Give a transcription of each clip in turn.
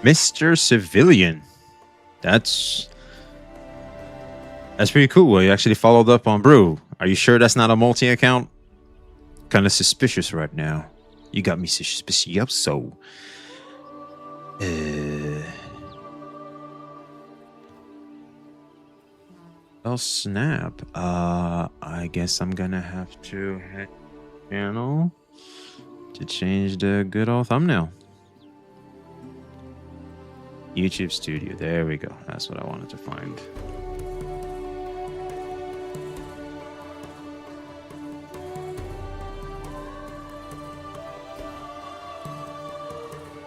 Mr. Civilian. That's pretty cool. Well, you actually followed up on Brew. Are you sure that's not a multi-account? Kind of suspicious right now. You got me suspicious. So, well, snap. I guess I'm gonna have to hit channel to change the good old thumbnail. YouTube Studio. There we go. That's what I wanted to find.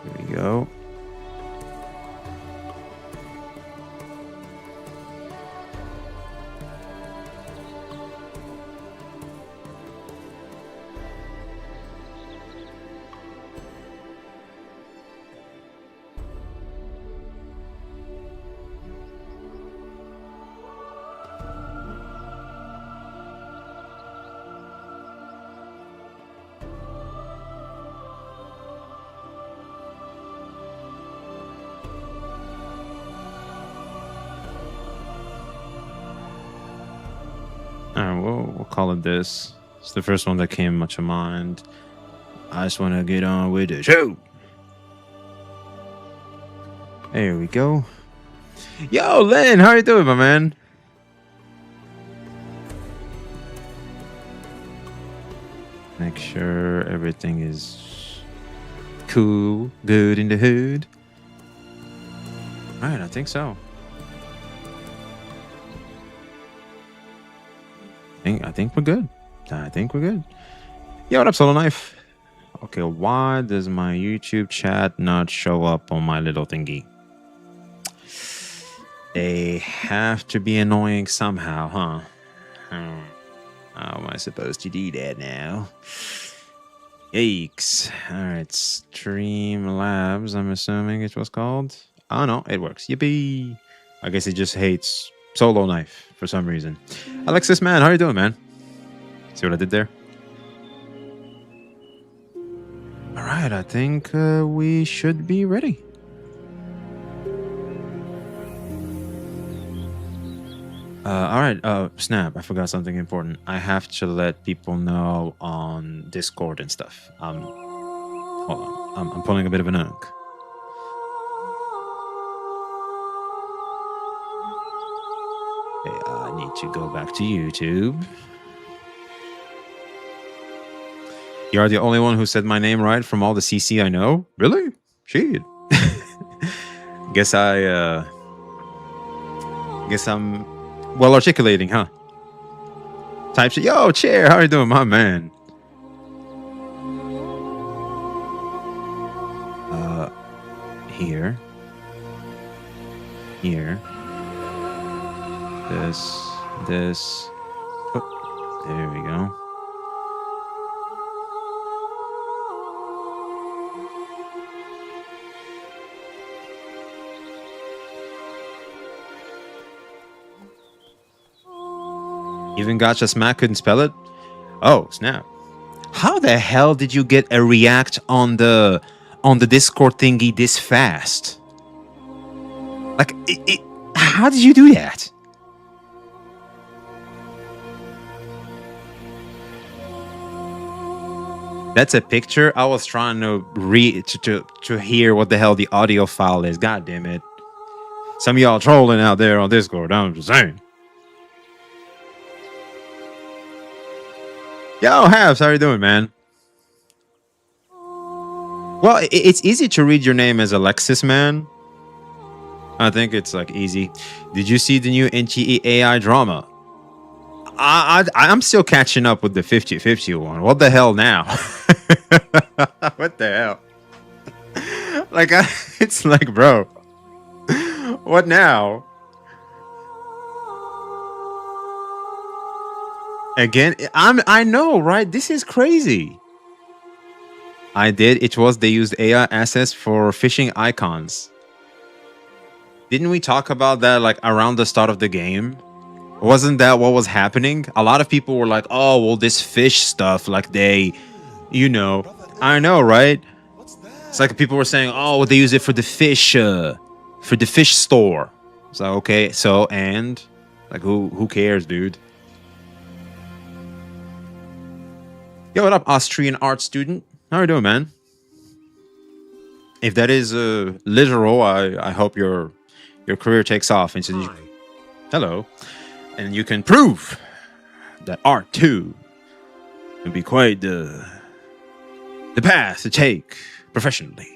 Here we go. We'll call it this. It's the first one that came much of mind. I just want to get on with the show. There we go. Yo, Lynn, how you doing, my man? Make sure everything is cool, good in the hood. All right, I think so. I think we're good. I think we're good. Yo, what up, Solo Knife? Okay, why does my YouTube chat not show up on my little thingy? They have to be annoying somehow, huh? How am I supposed to do that now? Yikes. Alright, Streamlabs, I'm assuming it was called. Oh no, it works. Yippee! I guess it just hates Solo Knife for some reason. Alexis, man, how you doing, man? See what I did there? Alright, I think we should be ready. Alright, Snap, I forgot something important. I have to let people know on Discord and stuff. Hold on. I'm pulling a bit of an unk. Okay, I need to go back to YouTube. You're the only one who said my name right from all the CC I know? Really? Shit. Guess I'm well articulating, huh? Type shit. Yo, Chair, how you doing, my man? Here. This. Oh, there we go. Even Gotcha Smack couldn't spell it? Oh, snap. How the hell did you get a react on the Discord thingy this fast? Like, how did you do that? That's a picture. I was trying to read to hear what the hell the audio file is. God damn it. Some of y'all trolling out there on Discord. I'm just saying. Yo, Habs, how you doing, man? Well, it's easy to read your name as Alexis, man. I think it's like easy. Did you see the new NTE AI drama? I'm still catching up with the 50-50 one. What the hell now? What the hell? Like, it's like, bro. What now? Again, I know, right? This is crazy. I did. It was they used AI assets for fishing icons. Didn't we talk about that like around the start of the game? Wasn't that what was happening? A lot of people were like, oh, well, this fish stuff, like they, you know, I know, right? It's like people were saying, oh, they use it for the fish store. It's like, okay, so, and like, who cares, dude? Yo, what up, Austrian art student? How are you doing, man? If that is literal, I hope your career takes off into the, hello, and you can prove that art too can be quite the path to take professionally.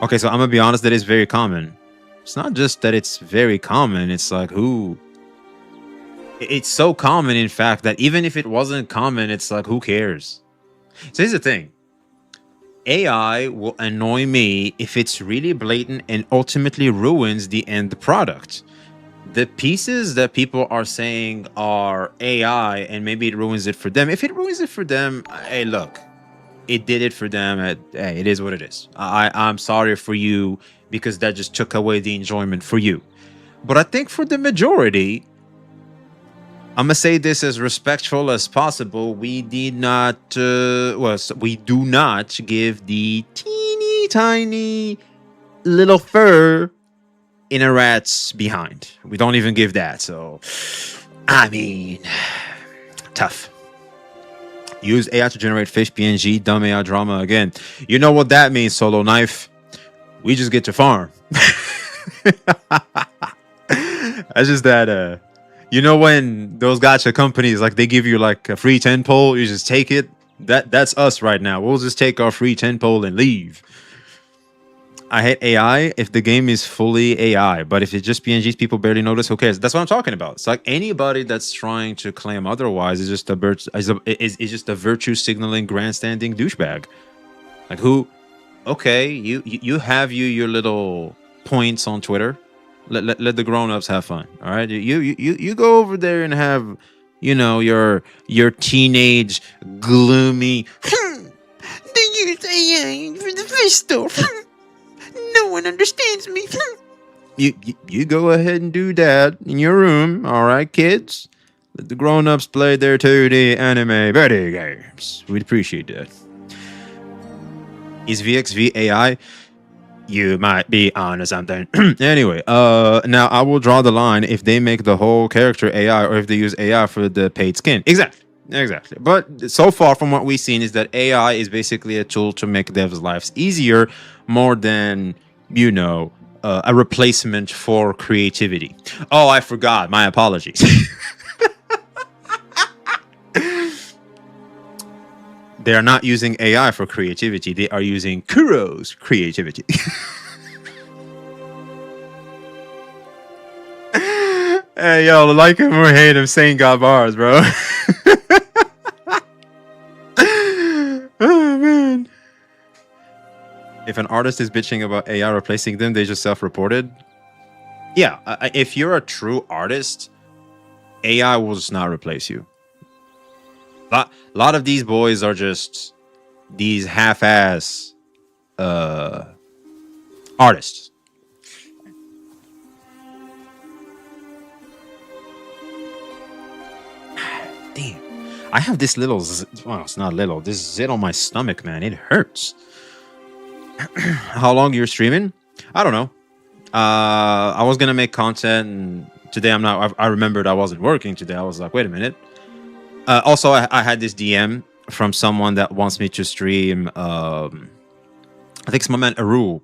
Okay, so I'm gonna be honest, that is very common. It's not just that it's very common, it's like it's so common, in fact, that even if it wasn't common, it's like, who cares? So here's the thing. AI will annoy me if it's really blatant and ultimately ruins the end product. The pieces that people are saying are AI and maybe it ruins it for them. If it ruins it for them, hey, look, it did it for them. Hey, it is what it is. I'm sorry for you because that just took away the enjoyment for you. But I think for the majority, I'm gonna say this as respectful as possible. We did not, we do not give the teeny tiny little fur in a rat's behind. We don't even give that. So, I mean, tough. Use AI to generate fish PNG, dumb AI drama again. You know what that means, Solo Knife? We just get to farm. That's just that, you know, when those gacha companies, like, they give you like a free 10 pole, you just take it. That's us right now. We'll just take our free 10 pole and leave. I hate AI if the game is fully AI, but if it's just PNGs, people barely notice. Who cares? That's what I'm talking about. It's like anybody that's trying to claim otherwise is just a virtue signaling, grandstanding douchebag. Like, who? Okay, you have your little points on Twitter. Let the grown-ups have fun. All right, you go over there and have, you know, your teenage gloomy. They use AI for the fish store. No one understands me. You go ahead and do that in your room, all right, kids? Let the grown-ups play their 2D anime video games. We'd appreciate that. Is VXV AI? You might be onto something. Anyway, now I will draw the line if they make the whole character AI or if they use AI for the paid skin. Exactly. But so far from what we've seen is that AI is basically a tool to make devs' lives easier more than, you know, a replacement for creativity. Oh, I forgot. My apologies. They are not using AI for creativity. They are using Kuro's creativity. Hey, yo, like him or hate him, saying God bars, bro. Oh, man. If an artist is bitching about AI replacing them, they just self-reported. Yeah, if you're a true artist, AI will just not replace you. A lot of these boys are just these half-ass artists. Damn. I have this little, well, it's not little, this zit on my stomach, man. It hurts. How long you're streaming? I don't know. I was going to make content, and today I'm not. I remembered I wasn't working today. I was like, wait a minute. Also, I had this DM from someone that wants me to stream. I think it's my man Aru.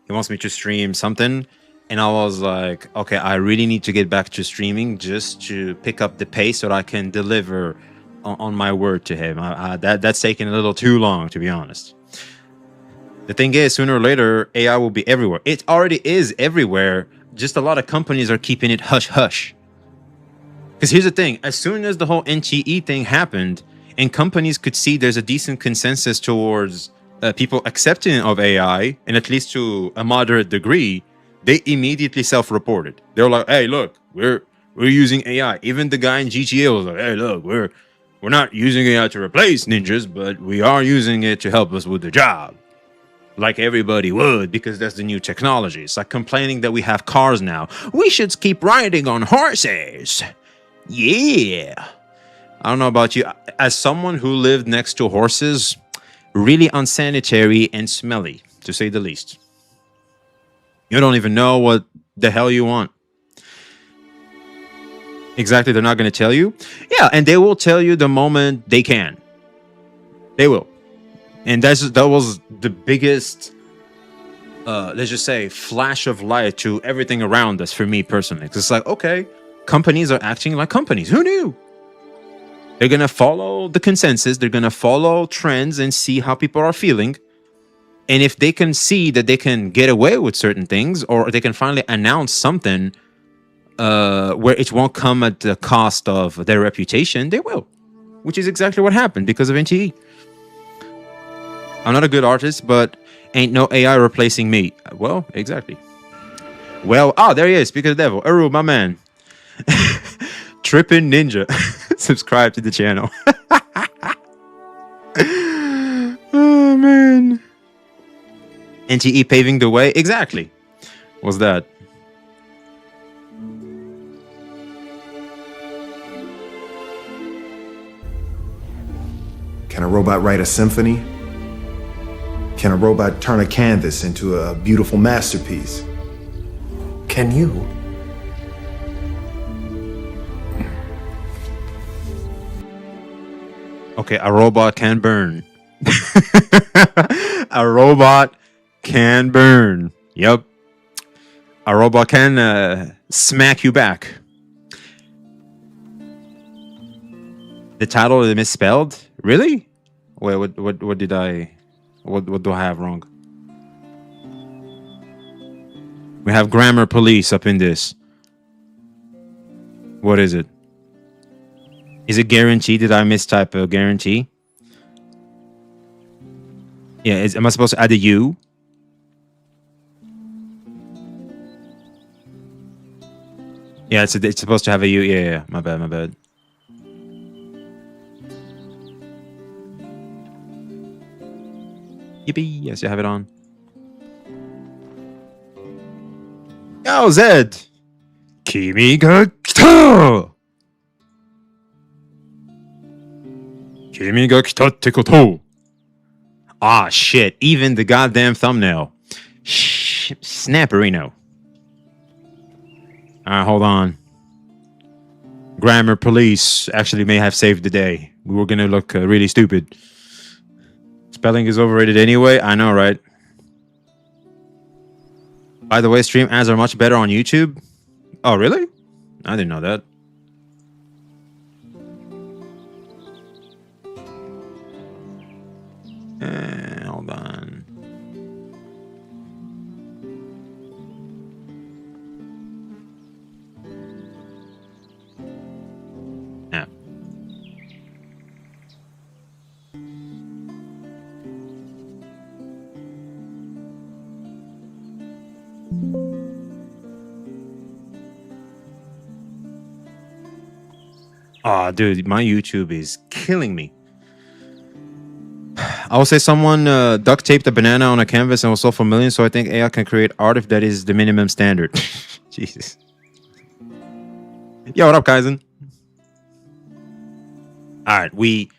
He wants me to stream something, and I was like, okay, I really need to get back to streaming just to pick up the pace so that I can deliver on my word to him. That's taking a little too long, to be honest. The thing is, sooner or later, AI will be everywhere. It already is everywhere. Just a lot of companies are keeping it hush hush. Because here's the thing, as soon as the whole NTE thing happened and companies could see there's a decent consensus towards people accepting of AI, and at least to a moderate degree, they immediately self-reported. They were like, hey, look, we're using AI. Even the guy in GTA was like, hey, look, we're not using AI to replace ninjas, but we are using it to help us with the job. Like everybody would, because that's the new technology. It's like complaining that we have cars now. We should keep riding on horses. Yeah. I don't know about you. As someone who lived next to horses, really unsanitary and smelly, to say the least. You don't even know what the hell you want. Exactly, they're not going to tell you. Yeah, and they will tell you the moment they can. They will. And that was the biggest, let's just say, flash of light to everything around us for me personally. Because it's like, okay, companies are acting like companies. Who knew? They're going to follow the consensus. They're going to follow trends and see how people are feeling. And if they can see that they can get away with certain things, or they can finally announce something where it won't come at the cost of their reputation, they will. Which is exactly what happened because of NTE. I'm not a good artist, but ain't no AI replacing me. Well, exactly. Well, there he is. Speak of the devil. Eru, my man. Trippin' Ninja. Subscribe to the channel. Oh, man. NTE paving the way? Exactly. What's that? Can a robot write a symphony? Can a robot turn a canvas into a beautiful masterpiece? Can you? Okay, a robot can burn. A robot can burn. Yep. A robot can smack you back. The title is misspelled? Really? Wait, what did I... What do I have wrong? We have grammar police up in this. What is it? Is it guarantee? Did I mistype a guarantee? Yeah, am I supposed to add a U? Yeah, it's supposed to have a U. Yeah, my bad. Yippee, yes, you have it on. Yo, Zed! Kimi ga kita! Kimi ga kita tte koto. Ah, shit. Even the goddamn thumbnail. Snapperino. Alright, hold on. Grammar police actually may have saved the day. We were gonna look really stupid. Spelling is overrated anyway. I know, right? By the way, stream ads are much better on YouTube. Oh, really? I didn't know that. Hold on. Yeah. Oh, dude, my YouTube is killing me. I will say someone duct taped a banana on a canvas and was sold for millions, so I think AI can create art if that is the minimum standard. Jesus. Yo, what up, Kaizen? All right, we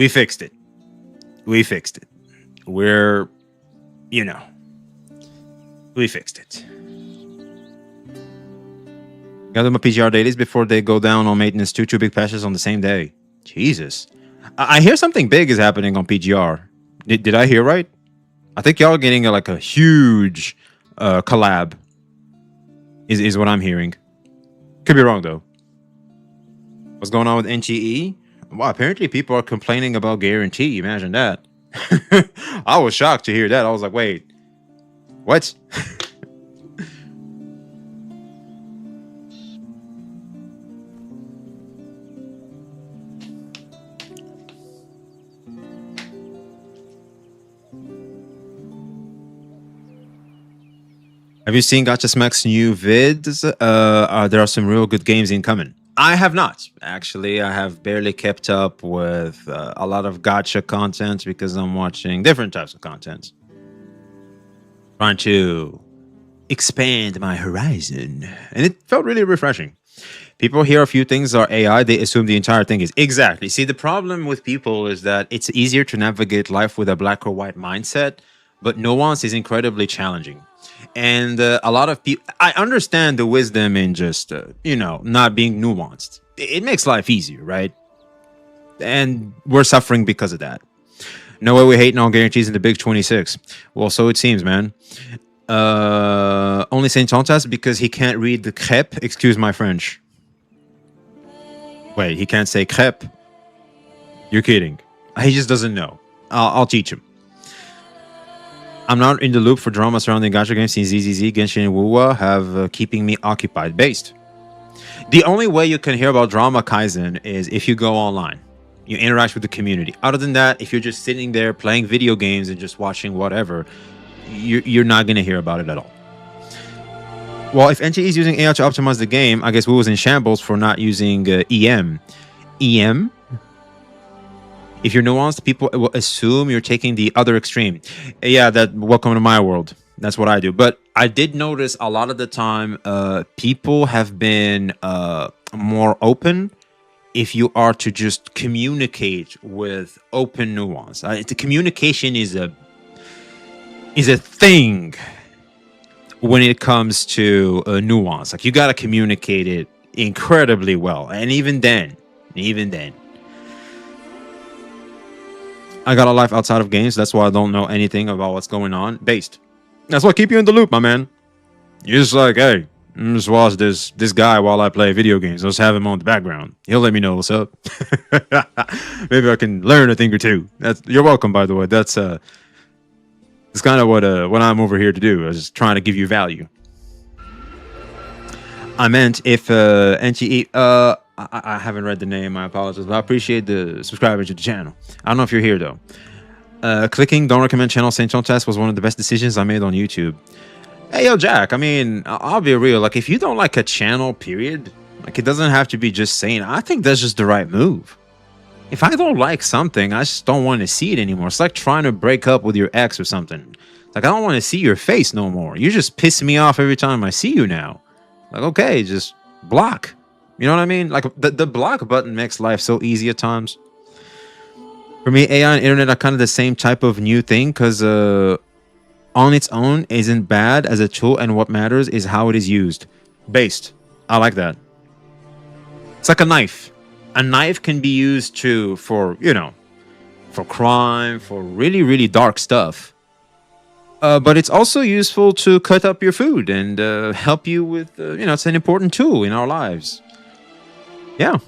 fixed it. We fixed it. We're, we fixed it. Got them a PGR dailies before they go down on maintenance. Two big patches on the same day. Jesus. I hear something big is happening on PGR. Did I hear right? I think y'all are getting like a huge collab. Is what I'm hearing. Could be wrong though. What's going on with NTE? Wow, apparently people are complaining about guarantee. Imagine that. I was shocked to hear that. I was like, wait, what? Have you seen Gacha Smack's new vids? There are some real good games incoming. I have not. Actually, I have barely kept up with a lot of gacha content because I'm watching different types of content. Trying to expand my horizon. And it felt really refreshing. People hear a few things are AI, they assume the entire thing is. Exactly. See, the problem with people is that it's easier to navigate life with a black or white mindset, but nuance is incredibly challenging. And a lot of people, I understand the wisdom in just, not being nuanced. It makes life easier, right? And we're suffering because of that. No way we hate no guarantees in the Big 26. Well, so it seems, man. Only Saint Tontas because he can't read the crêpe. Excuse my French. Wait, he can't say crêpe? You're kidding. He just doesn't know. I'll teach him. I'm not in the loop for drama surrounding gacha games since ZZZ, Genshin, and Wuwa have keeping me occupied. Based. The only way you can hear about drama Kaizen is if you go online. You interact with the community. Other than that, if you're just sitting there playing video games and just watching whatever, you're not going to hear about it at all. Well, if NTE is using AI to optimize the game, I guess we was in shambles for not using EM. EM? If you're nuanced, people will assume you're taking the other extreme. Yeah, welcome to my world. That's what I do. But I did notice a lot of the time, people have been more open if you are to just communicate with open nuance. The communication is a thing when it comes to nuance. Like, you got to communicate it incredibly well. And even then, I got a life outside of games. That's why I don't know anything about what's going on. Based. That's what keep you in the loop, my man. You're just like, hey, just watch this guy while I play video games. I'll just have him on the background. He'll let me know what's up. Maybe I can learn a thing or two. You're welcome, by the way. It's kind of what I'm over here to do. I was just trying to give you value. I meant if NTE. I haven't read the name. I apologize. But I appreciate the subscribing to the channel. I don't know if you're here though. Clicking don't recommend channel Saint John Test was one of the best decisions I made on YouTube. Hey, yo, Jack. I mean, I'll be real. Like, if you don't like a channel, period, like, it doesn't have to be just saying. I think that's just the right move. If I don't like something, I just don't want to see it anymore. It's like trying to break up with your ex or something. Like, I don't want to see your face no more. You just piss me off every time I see you now. Like, okay, just block. You know what I mean? Like, the block button makes life so easy at times. For me, AI and internet are kind of the same type of new thing because on its own isn't bad as a tool, and what matters is how it is used. Based. I like that. It's like a knife. A knife can be used for crime, for really, really dark stuff. But it's also useful to cut up your food and help you with, it's an important tool in our lives. Yeah.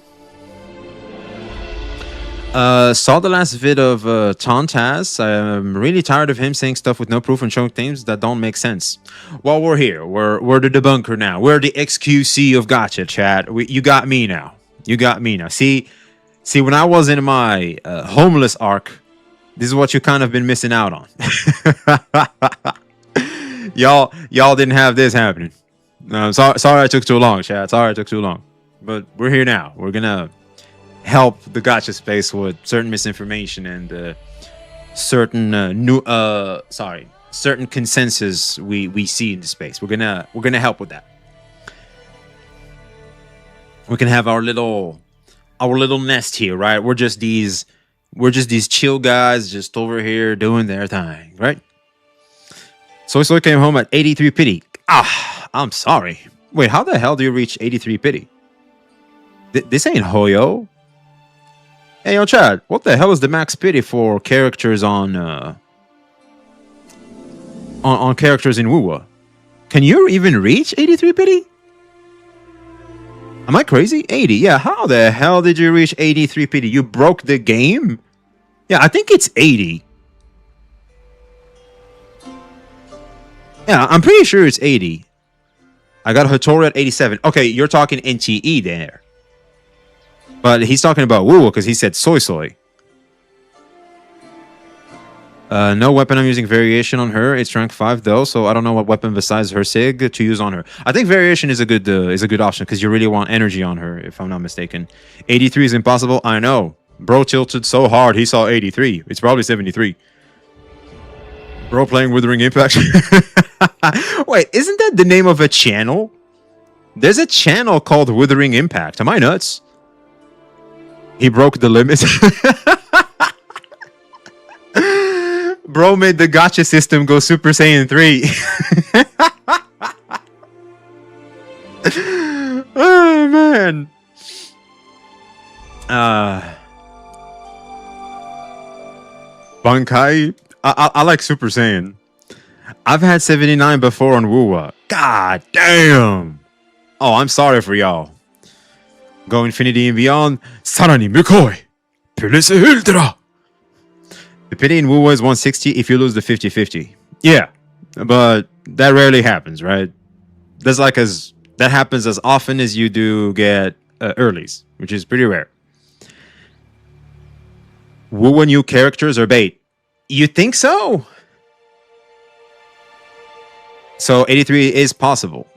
Saw the last vid of Tontas. I'm really tired of him saying stuff with no proof and showing things that don't make sense. Well, we're here. We're the debunker now. We're the XQC of gotcha, chat. You got me now. You got me now. See, when I was in my homeless arc, this is what you kind of been missing out on. y'all didn't have this happening. Sorry I took too long, chat. Sorry I took too long. But we're here now. We're gonna help the gotcha space with certain misinformation and certain certain consensus we see in the space. We're gonna help with that. We can have our little nest here, right? We're just these chill guys just over here doing their thing, right? So came home at 83 pity. I'm sorry. Wait, how the hell do you reach 83 pity? This ain't Hoyo. Hey, yo, Chad, what the hell is the max pity for characters on characters in Wuwa? Can you even reach 83 pity? Am I crazy? 80. Yeah, how the hell did you reach 83 pity? You broke the game? Yeah, I think it's 80. Yeah, I'm pretty sure it's 80. I got Hattori at 87. Okay, you're talking NTE there. But he's talking about Wuwa because he said soy. No weapon I'm using variation on her. It's rank 5 though, so I don't know what weapon besides her Sig to use on her. I think variation is a good option because you really want energy on her, if I'm not mistaken. 83 is impossible. I know. Bro tilted so hard he saw 83. It's probably 73. Bro playing Withering Impact. Wait, isn't that the name of a channel? There's a channel called Withering Impact. Am I nuts? He broke the limit. Bro made the gotcha system go Super Saiyan 3. Oh, man. Bankai. I like Super Saiyan. I've had 79 before on Wuwa. God damn. Oh, I'm sorry for y'all. Go Infinity and Beyond. Sarani Mukoi. Police Ultra. The pity in Wuwa is 160 if you lose the 50-50. Yeah, but that rarely happens, right? That happens as often as you do get earlies, which is pretty rare. Wuwa new characters are bait. You think so? So 83 is possible.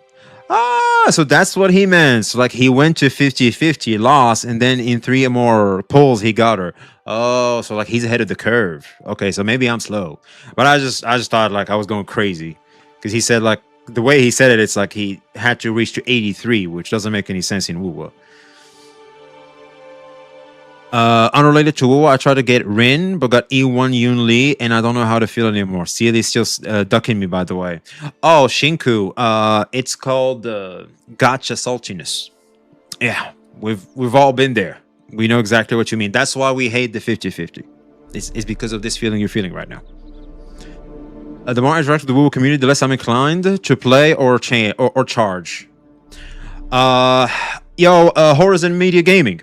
So that's what he meant. So like he went to 50-50, lost, and then in 3 more pulls he got her. Oh, so like he's ahead of the curve. Okay, so maybe I'm slow. But I just thought like I was going crazy. Because he said like the way he said it, it's like he had to reach to 83, which doesn't make any sense in Wuwa. Unrelated to Wuwa, I tried to get Rin, but got E1 Yun Li, and I don't know how to feel anymore. Sealy's still ducking me, by the way. Oh, Shinku. It's called Gotcha Saltiness. Yeah, we've all been there. We know exactly what you mean. That's why we hate the 50-50. It's because of this feeling you're feeling right now. The more I interact with the Wuwa community, the less I'm inclined to play or charge. Horizon Media Gaming.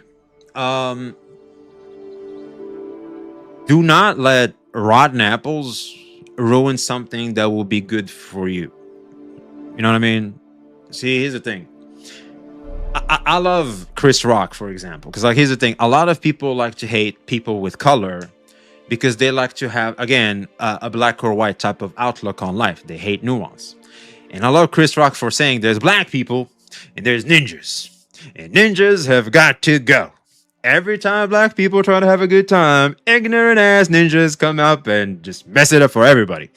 Do not let rotten apples ruin something that will be good for you. You know what I mean? See, here's the thing. I love Chris Rock, for example, because like here's the thing. A lot of people like to hate people with color because they like to have, again, a black or white type of outlook on life. They hate nuance. And I love Chris Rock for saying there's black people and there's ninjas. And ninjas have got to go. Every time black people try to have a good time, ignorant ass ninjas come up and just mess it up for everybody.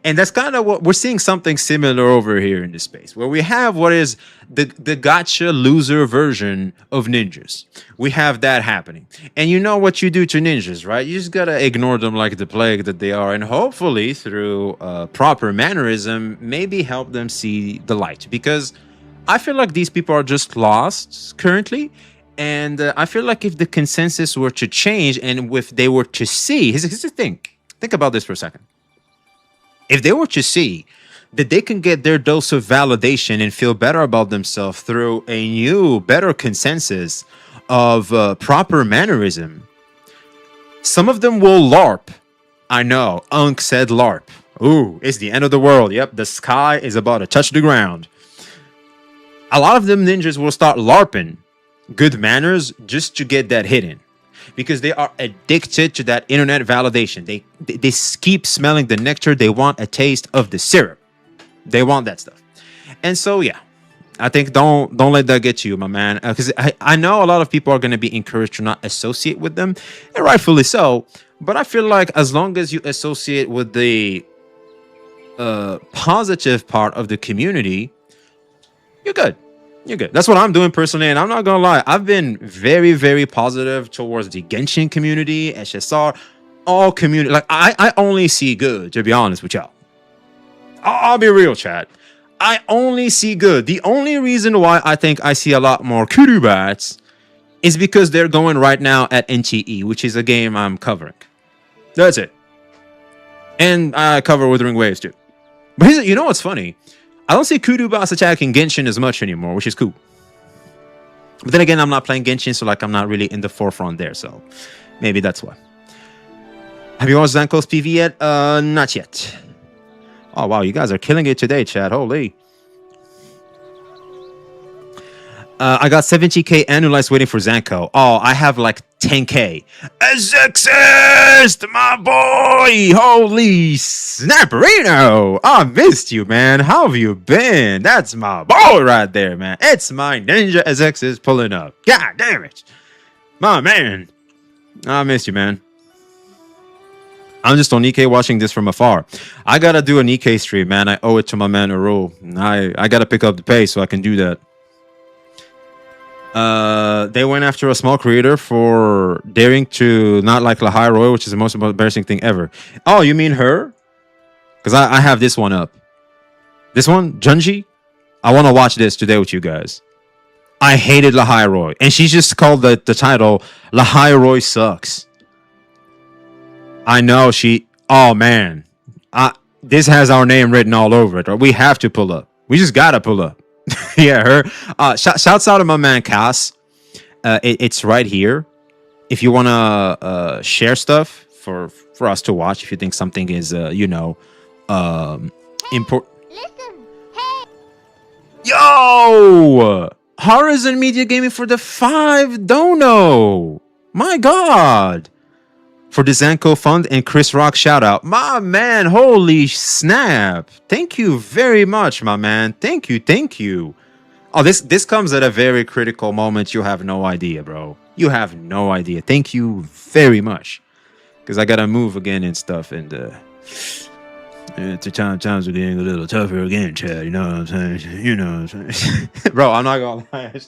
And that's kind of what we're seeing, something similar over here in this space, where we have what is the gotcha loser version of ninjas. We have that happening. And you know what you do to ninjas, right? You just gotta ignore them like the plague that they are, and hopefully through proper mannerism, maybe help them see the light. Because I feel like these people are just lost currently. And I feel like if the consensus were to change and if they were to see, here's the thing. Think about this for a second. If they were to see that they can get their dose of validation and feel better about themselves through a new, better consensus of proper mannerism, some of them will LARP. I know, Unk said LARP. Ooh, it's the end of the world. Yep, the sky is about to touch the ground. A lot of them ninjas will start LARPing good manners just to get that hit in, because they are addicted to that internet validation. They keep smelling the nectar. They want a taste of the syrup. They want that stuff. And so yeah, I think don't let that get to you, my man, because I know a lot of people are going to be encouraged to not associate with them, and rightfully so. But I feel like as long as you associate with the positive part of the community, you're good. You're good. That's what I'm doing personally, and I'm not gonna lie. I've been very, very positive towards the Genshin community, SSR, all community. Like I only see good, to be honest with y'all. I'll be real, chat. I only see good. The only reason why I think I see a lot more Kurubats is because they're going right now at NTE, which is a game I'm covering. That's it. And I cover Withering Waves too. But you know what's funny? I don't see Kurubats attacking Genshin as much anymore, which is cool. But then again, I'm not playing Genshin, so like I'm not really in the forefront there, so maybe that's why. Have you watched Zanko's PV yet? Not yet. Oh wow, you guys are killing it today, chat. Holy. I got 70k annualized waiting for Zanko. Oh, I have like 10k. Exist, my boy! Holy snapperino! I missed you, man. How have you been? That's my boy right there, man. It's my ninja SX pulling up. God damn it. My man. I missed you, man. I'm just on Nikkei watching this from afar. I gotta do a Nikkei stream, man. I owe it to my man Uru. I gotta pick up the pace so I can do that. They went after a small creator for daring to not like Lahai Roy, which is the most embarrassing thing ever. Oh, you mean her? Because I have this one up. This one, Junji. I want to watch this today with you guys. I hated Lahai Roy, and she just called the title Lahai Roy sucks. I know she. Oh man, this has our name written all over it. We have to pull up. We just gotta pull up. Yeah, her. Shouts out to my man Cass. It's right here. If you wanna share stuff for us to watch, if you think something is important. Listen, hey! Yo, Horizon Media Gaming for the 5 dono. My God. For the Zanko Fund and Chris Rock shout out. My man, holy snap. Thank you very much, my man. Thank you, thank you. Oh, this comes at a very critical moment. You have no idea, bro. You have no idea. Thank you very much. Because I gotta move again and stuff, and times are getting a little tougher again, Chad. You know what I'm saying? You know what I'm saying? Bro, I'm not gonna lie.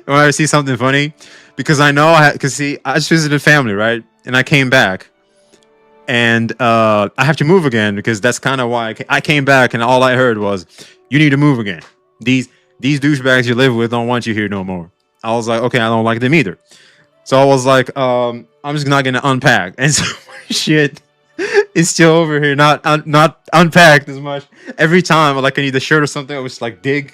When I see something funny, because I know I just visited family, right? And I came back, and I have to move again because that's kind of why I came back, and all I heard was, "You need to move again. These douchebags you live with don't want you here no more." I was like, okay, I don't like them either. So I was like, I'm just not gonna unpack, and so shit is still over here, not unpacked as much. Every time, like I need a shirt or something, I was like dig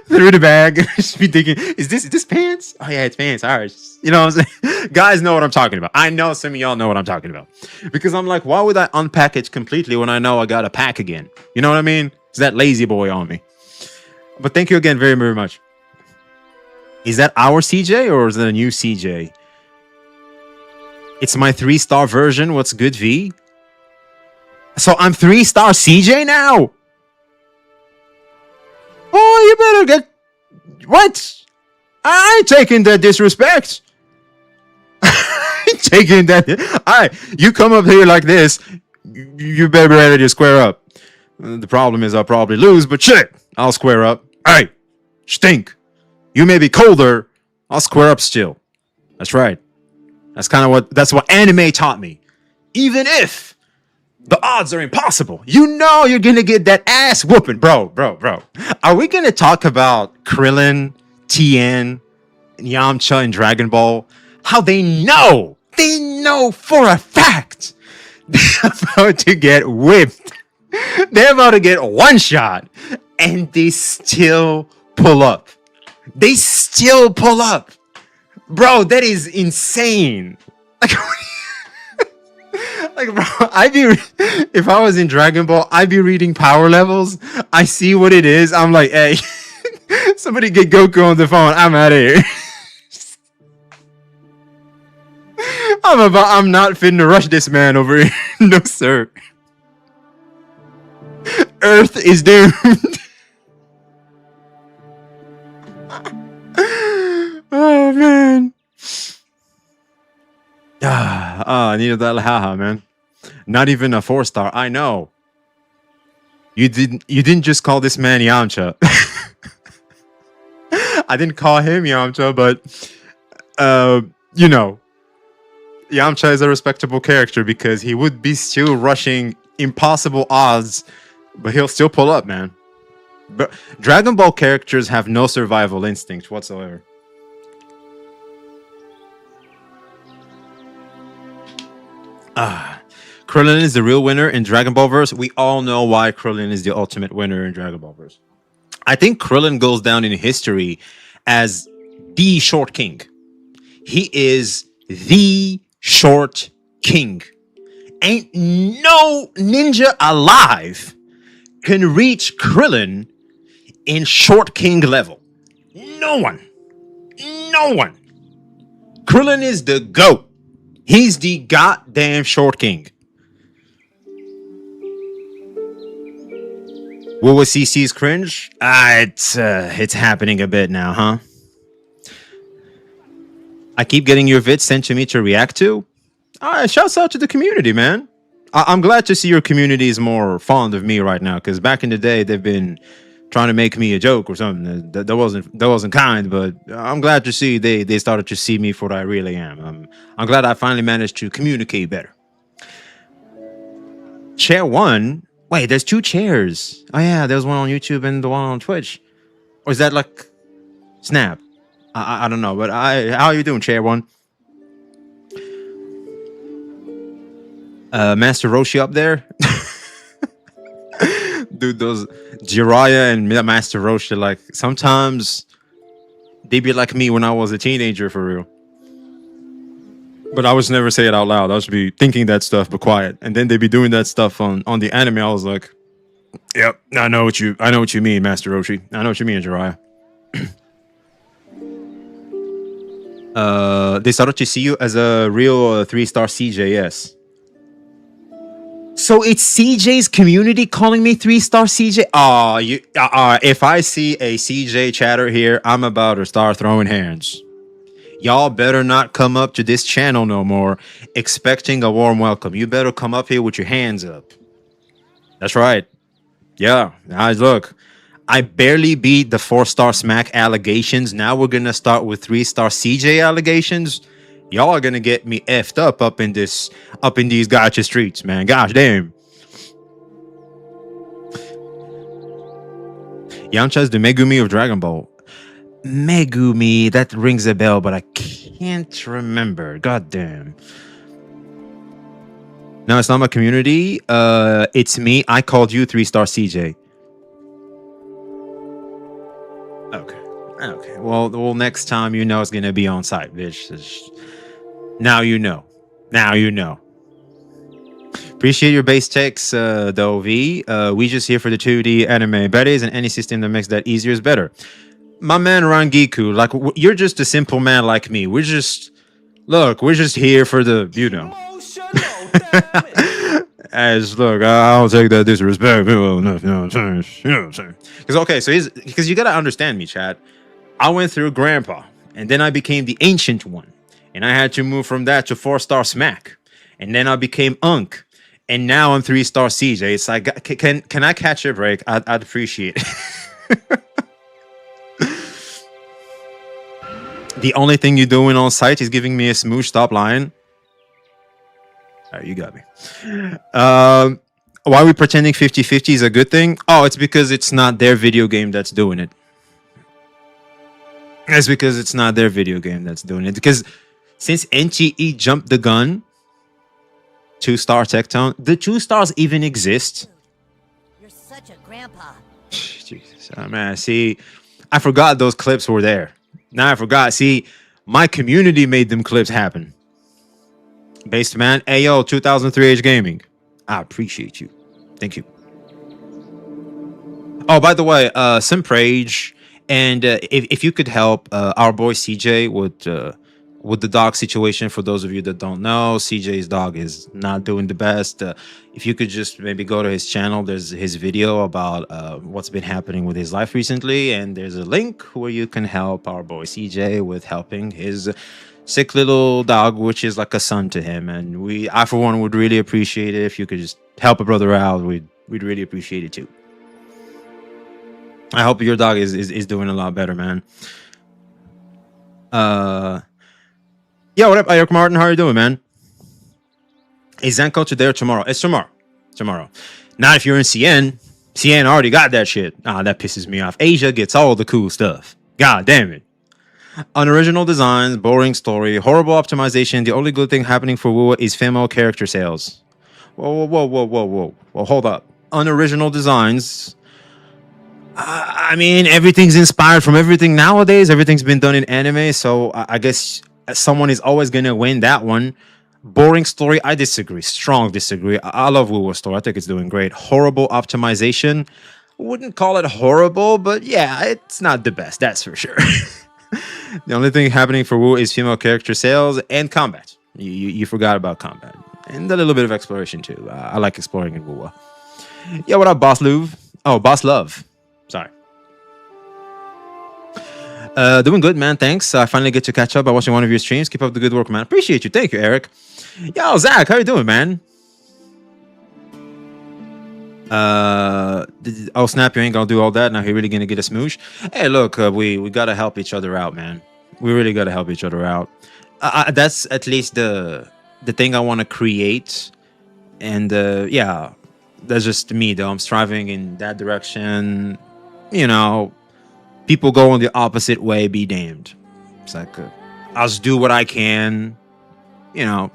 through the bag, just be thinking, is this pants? Oh yeah, it's pants. All right, you know what I'm saying? Guys know what I'm talking about. I know some of y'all know what I'm talking about, because I'm like, why would I unpack it completely when I know I gotta pack again? You know what I mean? It's that lazy boy on me. But thank you again very, very much. Is that our CJ or is it a new CJ? It's my 3-star version. What's good, V? So I'm 3-star CJ now? Oh, you better get... What? I ain't taking that disrespect. I ain't taking that... Alright, you come up here like this, you better be ready to square up. The problem is I'll probably lose, but shit, I'll square up. Alright, stink. You may be colder, I'll square up still. That's right. That's what anime taught me. Even if the odds are impossible, you know you're gonna get that ass whooping. Bro. Are we gonna talk about Krillin, Tien, Yamcha, and Dragon Ball? How they know for a fact they're about to get whipped. They're about to get one shot, and they still pull up. They still pull up. Bro, that is insane. Like, bro, if I was in Dragon Ball, I'd be reading power levels. I see what it is. I'm like, hey, somebody get Goku on the phone. I'm out of here. I'm not fitting to rush this man over here. No, sir. Earth is doomed. Oh man. I needed that haha, man. Not even a 4-star. I know. You didn't just call this man Yamcha. I didn't call him Yamcha, but you know, Yamcha is a respectable character because he would be still rushing impossible odds, but he'll still pull up, man. But Dragon Ball characters have no survival instinct whatsoever. Krillin is the real winner in Dragon Ball verse. We all know why Krillin is the ultimate winner in Dragon Ball verse. I think Krillin goes down in history as the short king. He is the short king. Ain't no ninja alive can reach Krillin in short king level. No one. Krillin is the GOAT. He's the goddamn short king. What was CC's cringe? It's happening a bit now, huh? I keep getting your vids sent to me to react to. Shouts out to the community, man. I'm glad to see your community is more fond of me right now, because back in the day, they've been trying to make me a joke or something. That wasn't kind, but I'm glad to see they started to see me for what I really am. I'm glad I finally managed to communicate better. Chair one. Wait, there's two chairs. Oh yeah, there's one on YouTube and the one on Twitch. Or is that like Snap? I don't know, but how are you doing, Chair one? Master Roshi up there. Dude, those Jiraiya and Master Roshi, like sometimes they be like me when I was a teenager for real. But I was never say it out loud. I was be thinking that stuff, but quiet. And then they be doing that stuff on the anime. I was like, "Yep, I know what you mean, Master Roshi. I know what you mean, Jiraiya." They started to see you as a real 3-star CJ. Yes. So it's CJ's community calling me 3-star CJ. Oh, if I see a CJ chatter here, I'm about to start throwing hands. Y'all better not come up to this channel no more expecting a warm welcome. You better come up here with your hands up. That's right. Yeah. Look, I barely beat the 4-star smack allegations. Now we're gonna start with 3-star CJ allegations. Y'all are gonna get me effed up in these gacha streets, man. Gosh damn. Yamcha's the Megumi of Dragon Ball. Megumi, that rings a bell, but I can't remember. God damn. No, it's not my community. It's me. I called you 3-star CJ. Okay. Well, next time you know it's gonna be on site, bitch. Now you know. Appreciate your base text, though, V. We just here for the 2D anime. Better is, and any system that makes that easier is better. My man Rangiku, like you're just a simple man like me. We're just here for the, As look, I'll take that disrespect. You know what I'm saying? Because you gotta understand me, Chad. I went through Grandpa, and then I became the Ancient One, and I had to move from that to 4-star Smack, and then I became Unk, and now I'm 3-star CJ. It's like, can I catch a break? I'd appreciate it. The only thing you're doing on site is giving me a smooch. Stop lying. All right, you got me. Why are we pretending 50-50 is a good thing? Oh, it's because it's not their video game that's doing it. It's because it's not their video game that's doing it. Because since NTE jumped the gun, 2-star Tectone, the 2 stars even exist. You're such a grandpa. Jesus, oh, man. See, I forgot those clips were there. Now I forgot. See, my community made them clips happen. Based man, Ayo, 2003 Age Gaming. I appreciate you. Thank you. Oh, by the way, Simprage, and if you could help our boy CJ with the dog situation. For those of you that don't know, CJ's dog is not doing the best. If you could just maybe go to his channel, there's his video about what's been happening with his life recently, and there's a link where you can help our boy CJ with helping his sick little dog, which is like a son to him. And I for one would really appreciate it if you could just help a brother out. We'd really appreciate it too. I hope your dog is doing a lot better, man. Yeah, what up, Eric Martin? How are you doing, man? Is Zenko today or tomorrow? It's tomorrow. Tomorrow. Not if you're in CN. CN already got that shit. Ah, that pisses me off. Asia gets all the cool stuff. God damn it. Unoriginal designs, boring story, horrible optimization. The only good thing happening for WoW is female character sales. Whoa. Well, hold up. Unoriginal designs. I mean, everything's inspired from everything nowadays. Everything's been done in anime, so I guess someone is always gonna win that one. Boring story, I disagree. Strong disagree. I love WoW story. I think it's doing great. Horrible optimization. Wouldn't call it horrible, but yeah, it's not the best. That's for sure. The only thing happening for WoW is female character sales and combat. You forgot about combat and a little bit of exploration too. I like exploring in WoW. Yeah, what up, Boss Love? Oh, Boss Love. Sorry. Doing good, man. Thanks. I finally get to catch up by watching one of your streams. Keep up the good work, man. Appreciate you. Thank you, Eric. Yo, Zach, how you doing, man? Oh snap! You ain't gonna do all that. Now he really gonna get a smooch? Hey, look, we gotta help each other out, man. We really gotta help each other out. That's at least the thing I want to create. And yeah, that's just me though. I'm striving in that direction. You know, people go in the opposite way. Be damned. It's like I'll just do what I can. You know,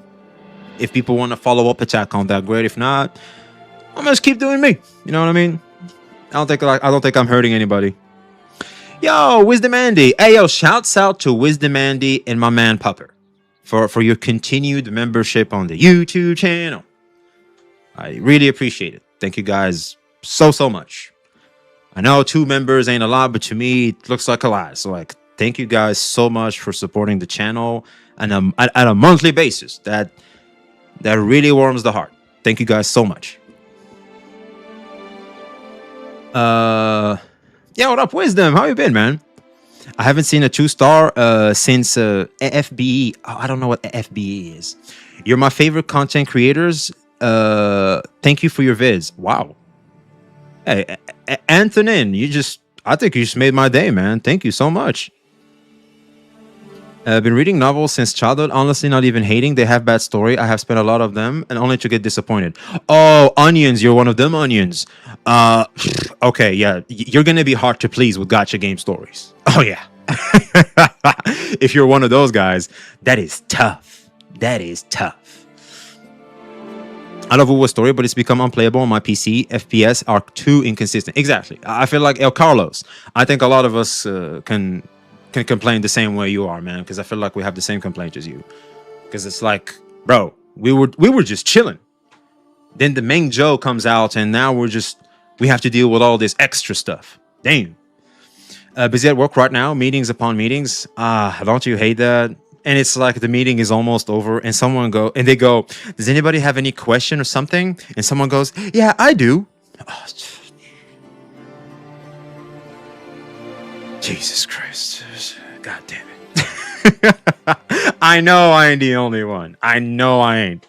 if people want to follow up attack on that, great. If not, I'm gonna just keep doing me. You know what I mean? I don't think I'm hurting anybody. Yo, Wisdom Andy. Hey yo, shouts out to Wisdom Andy and my man Pupper for your continued membership on the YouTube channel. I really appreciate it. Thank you guys so much. I know 2 members ain't a lot, but to me it looks like a lot. So like, thank you guys so much for supporting the channel and at a monthly basis. That really warms the heart. Thank you guys so much. Yeah, what up, Wisdom? How you been, man? I haven't seen a 2-star since FBE. Oh, I don't know what FBE is. You're my favorite content creators. Thank you for your vids. Wow. Hey, Antonin, I think you just made my day, man. Thank you so much. I've been reading novels since childhood. Honestly, not even hating. They have bad story. I have spent a lot of them and only to get disappointed. Oh, onions. You're one of them onions. Okay, yeah. You're going to be hard to please with gacha game stories. Oh, yeah. If you're one of those guys, that is tough. That is tough. I love Uwa's story, but it's become unplayable on my PC. FPS are too inconsistent. Exactly. I feel like El Carlos. I think a lot of us can complain the same way you are, man, because I feel like we have the same complaint as you. Because it's like, bro, we were just chilling. Then the main Joe comes out, and now we have to deal with all this extra stuff. Damn. Busy at work right now, meetings upon meetings. Don't you hate that? And it's like the meeting is almost over, and they go, does anybody have any question or something? And someone goes, yeah, I do. Oh, Jesus Christ. God damn it. I know I ain't the only one. I know I ain't.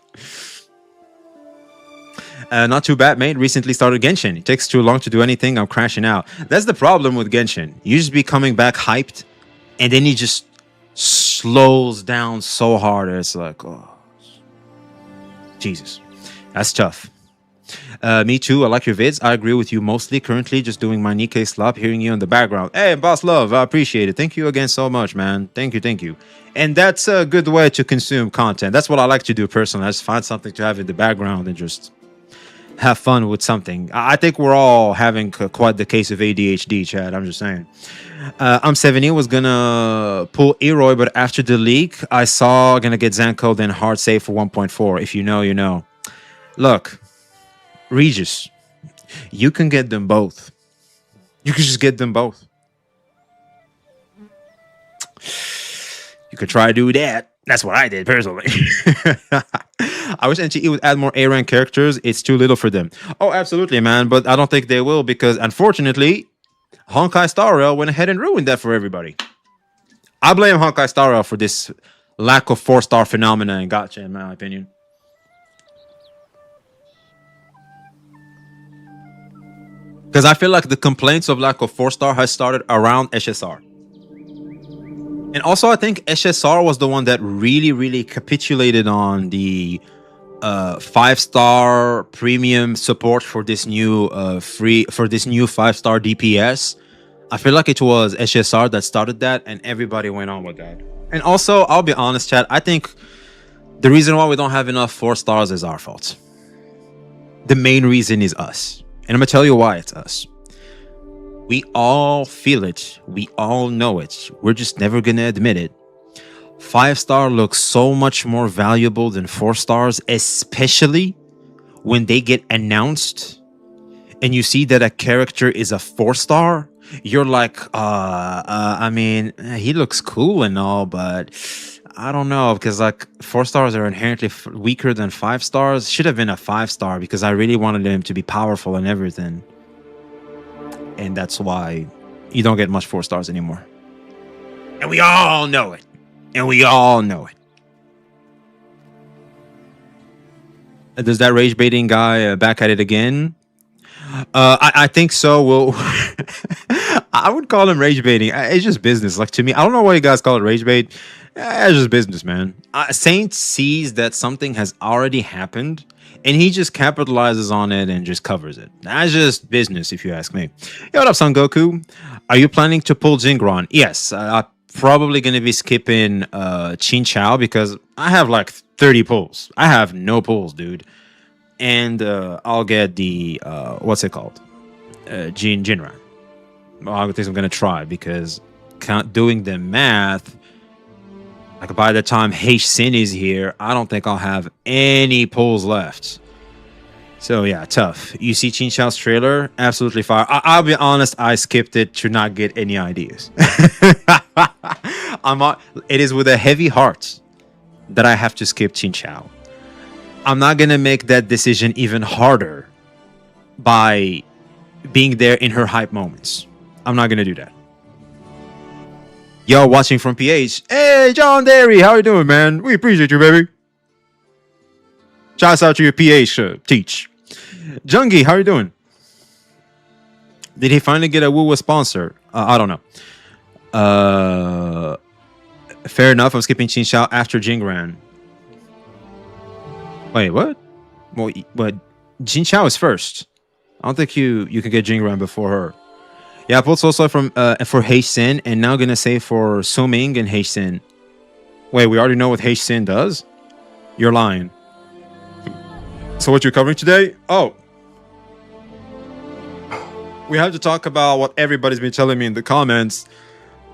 Not too bad, mate. Recently started Genshin. It takes too long to do anything. I'm crashing out. That's the problem with Genshin. You just be coming back hyped, and then he just slows down so hard. It's like, oh, Jesus. That's tough. Me too. I like your vids. I agree with you mostly. Currently just doing my Nikkei slop, hearing you in the background. Hey, Boss Love, I appreciate it. Thank you again so much, man. Thank you. And that's a good way to consume content. That's what I like to do personally. I just find something to have in the background and just have fun with something. I think we're all having quite the case of ADHD, Chad. I'm just saying. I'm 70, was gonna pull Eroy, but after the leak, I saw gonna get Zanko, then hard save for 1.4. If you know, you know. Look, Regis, you can get them both. You can just get them both. You could try to do that. That's what I did personally. I wish NTE would add more A rank characters. It's too little for them. Oh, absolutely, man. But I don't think they will because, unfortunately, Honkai Star Rail went ahead and ruined that for everybody. I blame Honkai Star Rail for this lack of 4-star phenomena in gacha, in my opinion. Because I feel like the complaints of lack of 4-star has started around SSR. And also, I think SSR was the one that really capitulated on the 5-star premium support for this new 5-star DPS. I feel like it was SSR that started that, and everybody went on with that. And also, I'll be honest, chat, I think the reason why we don't have enough 4 stars is our fault. The main reason is us. And I'm gonna tell you why it's us. We all feel it. We all know it. We're just never gonna admit it. 5-star looks so much more valuable than 4 stars, especially when they get announced and you see that a character is a 4-star. You're like, I mean, he looks cool and all, but I don't know, because like 4 stars are inherently weaker than 5 stars. Should have been a 5-star because I really wanted him to be powerful and everything. And that's why you don't get much 4 stars anymore. And we all know it. Does that rage baiting guy back at it again? I think so. Well, I would call him rage baiting. It's just business. Like to me, I don't know why you guys call it rage bait. It's just business, man. Saint sees that something has already happened, and he just capitalizes on it and just covers it. That's just business, if you ask me. Yo, what up, Son Goku? Are you planning to pull Jingron? Yes, I'm probably gonna be skipping Chin Chao because I have like 30 pulls. I have no pulls, dude. And I'll get the what's it called, Jinran. Well, I think I'm gonna try because doing the math, like by the time H Sin is here, I don't think I'll have any pulls left. So yeah, tough. You see Chin Chao's trailer, absolutely fire. I'll be honest, I skipped it to not get any ideas. It is with a heavy heart that I have to skip Chin Chao. I'm not gonna make that decision even harder by being there in her hype moments. I'm not gonna do that. Yo, watching from PH. Hey, John Derry, how you doing, man? We appreciate you, baby. Shouts out to your PH teach. Jungi, how you doing? Did he finally get a Woo sponsor? I don't know. Fair enough. I'm skipping Chin Chao after Jingran. Wait, what? Well, but Jin Chao is first. I don't think you can get Jingran before her. Yeah, I pulled also from for H Sin, and now gonna say for So Ming and H Sin. Wait, we already know what H Sin does? You're lying. So what you're covering today? Oh. We have to talk about what everybody's been telling me in the comments.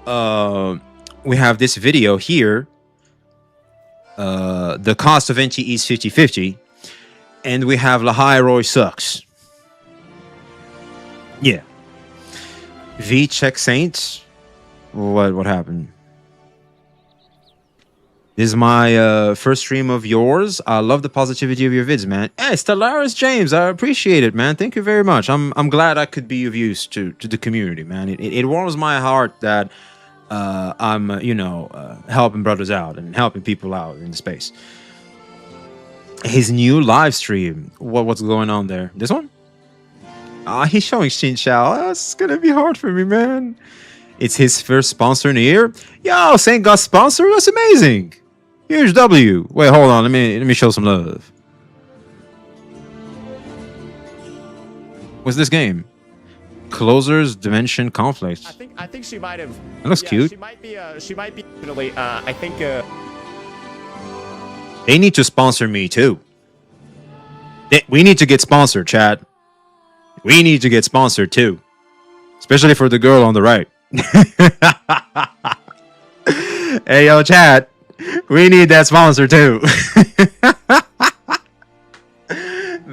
We have this video here. The cost of NTE is 50-50. And we have Lahai Roy sucks. Yeah. V check Saints. What happened? This is my first stream of yours. I love the positivity of your vids, man. Hey, Stellaris James, I appreciate it, man. Thank you very much. I'm glad I could be of use to the community, man. It warms my heart that I'm helping brothers out and helping people out in the space. His new live stream. What's going on there? This one? He's showing Shin Chao. That's gonna be hard for me, man. It's his first sponsor in a year. Yo, Saint got sponsored. That's amazing. Huge W. Wait, hold on. Let me show some love. What's this game? Closer's Dimension Conflict. I think she might have. That looks cute. She might be. I think. They need to sponsor me too. We need to get sponsored, chat. We need to get sponsored too, especially for the girl on the right. Hey, yo, chat. We need that sponsor too.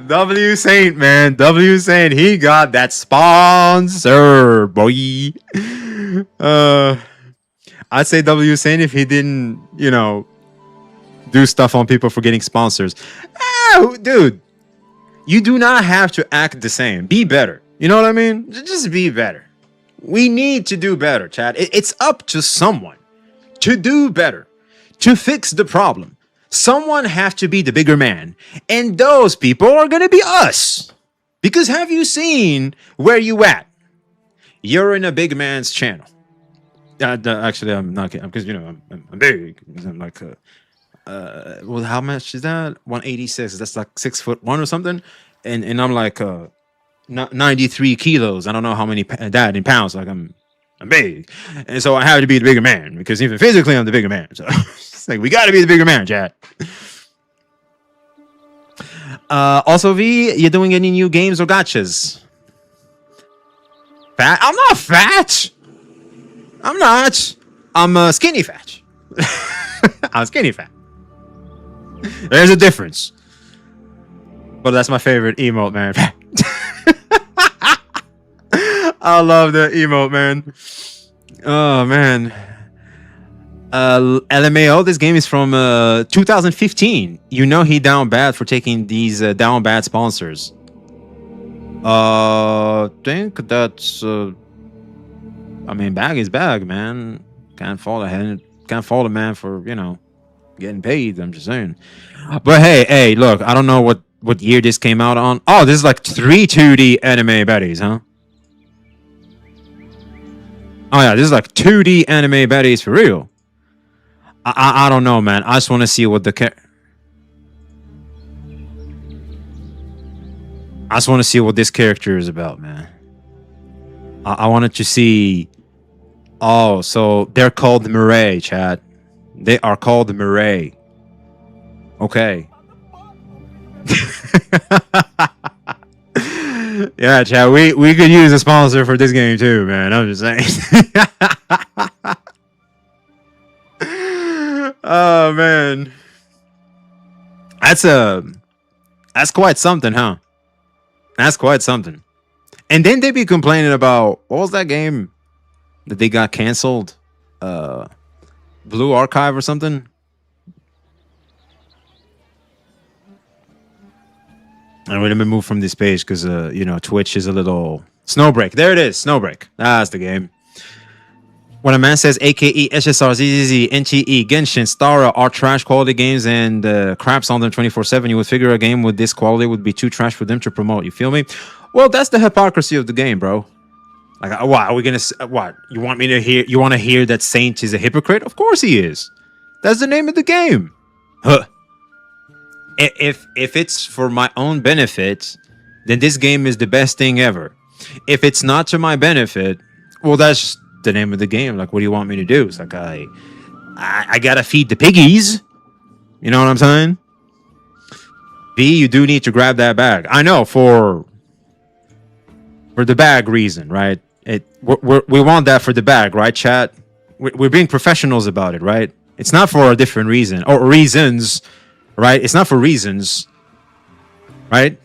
W Saint, man. W Saint, he got that sponsor, boy. I'd say W Saint if he didn't, do stuff on people for getting sponsors. Dude, you do not have to act the same. Be better. You know what I mean? Just be better. We need to do better, chat. It's up to someone to do better, to fix the problem. Someone have to be the bigger man. And those people are going to be us. Because have you seen where you at? You're in a big man's channel. Actually, I'm not kidding. Because, I'm big. I'm like, well, how much is that? 186. That's like 6'1" or something. And I'm like 93 kilos. I don't know how many that in pounds. Like I'm big. And so I have to be the bigger man. Because even physically, I'm the bigger man. So it's like, we got to be the bigger man, chat. Also, V, you doing any new games or gotchas? Fat? I'm not fat. I'm not. I'm skinny fat. I'm skinny fat. There's a difference. But that's my favorite emote, man. I love that emote, man. Oh, man. LMAO, this game is from 2015. You know he down bad for taking these down bad sponsors. Think that's... bag is bag, man. Can't fault a man for, getting paid. I'm just saying. But hey, look, I don't know what what year this came out on. Oh, this is like 3 2D anime baddies, huh? Oh yeah, this is like 2D anime baddies for real. I don't know, man. I just want to see what I just want to see what this character is about, man. I wanted to see. Oh, so they're called Mirai, chat. They are called Mirai. Okay. Yeah, chat. We could use a sponsor for this game too, man. I'm just saying. Oh man, that's quite something, huh? That's quite something. And then they be complaining about what was that game that they got canceled? Blue Archive or something. And let me move from this page because Twitch is a little Snowbreak. There it is, Snowbreak. That's the game. When a man says AKE, SSR, ZZZ, NTE, Genshin, Stara are trash quality games and craps on them 24/7, you would figure a game with this quality would be too trash for them to promote. You feel me? Well, that's the hypocrisy of the game, bro. Like, what are we gonna? What you want me to hear? You want to hear that Saint is a hypocrite? Of course he is. That's the name of the game. Huh. If it's for my own benefit, then this game is the best thing ever. If it's not to my benefit, well, that's the name of the game. Like, what do you want me to do? It's like I gotta feed the piggies. You know what I'm saying? B, you do need to grab that bag. I know for the bag reason, right? We want that for the bag, right, chat? We're being professionals about it, right? It's not for a different reason or reasons, right? It's not for reasons, right?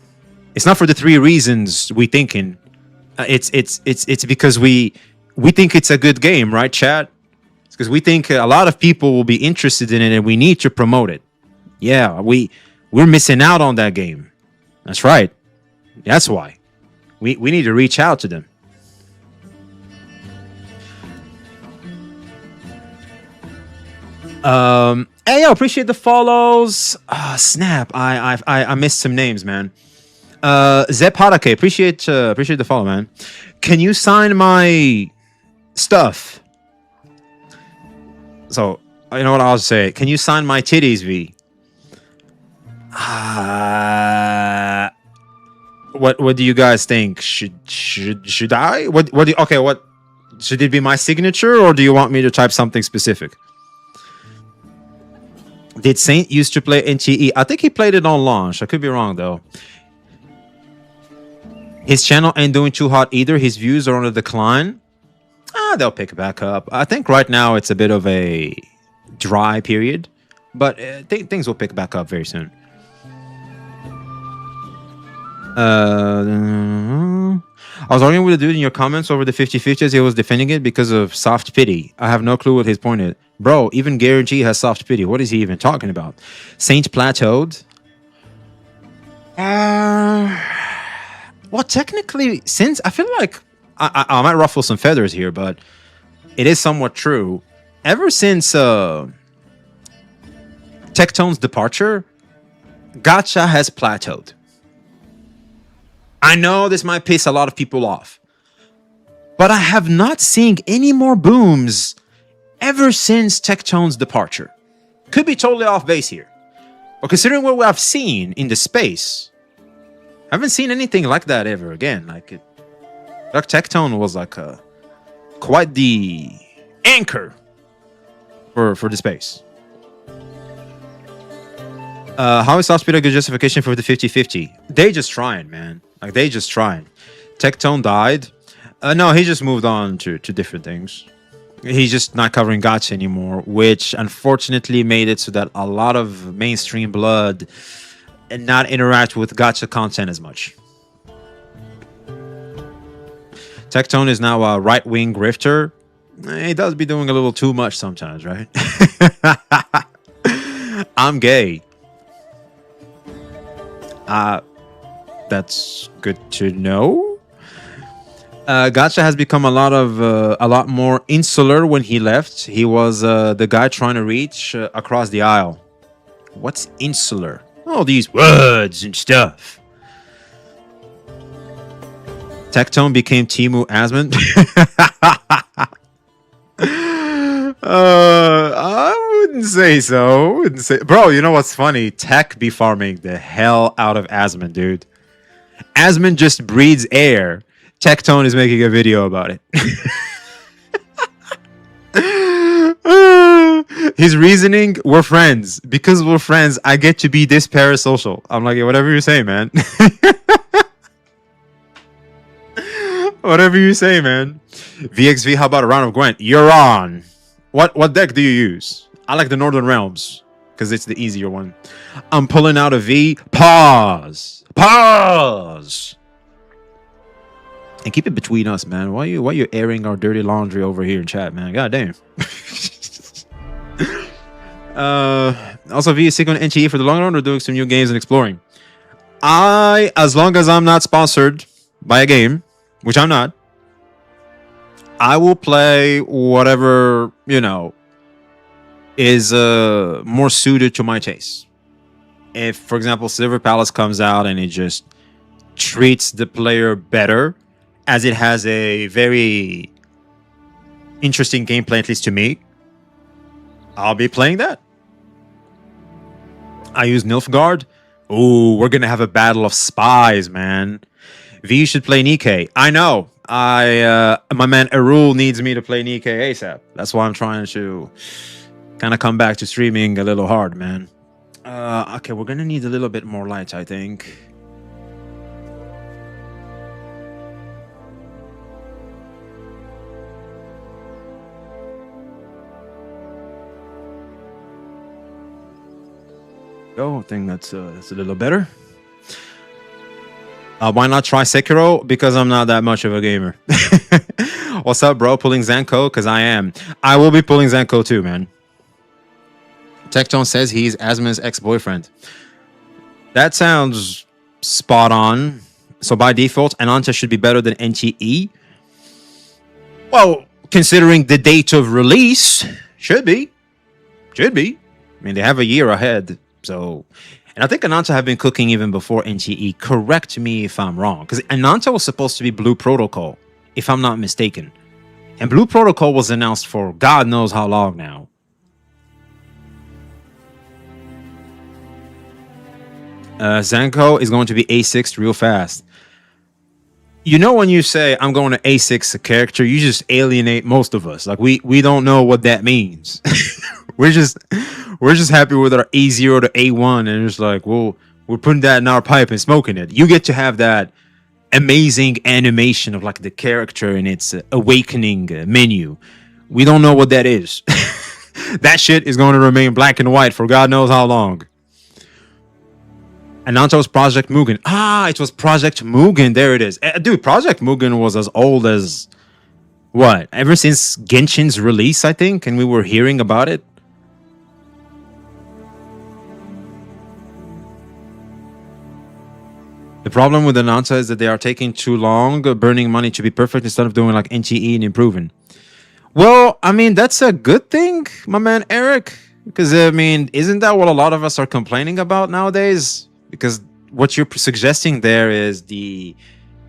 It's not for the 3 reasons we thinking. It's because we think it's a good game, right, chat? It's because we think a lot of people will be interested in it and we need to promote it. Yeah, we're missing out on that game. That's right. That's why. We need to reach out to them. Hey, yo, appreciate the follows. Snap. I missed some names, man. Zep Harake, appreciate the follow, man. Can you sign my stuff? So, you know what I'll say? Can you sign my titties, V? What do you guys think? Should I? What do you, okay, what should it be, my signature, or do you want me to type something specific? Did Saint used to play NTE? I think he played it on launch. I could be wrong though. His channel ain't doing too hot either. His views are on a decline. They'll pick back up. I think right now it's a bit of a dry period, but things will pick back up very soon. I was arguing with a dude in your comments over the 50/50 as he was defending it because of soft pity. I have no clue what his point is. Bro, even Gary G has soft pity. What is he even talking about? Saint plateaued? Well, technically, since I feel like I might ruffle some feathers here, but it is somewhat true. Ever since Tectone's departure, gacha has plateaued. I know this might piss a lot of people off, but I have not seen any more booms ever since Tectone's departure. Could be totally off base here, but considering what I've seen in the space, I haven't seen anything like that ever again. Like Tectone was like quite the anchor for the space. How is Soft Speed a good justification for the 50/50? They just trying, man. Like, they just trying. Tectone died. No, he just moved on to different things. He's just not covering gacha anymore, which unfortunately made it so that a lot of mainstream blood and not interact with gacha content as much. Tectone is now a right-wing grifter. He does be doing a little too much sometimes, right? I'm gay. That's good to know. Gacha has become a lot more insular when he left. He was the guy trying to reach across the aisle. What's insular? All these words and stuff. Tectone became Timu Asmund. I wouldn't say so. Wouldn't say, bro. You know what's funny? Tech be farming the hell out of Asmund, dude. Asmund just breathes air. Tectone is making a video about it. His reasoning: we're friends. Because we're friends, I get to be this parasocial. I'm like, yeah, whatever you say, man. Whatever you say, man. VXV, how about a round of Gwent? You're on. What deck do you use? I like the Northern Realms because it's the easier one. I'm pulling out a V. Pause. Pause. And keep it between us, man. Why you airing our dirty laundry over here in chat, man? God damn. Also, V is sick on NTE for the long run. We're doing some new games and exploring. As long as I'm not sponsored by a game, which I'm not, I will play whatever, is more suited to my taste. If, for example, Silver Palace comes out and it just treats the player better, as it has a very interesting gameplay, at least to me, I'll be playing that. I use Nilfgaard. Ooh, we're gonna have a battle of spies, man. V should play Nikkei. I know. My man Erul needs me to play Nikkei ASAP. That's why I'm trying to kind of come back to streaming a little hard, man. Okay, we're gonna need a little bit more light, I think. Oh, I think that's a little better. Why not try Sekiro? Because I'm not that much of a gamer. What's up, bro? Pulling Zanko? Because I am. I will be pulling Zanko too, man. Tectone says he's Asma's ex-boyfriend. That sounds spot on. So by default, Ananta should be better than NTE. Well, considering the date of release, should be. Should be. I mean, they have a year ahead. So, and I think Ananta have been cooking even before NTE. Correct me if I'm wrong, because Ananta was supposed to be Blue Protocol, if I'm not mistaken. And Blue Protocol was announced for God knows how long now. Zanko is going to be A6 real fast. You know, when you say I'm going to A6 a character, you just alienate most of us. Like we don't know what that means. we're just happy with our A0 to A1, and it's like, well, we're putting that in our pipe and smoking it. You get to have that amazing animation of like the character in its awakening menu. We don't know what that is. That shit is going to remain black and white for God knows how long. Ananta was Project Mugen. Ah, it was Project Mugen. There it is. Dude, Project Mugen was as old as what? Ever since Genshin's release, I think, and we were hearing about it. The problem with Ananta is that they are taking too long, burning money to be perfect instead of doing like NTE and improving. Well, I mean, that's a good thing, my man Eric. Because, I mean, isn't that what a lot of us are complaining about nowadays? Because what you're suggesting there is the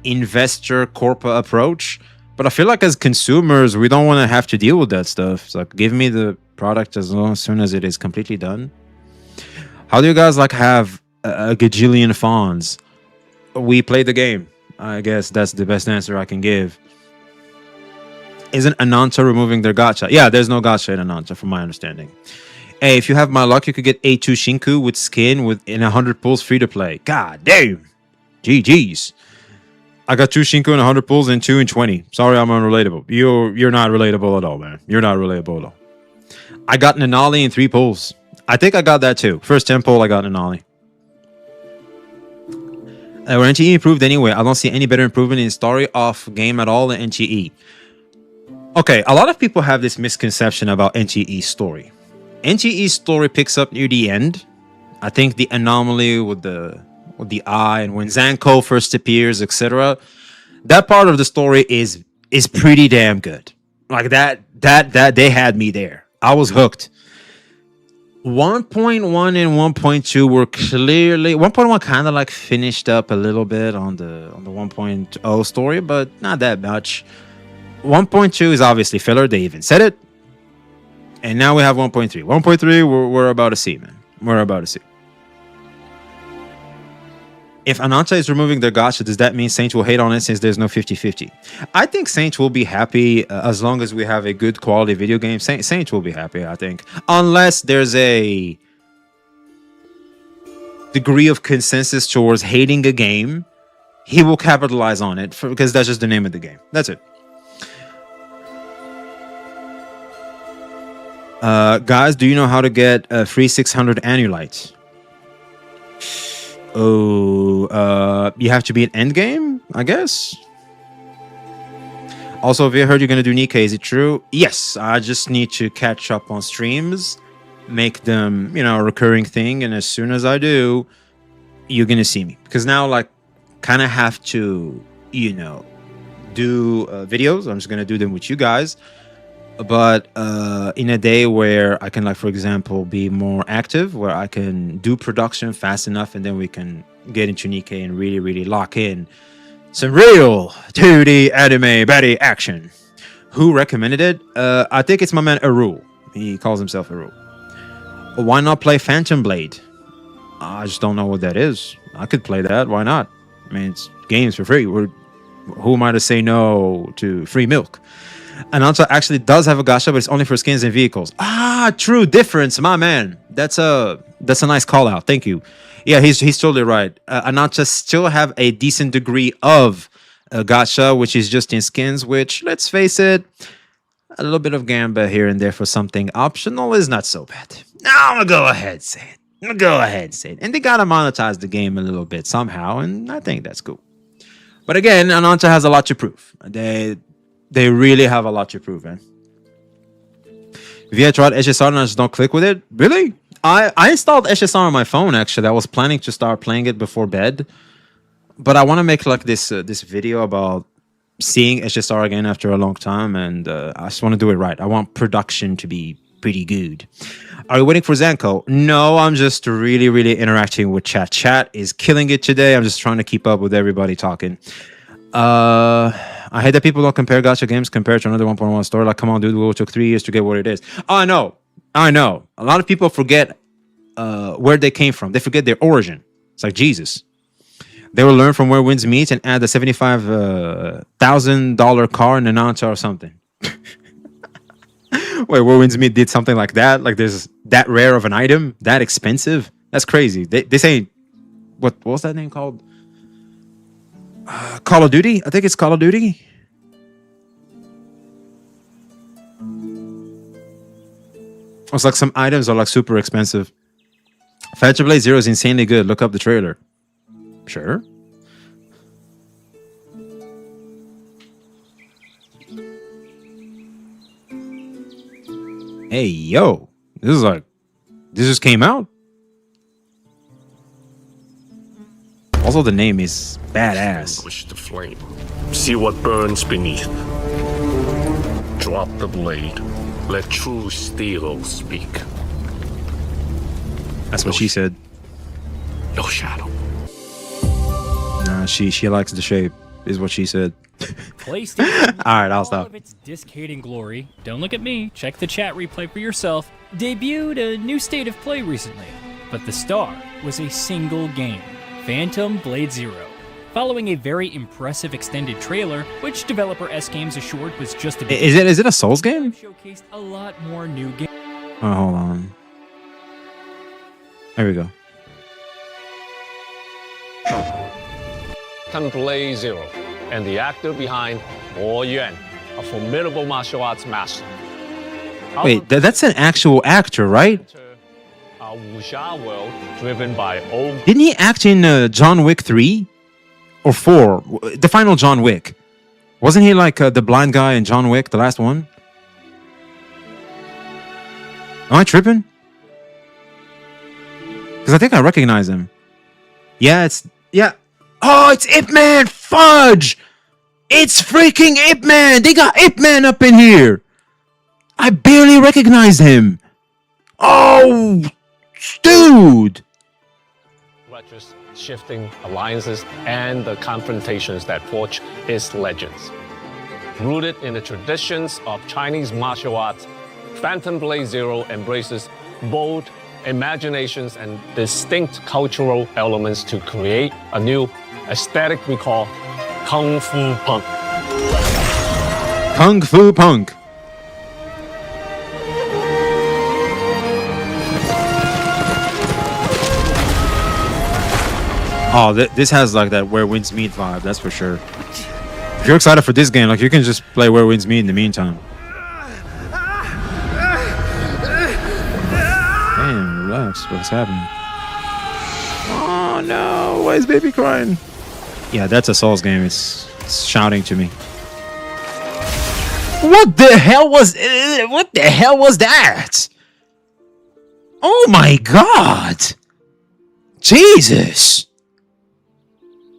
investor corporate approach. But I feel like as consumers, we don't want to have to deal with that stuff. It's like, give me the product as soon as it is completely done. How do you guys like have a gajillion fawns? We play the game. I guess that's the best answer I can give. Isn't Ananta removing their gacha? Yeah, there's no gacha in Ananta from my understanding. Hey, if you have my luck, you could get A2 Shinku with skin in 100 pulls free to play. God damn. GG's. I got 2 Shinku in 100 pulls and 2 in 20. Sorry, I'm unrelatable. You're not relatable at all, man. You're not relatable at all. I got Nanali in 3 pulls. I think I got that too. First 10 pull, I got Nanali. Where NTE improved anyway. I don't see any better improvement in story off game at all in NTE. Okay, a lot of people have this misconception about NTE's story. NTE's story picks up near the end. I think the anomaly with the eye and when Zanko first appears, etc. That part of the story is pretty damn good. Like that they had me there. I was hooked. 1.1 and 1.2 were clearly 1.1 kind of like finished up a little bit on the 1.0 story, but not that much. 1.2 is obviously filler. They even said it. And now we have 1.3. 1.3, we're about to see, man. We're about to see. If Ananta is removing their gacha, does that mean Saints will hate on it since there's no 50-50? I think Saints will be happy as long as we have a good quality video game. Saints will be happy, I think. Unless there's a degree of consensus towards hating a game, he will capitalize on it because that's just the name of the game. That's it. Guys, do you know how to get free 600 Annulites? Oh, you have to be an endgame, I guess. Also, have you heard you're gonna do Nikkei? Is it true? Yes, I just need to catch up on streams, make them, a recurring thing, and as soon as I do, you're gonna see me. Because now, like, kind of have to, do videos. I'm just gonna do them with you guys. But in a day where I can, like, for example, be more active, where I can do production fast enough, and then we can get into Nikkei and really, really lock in some real 2D anime baddie action. Who recommended it? I think it's my man Arul. He calls himself Arul. Why not play Phantom Blade? I just don't know what that is. I could play that. Why not? I mean, it's games for free. Who am I to say no to free milk? Ananta actually does have a gacha, but it's only for skins and vehicles. Ah, true difference, my man. That's a nice call out. Thank you. Yeah, he's totally right. Ananta still have a decent degree of gacha, which is just in skins. Which, let's face it, a little bit of gamba here and there for something optional is not so bad. Now I'm gonna go ahead and say it. And they gotta monetize the game a little bit somehow, and I think that's cool. But again, Ananta has a lot to prove. They really have a lot to prove, man. If you had tried HSR and I just don't click with it, really? I installed HSR on my phone, actually. I was planning to start playing it before bed. But I want to make like this video about seeing HSR again after a long time. And I just want to do it right. I want production to be pretty good. Are you waiting for Zanko? No, I'm just really, really interacting with chat. Chat is killing it today. I'm just trying to keep up with everybody talking. I hate that people don't compare gacha games compared to another 1.1 story. Like, come on, dude, it took 3 years to get what it is. Oh, I know. A lot of people forget where they came from. They forget their origin. It's like Jesus. They will learn from where winds meet and add a $75,000 car in Ananta or something. Wait, where winds meet did something like that? Like, there's that rare of an item? That expensive? That's crazy. They say, what was that name called? Call of Duty? I think it's Call of Duty. It's like some items are like super expensive. Phantom Blade Zero is insanely good. Look up the trailer. Sure. Hey, yo. This just came out. Also, the name is badass. Push the flame. See what burns beneath. Drop the blade. Let true steel speak. That's what she said. No shadow. Nah, she likes the shape, is what she said. PlayStation, All right, I'll all stop. of its disc-hating glory, don't look at me, check the chat replay for yourself, debuted a new state of play recently. But the star was a single game, Phantom Blade Zero. Following a very impressive extended trailer, which developer S Games assured was just a bit... Is it a Souls game? ...showcased a lot more new games. Oh, hold on. There we go. Phantom Blade Zero, and the actor behind Mo Yuan, a formidable martial arts master. Wait, that's an actual actor, right? A wuxia world driven by old... Didn't he act in John Wick 3? Or 4? The final John Wick. Wasn't he like the blind guy in John Wick, the last one? Am I tripping? Because I think I recognize him. Yeah, yeah. Oh, it's Ip Man! Fudge! It's freaking Ip Man! They got Ip Man up in here! I barely recognized him! Oh, Dude! Retros, shifting alliances, and the confrontations that forge its legends. Rooted in the traditions of Chinese martial arts, Phantom Blade Zero embraces bold imaginations and distinct cultural elements to create a new aesthetic we call Kung Fu Punk. Kung Fu Punk. Oh, this has like that Where Winds Meet vibe, that's for sure. If you're excited for this game, like you can just play Where Winds Meet in the meantime. Damn, relax. What's happening? Oh no, why is baby crying? Yeah, that's a Souls game. It's shouting to me. What the hell was that? Oh my god! Jesus!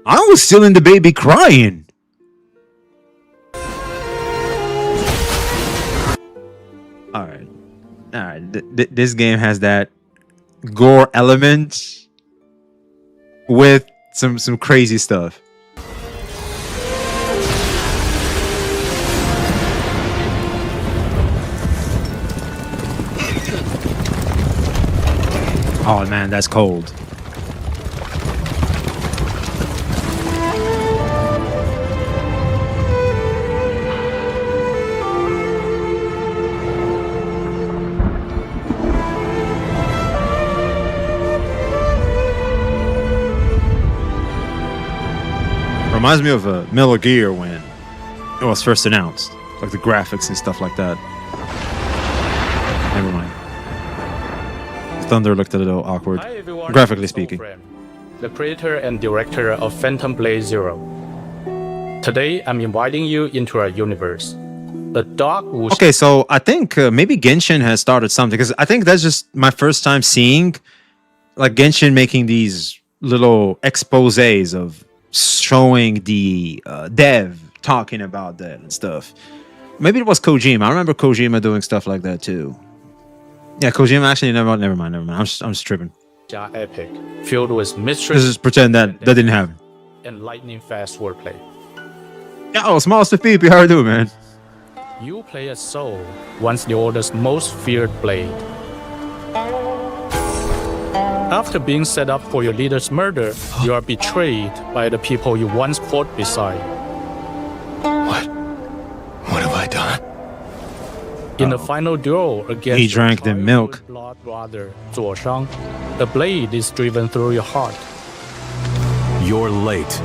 I was still in the baby crying. All right. This game has that gore element with some crazy stuff. Oh man, that's cold. Reminds me of Metal Gear when it was first announced, like the graphics and stuff like that. Never mind. Thunder looked a little awkward, Hi everyone, graphically I'm speaking. Soulframe, the creator and director of Phantom Blade Zero. Today, I'm inviting you into our universe. A dog will... Okay, so I think maybe Genshin has started something, because I think that's just my first time seeing like Genshin making these little exposés of showing the dev talking about that and stuff. Maybe it was Kojima. I remember Kojima doing stuff like that too. Yeah, Kojima actually never mind. I'm just tripping. Epic, filled with mystery Let's just pretend that didn't happen. and lightning-fast wordplay. Yo, small stuff, PP, how are you doing, man? You play as Soul, once the Order's most feared blade. After being set up for your leader's murder, you are betrayed by the people you once fought beside. What have I done? In the final duel against He drank the your milk. childhood blood brother, Zuo Shang, the blade is driven through your heart. You're late.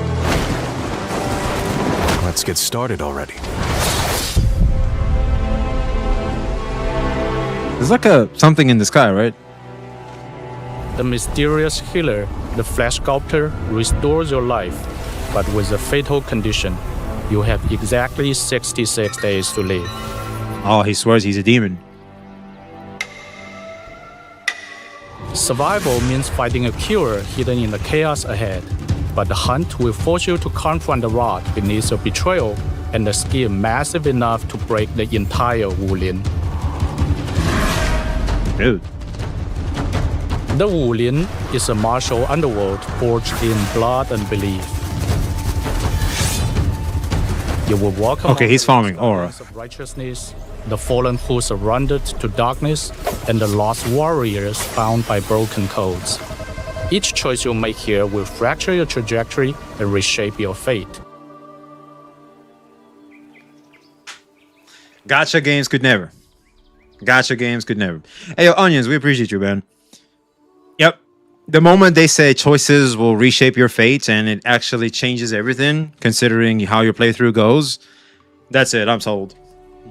Let's get started already. There's like something in the sky, right? The mysterious healer, the flesh sculptor, restores your life, but with a fatal condition. You have exactly 66 days to live. Oh, he swears he's a demon. Survival means finding a cure hidden in the chaos ahead, but the hunt will force you to confront the rod beneath your betrayal and the skill massive enough to break the entire Wulin. Dude. The Wulin is a martial underworld forged in blood and belief. You will walk among Okay, he's farming the aura. lands of righteousness, the fallen who surrendered to darkness, and the lost warriors bound by broken codes. Each choice you make here will fracture your trajectory and reshape your fate. Gotcha games could never. Gotcha games could never. Hey, yo, Onions, we appreciate you, man. Yep. The moment they say choices will reshape your fate and it actually changes everything, considering how your playthrough goes, that's it. I'm sold.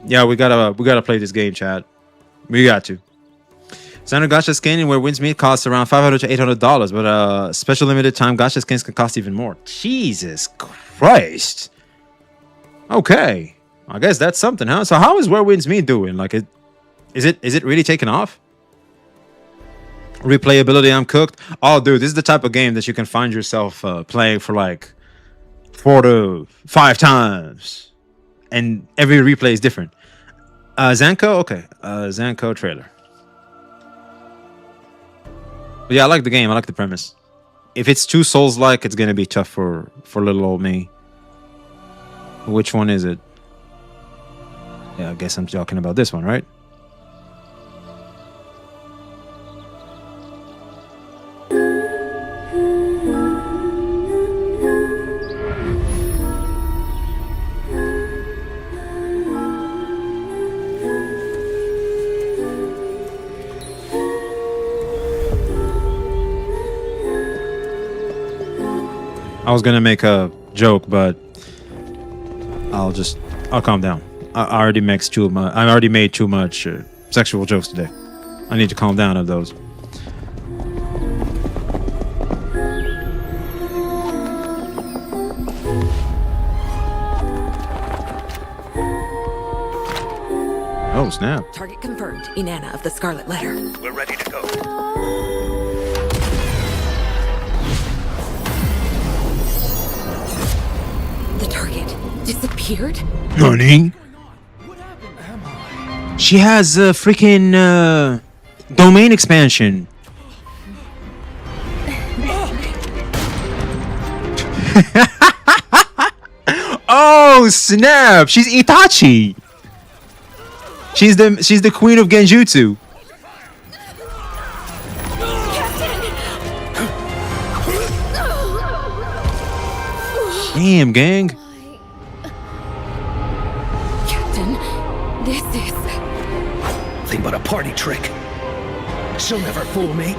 Yeah, we gotta play this game, chat. We got to. Standard gacha skin where wins meat costs around $500 to $800, but special limited time gacha skins can cost even more. Jesus Christ. Okay, I guess that's something, huh? So how is Where Winds Meet doing? Like, is it really taking off? Replayability, I'm cooked. Oh, dude, this is the type of game that you can find yourself playing for like 4 to 5 times, and every replay is different. Zanko, okay. Zanko trailer. But yeah, I like the game. I like the premise. If it's too Souls-like, it's gonna be tough for little old me. Which one is it? Yeah, I guess I'm talking about this one, right? I was gonna make a joke, but I'll calm down. I already made too much sexual jokes today. I need to calm down of those. Oh snap! Target confirmed. Inanna of the Scarlet Letter. We're ready to go. The target disappeared? Nani? She has a freaking domain expansion. Oh snap! She's Itachi. She's the queen of Genjutsu. Damn, gang. Captain, this is... Nothing but a party trick. She'll never fool me.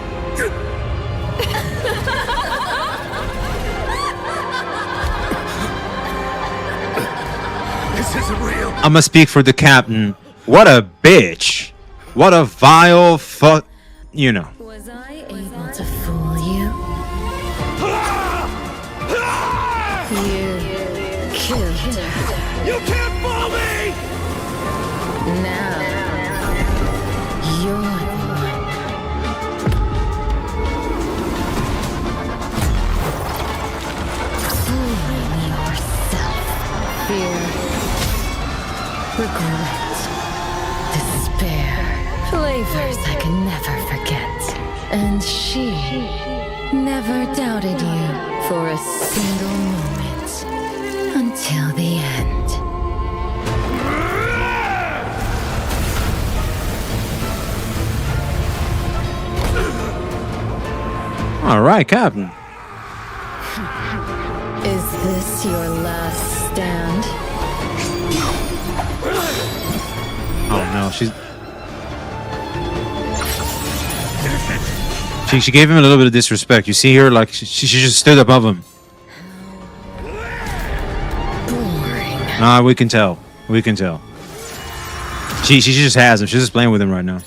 This isn't real. I'ma speak for the captain. What a bitch. What a vile fuck. You know. Was I able to fool you? You killed her. You can't fool me! Now, you're the one. Fooling yourself. Fear. Regret. Despair. Flavors I can never forget. And she never doubted you for a single moment. Until the end. All right, Captain. Is this your last stand? Oh no, she gave him a little bit of disrespect. You see her, like she just stood above him. Boring. Nah, we can tell. We can tell. She just has him. She's just playing with him right now.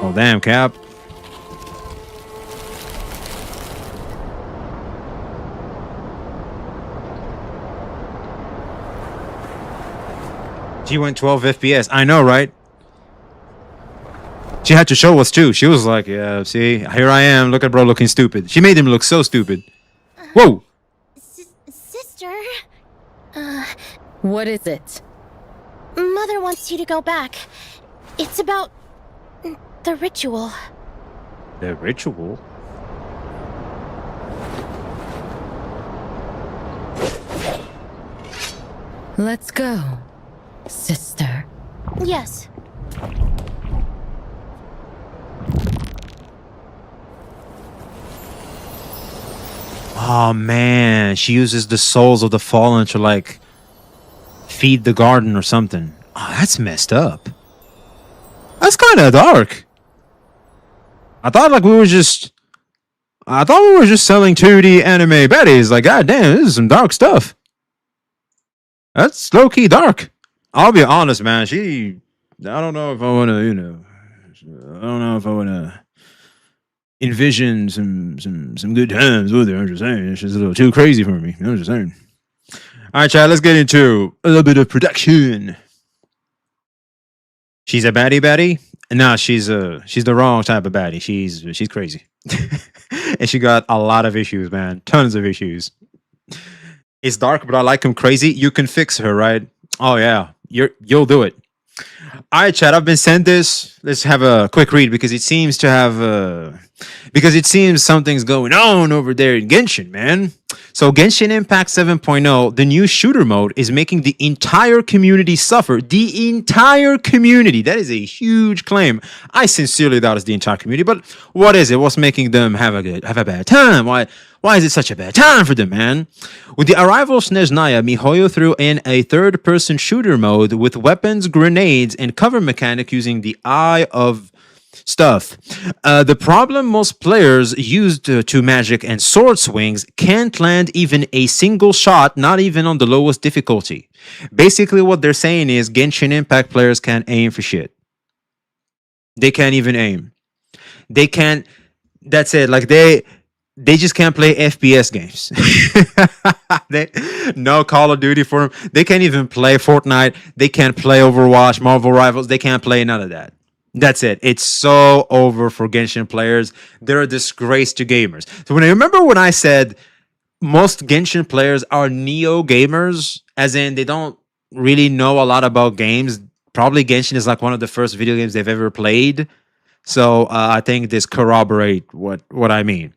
Oh damn, Cap. She went 12 FPS. I know, right? She had to show us too. She was like, yeah, see, here I am. Look at bro looking stupid. She made him look so stupid. Whoa. Sister? What is it? Mother wants you to go back. It's about the ritual. The ritual? Let's go, sister. Yes. Oh man, she uses the souls of the fallen to like feed the garden or something. Oh, that's messed up. That's kind of dark. I thought we were just selling 2D anime baddies. Like, goddamn, this is some dark stuff. That's low key dark. I'll be honest, man. I don't know if I want to, I don't know if I want to envision some good times with her. I'm just saying, it's just a little too crazy for me. I'm just saying. All right, Chad, let's get into a little bit of production. She's a baddie? No, she's the wrong type of baddie. She's crazy. And she got a lot of issues, man. Tons of issues. It's dark, but I like him crazy. You can fix her, right? Oh yeah, you'll do it. All right, Chad. I've been sent this. Let's have a quick read because it seems to have because it seems something's going on over there in Genshin, man. So Genshin Impact 7.0, the new shooter mode, is making the entire community suffer. The entire community. That is a huge claim. I sincerely doubt it's the entire community, but what is it? What's making them have a bad time? Why is it such a bad time for them, man? With the arrival of Snezhnaya, Mihoyo threw in a third-person shooter mode with weapons, grenades, and cover mechanic using the Eye of Stuff. The problem most players used to magic and sword swings can't land even a single shot, not even on the lowest difficulty. Basically, what they're saying is Genshin Impact players can't aim for shit. They can't even aim. They can't. That's it. Like they just can't play FPS games. No Call of Duty for them. They can't even play Fortnite. They can't play Overwatch, Marvel Rivals. They can't play none of that. That's it. It's so over for Genshin players. They're a disgrace to gamers. So when I said most Genshin players are neo gamers, as in they don't really know a lot about games. Probably Genshin is like one of the first video games they've ever played. So I think this corroborate what I mean.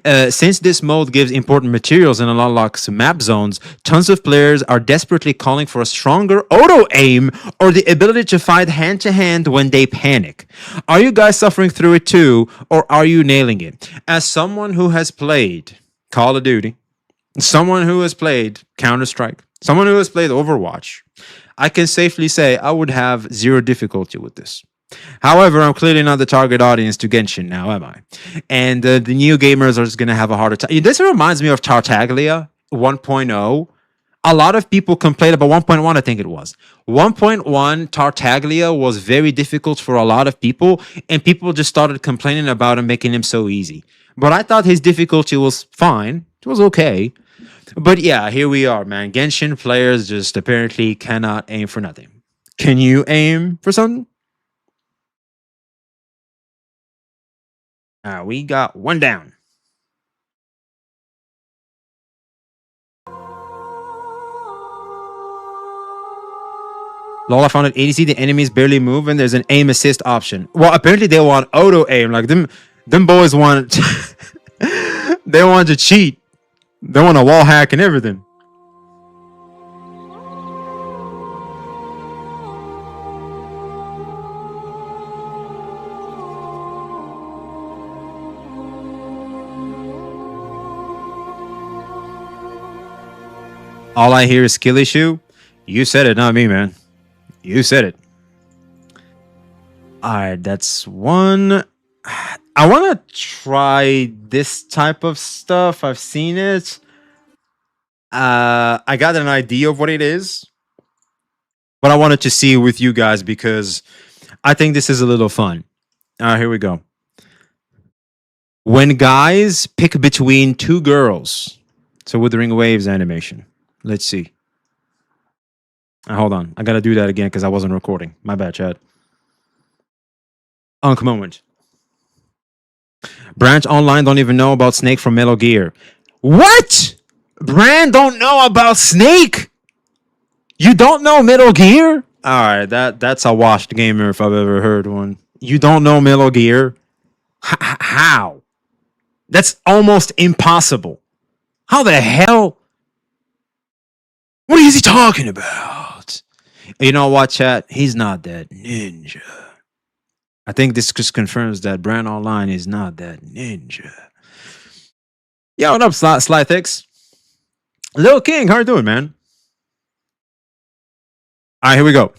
Since this mode gives important materials and unlocks map zones, tons of players are desperately calling for a stronger auto aim or the ability to fight hand to hand when they panic. Are you guys suffering through it too, or are you nailing it? As someone who has played Call of Duty, someone who has played Counter-Strike, someone who has played Overwatch, I can safely say I would have zero difficulty with this. However, I'm clearly not the target audience to Genshin now, am I? And the new gamers are just going to have a harder time. This reminds me of Tartaglia 1.0. A lot of people complained about 1.1, I think it was. 1.1 Tartaglia was very difficult for a lot of people, and people just started complaining about him making him so easy. But I thought his difficulty was fine. It was okay. But yeah, here we are, man. Genshin players just apparently cannot aim for nothing. Can you aim for something? We got one down. Lol, I found at ADC the enemies barely move and there's an aim assist option. Well, apparently they want auto aim. Like them boys want they want to cheat. They want to wall hack and everything. All I hear is skill issue. You said it, not me, man. You said it. All right, that's one. I want to try this type of stuff. I've seen it. I got an idea of what it is, but I wanted to see it with you guys because I think this is a little fun. All right, here we go. When guys pick between two girls, so Withering Waves animation. Let's see. Hold on. I got to do that again because I wasn't recording. My bad, Chad. Unk moment. Branch Online don't even know about Snake from Metal Gear. What? Brand don't know about Snake? You don't know Metal Gear? All right, that's a washed gamer if I've ever heard one. You don't know Metal Gear? How? That's almost impossible. How the hell? What is he talking about? You know what, chat? He's not that ninja. I think this just confirms that Brand Online is not that ninja. Yo, what up, Slythix? Lil King, how you doing, man? All right, here we go.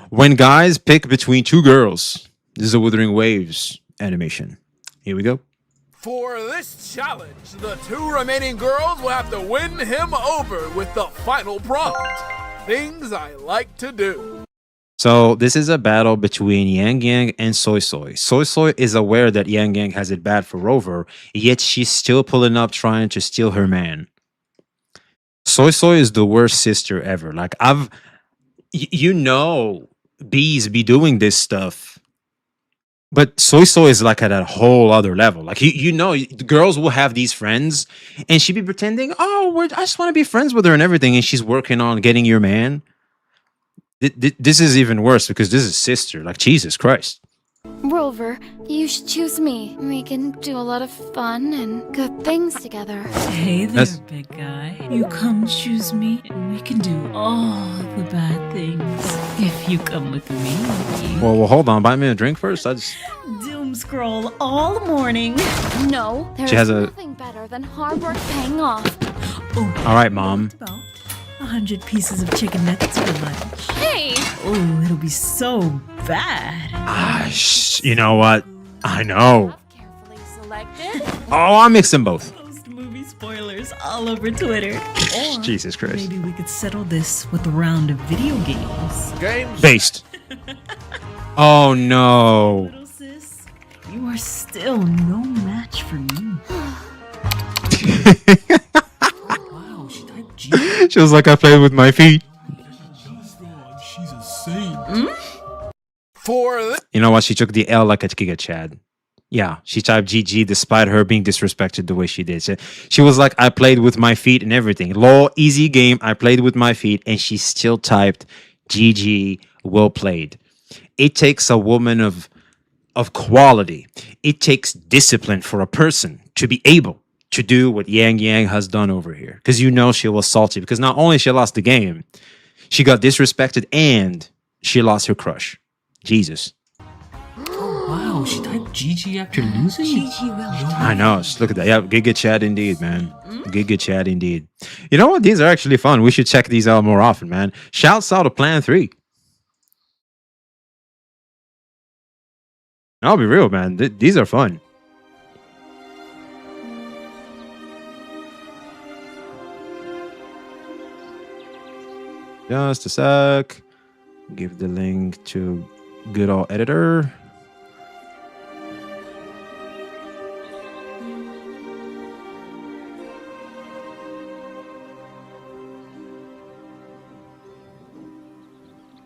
When guys pick between two girls, this is a Withering Waves animation. Here we go. For this challenge, the two remaining girls will have to win him over with the final prompt. Things I like to do. So this is a battle between Yang Yang and Soy Soy. Soy Soy is aware that Yang Yang has it bad for Rover, yet she's still pulling up trying to steal her man. Soy Soy is the worst sister ever. Like bees be doing this stuff. But Soy Soy is like at a whole other level. Like, the girls will have these friends and she'd be pretending, I just want to be friends with her and everything. And she's working on getting your man. This is even worse because this is sister. Like, Jesus Christ. Rover, you should choose me. We can do a lot of fun and good things together. Hey there, That's- big guy. You come choose me, and we can do all the bad things. If you come with me. Well, hold on. Buy me a drink first. I just. Doom scroll all morning. No, there's She has a- nothing better than hard work paying off. All right, Mom. About 100 pieces of chicken nuggets for lunch. Hey! Oh, it'll be so bad. You know what? I know. Carefully selected. Oh, I'll mix them both. Post movie spoilers all over Twitter. Or Jesus Christ. maybe we could settle this with a round of video games. Games. Based. Oh, no. Little sis, you are still no match for me. Wow, she typed G. She was like, I played with my feet. She's a saint. For You know what? She took the L like a Giga Chad. Yeah, she typed GG despite her being disrespected the way she did. She was like, I played with my feet and everything. Lol, easy game. I played with my feet. And she still typed GG, well played. It takes a woman of quality. It takes discipline for a person to be able to do what Yang Yang has done over here. Because you know she was salty. Because not only she lost the game, she got disrespected and she lost her crush. Jesus. Wow, she typed GG after losing? GG well. I know. Just look at that. Yeah, Giga Chat indeed, man. Giga Chat indeed. You know what? These are actually fun. We should check these out more often, man. Shouts out to Plan 3. I'll be real, man. These are fun. Just a sec. Give the link to good old editor.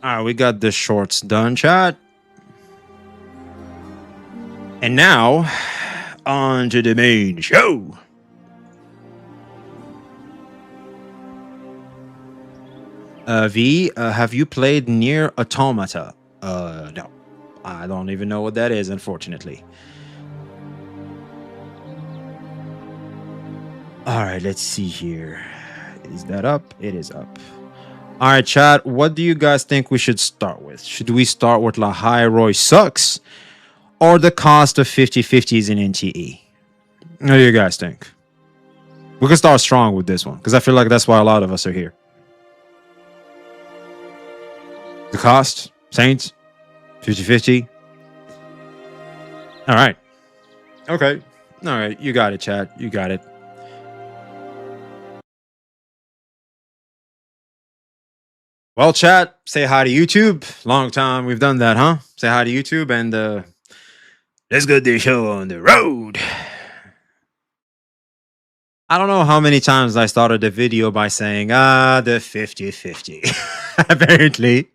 All right, we got the shorts done, chat. And now, on to the main show. V, have you played Near Automata? No. I don't even know what that is, unfortunately. All right, let's see here. Is that up? It is up. All right, chat, what do you guys think we should start with? Should we start with La High Roy Sucks or the cost of 50/50s in NTE? What do you guys think? We can start strong with this one because I feel like that's why a lot of us are here. The cost, Saints, 50/50. All right. Okay. All right. You got it, chat. You got it. Well, chat, say hi to YouTube. Long time we've done that, huh? Say hi to YouTube and let's get this show on the road. I don't know how many times I started the video by saying, the 50/50. Apparently,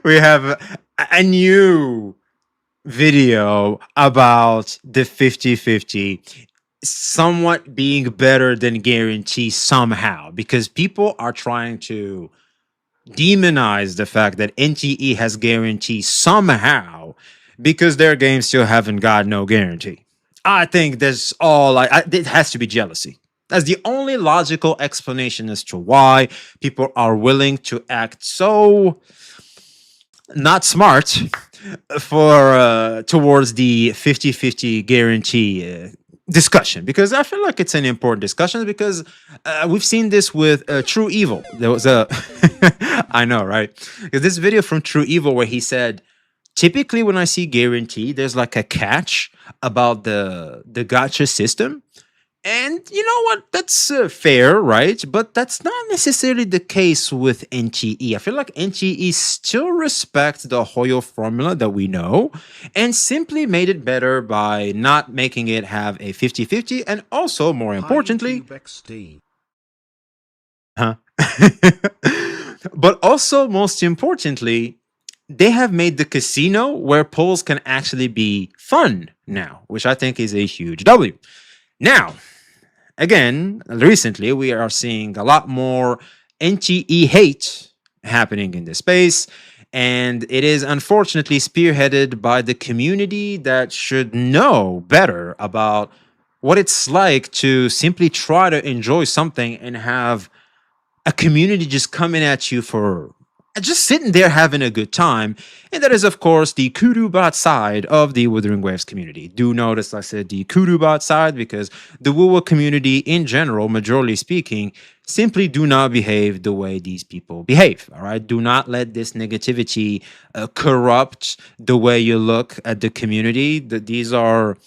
we have a new video about the 50/50 somewhat being better than guarantee somehow because people are trying to demonize the fact that NTE has guarantee somehow because their games still haven't got no guarantee. I think that's all. It has to be jealousy. That's the only logical explanation as to why people are willing to act so not smart for towards the 50/50 guarantee discussion, because I feel like it's an important discussion because we've seen this with True Evil. There was a I know, right? Because this video from True Evil where he said, typically when I see guarantee, there's like a catch about the gacha system. And you know what? That's fair, right? But that's not necessarily the case with NTE. I feel like NTE still respects the Hoyo formula that we know and simply made it better by not making it have a 50/50 and also, more importantly... Huh? But also, most importantly, they have made the casino where polls can actually be fun now, which I think is a huge W. Now, again, recently we are seeing a lot more NTE hate happening in this space. And it is unfortunately spearheaded by the community that should know better about what it's like to simply try to enjoy something and have a community just coming at you for just sitting there having a good time. And that is, of course, the Kurubot side of the Wuthering Waves community. Do notice I said the Kurubot side because the Wuwa community in general, majorly speaking, simply do not behave the way these people behave. All right. Do not let this negativity corrupt the way you look at the community. These are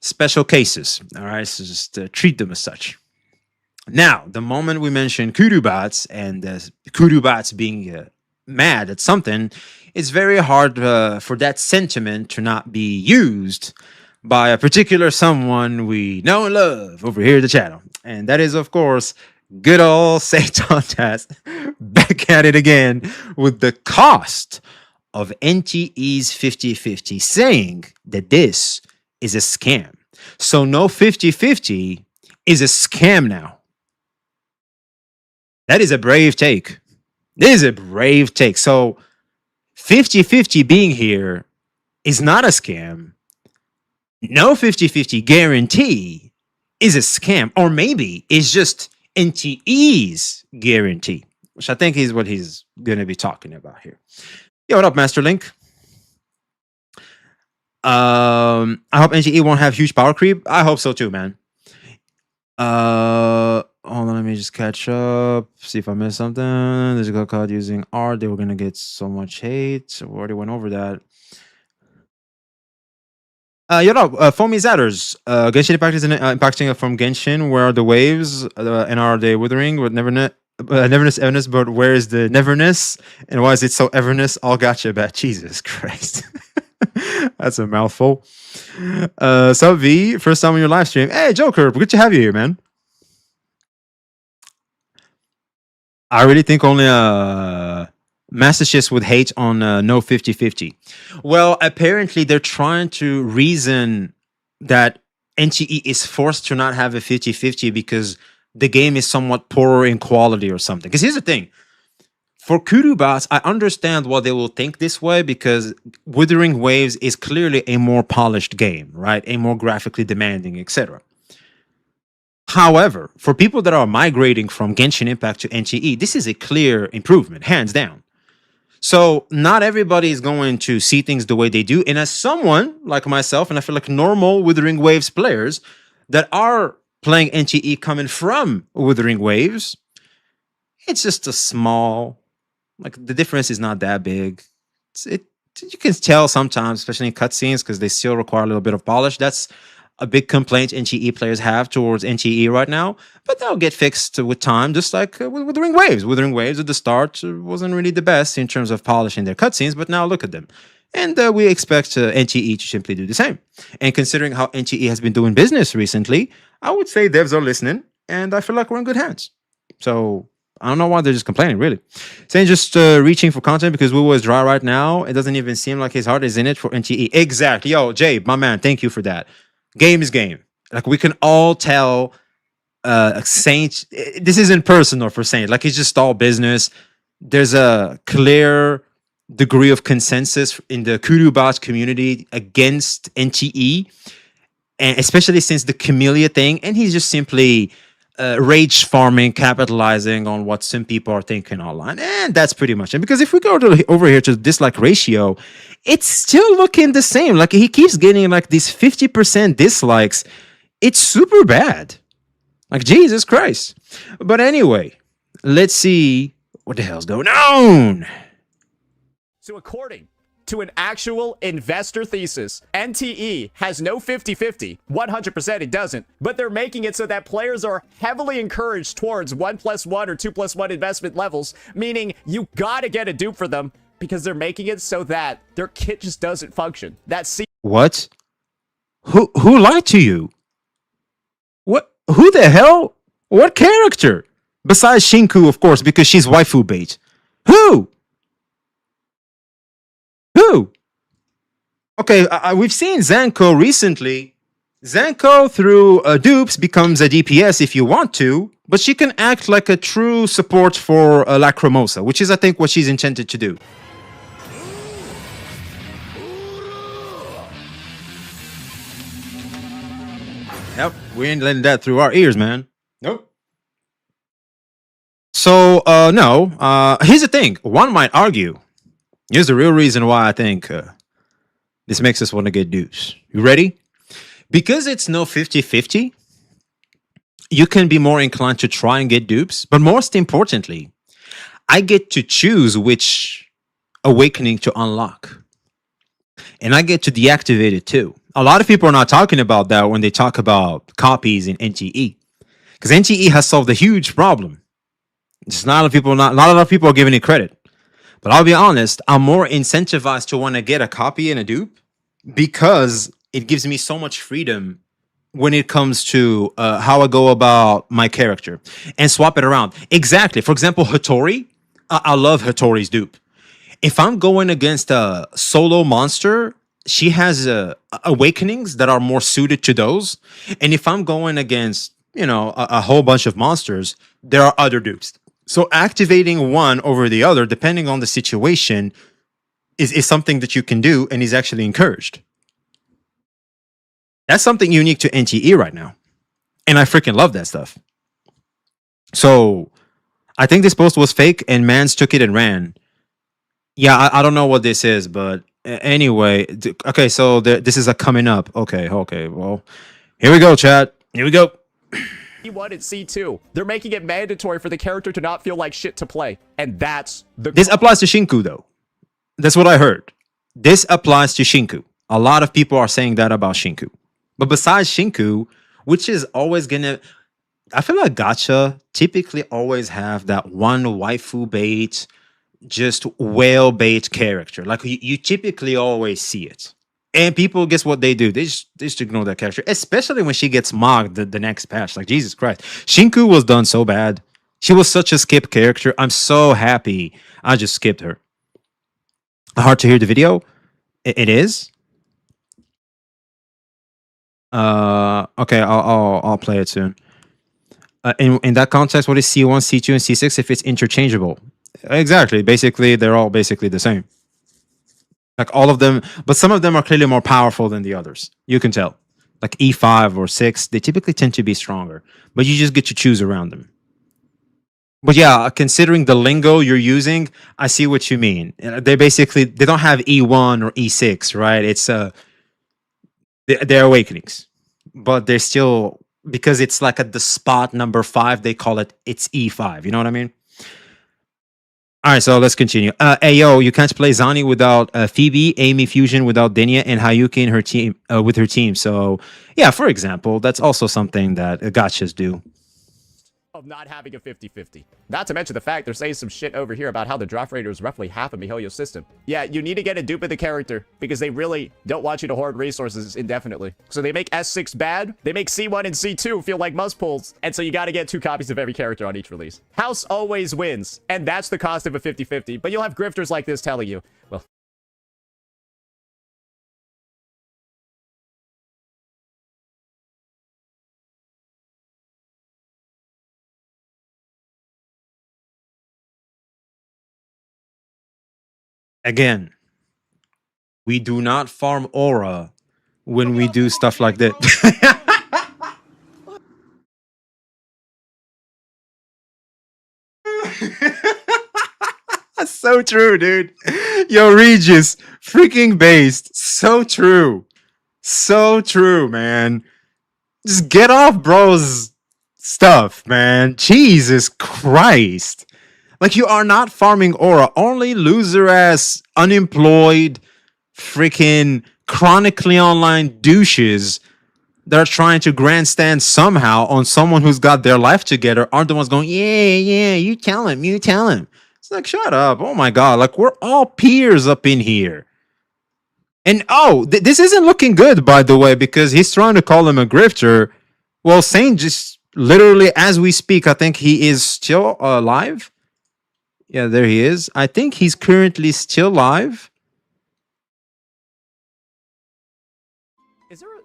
special cases. All right. So just treat them as such. Now, the moment we mention Kurubots and Kurubots being mad at something, it's very hard for that sentiment to not be used by a particular someone we know and love over here at the channel. And that is, of course, good old Satan Test back at it again with the cost of NTE's 50/50, saying that this is a scam. So no 50/50 is a scam now. That is a brave take. This is a brave take. So 50/50 being here is not a scam. No 50/50 guarantee is a scam. Or maybe it's just NTE's guarantee, which I think is what he's going to be talking about here. Yo, what up, Master Link? I hope NTE won't have huge power creep. I hope so too, man. Hold on, let me just catch up. See if I missed something. There's a girl called using art. They were gonna get so much hate. So we already went over that. Foamy Zatters. Genshin Impact is impacting from Genshin. Where are the waves? And are they withering with neverness, everness? But where is the neverness? And why is it so everness? All gotcha about Jesus Christ. That's a mouthful. Sub V, first time on your live stream. Hey, Joker, good to have you here, man. I really think only Master Chiefs would hate on no 50/50. Well, apparently they're trying to reason that NTE is forced to not have a 50/50 because the game is somewhat poorer in quality or something. Because here's the thing. For Kurubots, I understand why they will think this way because Wuthering Waves is clearly a more polished game, right? A more graphically demanding, etc. However, for people that are migrating from Genshin Impact to NTE, this is a clear improvement, hands down. So not everybody is going to see things the way they do. And as someone like myself, and I feel like normal Wuthering Waves players that are playing NTE coming from Wuthering Waves, it's just a small, like the difference is not that big. You can tell sometimes, especially in cutscenes, because they still require a little bit of polish. That's a big complaint NTE players have towards NTE right now, but that'll get fixed with time, just like with Wuthering Waves. Wuthering Waves at the start wasn't really the best in terms of polishing their cutscenes, but now look at them. And we expect NTE to simply do the same. And considering how NTE has been doing business recently, I would say devs are listening, and I feel like we're in good hands. So I don't know why they're just complaining, really. Saying just reaching for content because Wuwa is dry right now. It doesn't even seem like his heart is in it for NTE. Exactly. Yo, Jay, my man, thank you for that. Game is game. Like we can all tell Saint, this isn't personal for Saint. Like it's just all business. There's a clear degree of consensus in the Kurubot community against NTE. And especially since the Camellia thing. And he's just simply rage farming, capitalizing on what some people are thinking online. And that's pretty much it. Because if we go over here to the dislike ratio, it's still looking the same. Like he keeps getting like these 50% dislikes. It's super bad. Like Jesus Christ. But anyway, let's see what the hell's going on. So according to an actual investor thesis, NTE has no 50/50. 100% it doesn't. But they're making it so that players are heavily encouraged towards 1+1 or 2+1 investment levels, meaning you gotta get a dupe for them because they're making it so that their kit just doesn't function. That's what? Who lied to you? What? Who the hell? What character? Besides Shinku, of course, because she's waifu bait. Who? Who? Okay, we've seen Zanko recently. Zanko, through dupes, becomes a DPS if you want to, but she can act like a true support for Lacrimosa, which is, I think, what she's intended to do. Yep, we ain't letting that through our ears, man. Nope. So, no. Here's the thing. One might argue. Here's the real reason why I think this makes us want to get dupes. You ready? Because it's no 50-50, you can be more inclined to try and get dupes. But most importantly, I get to choose which awakening to unlock. And I get to deactivate it too. A lot of people are not talking about that when they talk about copies in NTE. Because NTE has solved a huge problem. Just not a lot of people not a lot of people are giving it credit. But I'll be honest, I'm more incentivized to want to get a copy and a dupe because it gives me so much freedom when it comes to how I go about my character and swap it around. Exactly. For example, Hattori. I love Hattori's dupe. If I'm going against a solo monster, she has awakenings that are more suited to those. And if I'm going against, a whole bunch of monsters, there are other dupes. So activating one over the other, depending on the situation, is something that you can do and is actually encouraged. That's something unique to NTE right now. And I freaking love that stuff. So I think this post was fake and Mans took it and ran. Yeah, I don't know what this is, but anyway. Okay, so this is a coming up. Okay, well, here we go, chat. Here we go. C1 and C2. They're making it mandatory for the character to not feel like shit to play. And that's the... This applies to Shinku, though. That's what I heard. This applies to Shinku. A lot of people are saying that about Shinku. But besides Shinku, which is always gonna... I feel like gacha typically always have that one waifu bait, just whale bait character. Like, you typically always see it. And people, guess what they do? They just ignore that character, especially when she gets mocked the next patch. Like, Jesus Christ. Shinku was done so bad. She was such a skip character. I'm so happy I just skipped her. Hard to hear the video? It is? Okay, I'll play it soon. In that context, what is C1, C2, and C6 if it's interchangeable? Exactly. Basically, they're all basically the same. Like all of them, but some of them are clearly more powerful than the others. You can tell. Like E5 or 6, they typically tend to be stronger, but you just get to choose around them. But yeah, considering the lingo you're using, I see what you mean. They don't have E1 or E6, right? It's they're awakenings, but they're still, because it's like at the spot number 5, they call it's E5. You know what I mean? All right, so let's continue. Ayo, you can't play Zani without Phoebe, Amy Fusion without Denia, and Hayuki in her team with her team. So, yeah, for example, that's also something that gachas do. Of not having a 50-50. Not to mention the fact they're saying some shit over here about how the drop rate is roughly half of Mihoyo's system. Yeah, you need to get a dupe of the character because they really don't want you to hoard resources indefinitely. So they make S6 bad, they make C1 and C2 feel like must pulls, and so you gotta get 2 copies of every character on each release. House always wins, and that's the cost of a 50-50, but you'll have grifters like this telling you, well, Again, we do not farm aura when we do stuff like that. That's so true, dude. Yo, Regis, freaking based. So true. So true, man. Just get off bro's stuff, man. Jesus Christ. Like, you are not farming aura. Only loser ass, unemployed, freaking chronically online douches that are trying to grandstand somehow on someone who's got their life together aren't the ones going, yeah, you tell him. It's like, shut up. Oh my God. Like, we're all peers up in here. And this isn't looking good, by the way, because he's trying to call him a grifter. Well, Saint just literally, as we speak, I think he is still alive. Yeah, there he is. I think he's currently still live. is there a...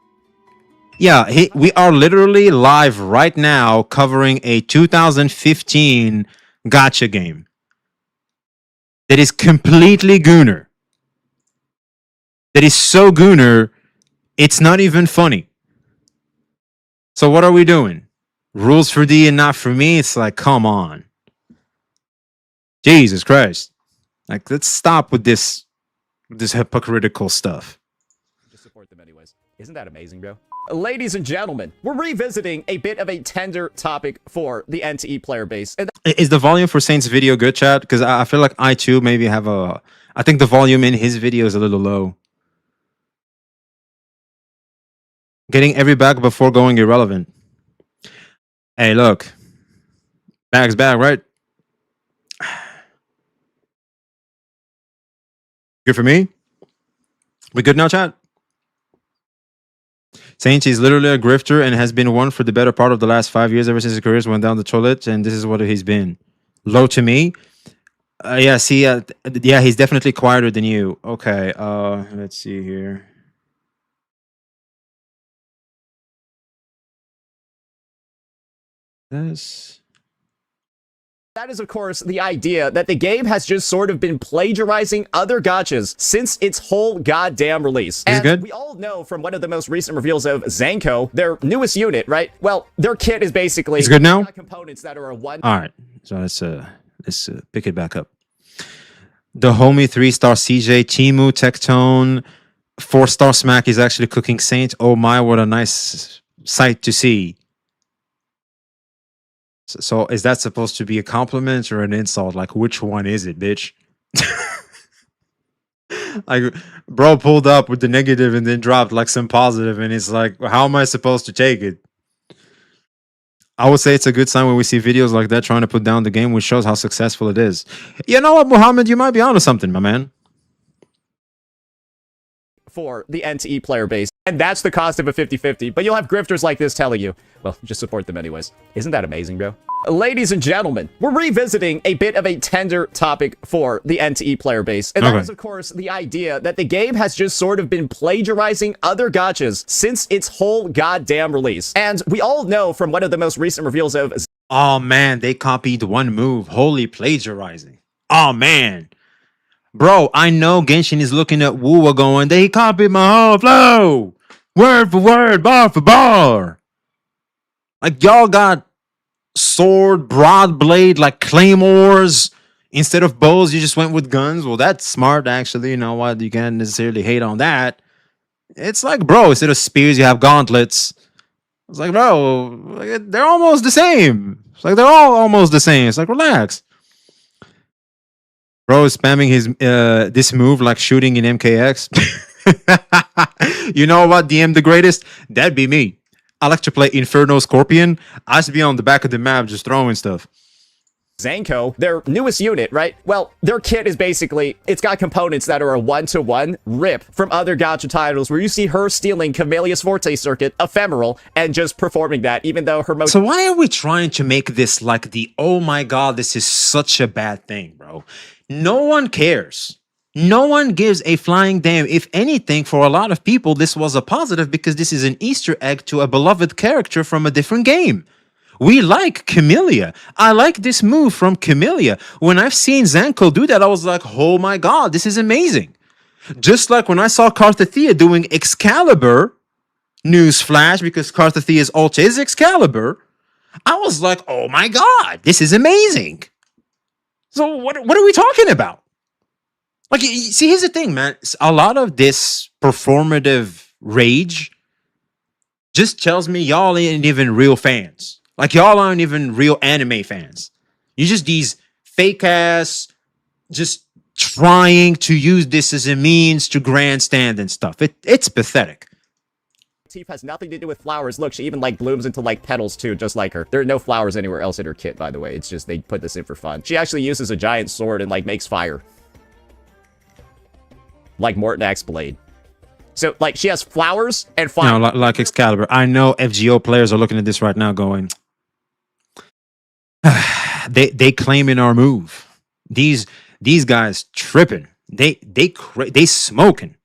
Yeah, we are literally live right now covering a 2015 gacha game that is completely gooner. That is so gooner, it's not even funny. So what are we doing? Rules for D and not for me? It's like, come on. Jesus Christ. Like, let's stop with this hypocritical stuff. Just support them anyways. Isn't that amazing, bro? Ladies and gentlemen, we're revisiting a bit of a tender topic for the NTE player base. And Is the volume for Saint's video good, chat? Because I feel like I too maybe have a... I think the volume in his video is a little low. Getting every bag before going irrelevant. Hey, look. Bag's bag, right? Good for me? We good now, chat? Saint is literally a grifter and has been one for the better part of the last 5 years, ever since his career went down the toilet, and this is what he's been. Low to me? Yeah, see, yeah, he's definitely quieter than you. Okay, let's see here. This... That is, of course, the idea that the game has just sort of been plagiarizing other gachas since its whole goddamn release. Is and good? We all know from one of the most recent reveals of Zanko, their newest unit, right? Well, their kit is basically... It's good now? Components that are a one... All right, so let's pick it back up. The homie 3-star CJ, Timu, Tectone, 4-star Smack is actually cooking Saint. Oh my, what a nice sight to see. So is that supposed to be a compliment or an insult? Like, which one is it, bitch? Like, bro pulled up with the negative and then dropped like some positive, and it's like, how am I supposed to take it? I would say it's a good sign when we see videos like that trying to put down the game, which shows how successful it is. You know what, Muhammad? You might be onto something, my man. For the NTE player base. And that's the cost of a 50-50. But you'll have grifters like this telling you, well, just support them anyways. Isn't that amazing, bro? Ladies and gentlemen, we're revisiting a bit of a tender topic for the NTE player base. And that is, of course, the idea that the game has just sort of been plagiarizing other gachas since its whole goddamn release. And we all know from one of the most recent reveals of... Oh, man, they copied one move. Holy plagiarizing. Oh, man. Bro, I know Genshin is looking at Wuwa going, they copied my whole flow. Word for word, bar for bar. Like, y'all got sword, broad blade, like claymores. Instead of bows, you just went with guns. Well, that's smart, actually. You know what? You can't necessarily hate on that. It's like, bro, instead of spears, you have gauntlets. It's like, bro, they're almost the same. It's like, they're all almost the same. It's like, relax. Bro is spamming his this move like shooting in MKX. You know what? DM the greatest? That'd be me. I like to play Inferno Scorpion. I used to be on the back of the map just throwing stuff. Zanko, their newest unit, right? Well, their kit is basically, it's got components that are a one-to-one rip from other gacha titles where you see her stealing Camellia's Forte Circuit, Ephemeral, and just performing that, even though her... So why are we trying to make this like the, oh my god, this is such a bad thing, bro? No one cares. No one gives a flying damn. If anything, for a lot of people, this was a positive because this is an Easter egg to a beloved character from a different game. We like Camellia. I like this move from Camellia. When I've seen Zanko do that, I was like, oh my god, this is amazing. Just like when I saw Karthethia doing Excalibur, newsflash, because Karthethia's ult is Excalibur, I was like, oh my god, this is amazing. So what are we talking about? Like, see, here's the thing, man. A lot of this performative rage just tells me y'all ain't even real fans. Like, y'all aren't even real anime fans. You're just these fake ass, just trying to use this as a means to grandstand and stuff. It's pathetic. Motif has nothing to do with flowers. Look, she even like blooms into like petals too, just like her. There are no flowers anywhere else in her kit, by the way. It's just they put this in for fun. She actually uses a giant sword and like makes fire. Like Morton Axe Blade. So, like, she has flowers and fire. No, like Excalibur. I know FGO players are looking at this right now going, they claiming our move. These guys tripping. They smoking.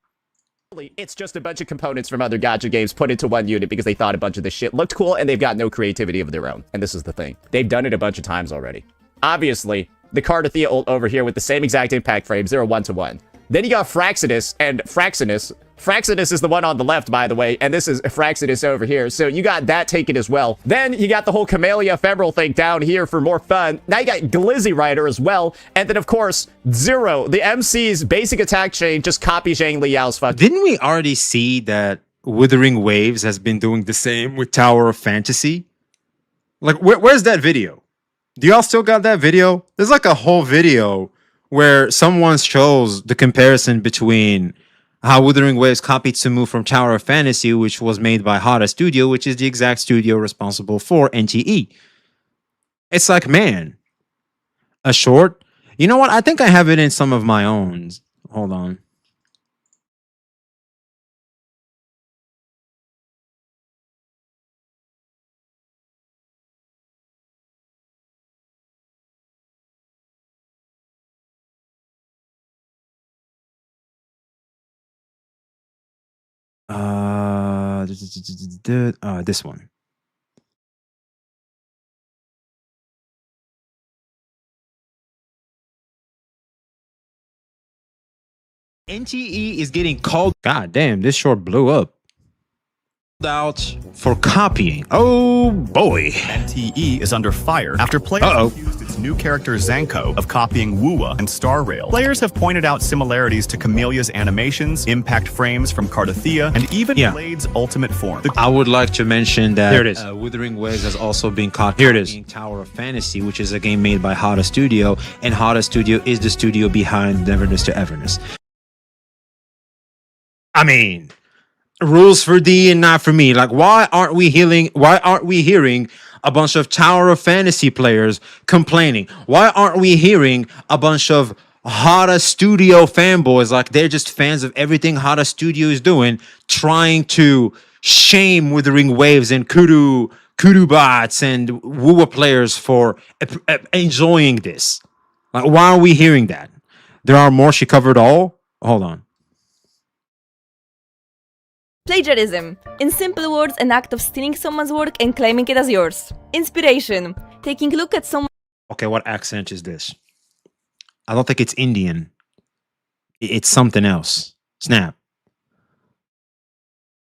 It's just a bunch of components from other gacha games put into one unit because they thought a bunch of this shit looked cool and they've got no creativity of their own. And this is the thing. They've done it a bunch of times already. Obviously, the Karthethia ult over here with the same exact impact frames, they're a one-to-one. Then you got Fraxinus and Fraxinus. Fraxinus is the one on the left, by the way, and this is Fraxinus over here. So you got that taken as well. Then you got the whole Camellia Febrile thing down here for more fun. Now you got Glizzy Rider as well. And then, of course, Zero, the MC's basic attack chain, just copy Zhang Liao's fuck. Didn't we already see that Withering Waves has been doing the same with Tower of Fantasy? Like, where's that video? Do y'all still got that video? There's like a whole video where someone shows the comparison between how Withering Waves copied some move from Tower of Fantasy, which was made by Hada Studio, which is the exact studio responsible for NTE. It's like, man, a short. You know what? I think I have it in some of my own. Hold on. This one. NTE is getting called. God damn, this short blew up. Out for copying. Oh boy. NTE is under fire after players accused its new character Zanko of copying Wuwa and Star Rail. Players have pointed out similarities to Camellia's animations, impact frames from Cardathea, and even Blade's ultimate form. I would like to mention that here it is. Withering Waves has also been caught copying Tower of Fantasy, which is a game made by Hada Studio, and Hada Studio is the studio behind Neverness to Everness. I mean, rules for D and not for me. Like, why aren't we hearing a bunch of Tower of Fantasy players complaining? Why aren't we hearing a bunch of Hada Studio fanboys, like they're just fans of everything Hada Studio is doing, trying to shame Withering Waves and Kudu bots and Wuwa players for enjoying this? Like, why are we hearing that? There are more. She covered all. Hold on. Plagiarism. In simple words, an act of stealing someone's work and claiming it as yours. Inspiration. Taking a look at someone. Okay, what accent is this? I don't think it's Indian. It's something else. Snap.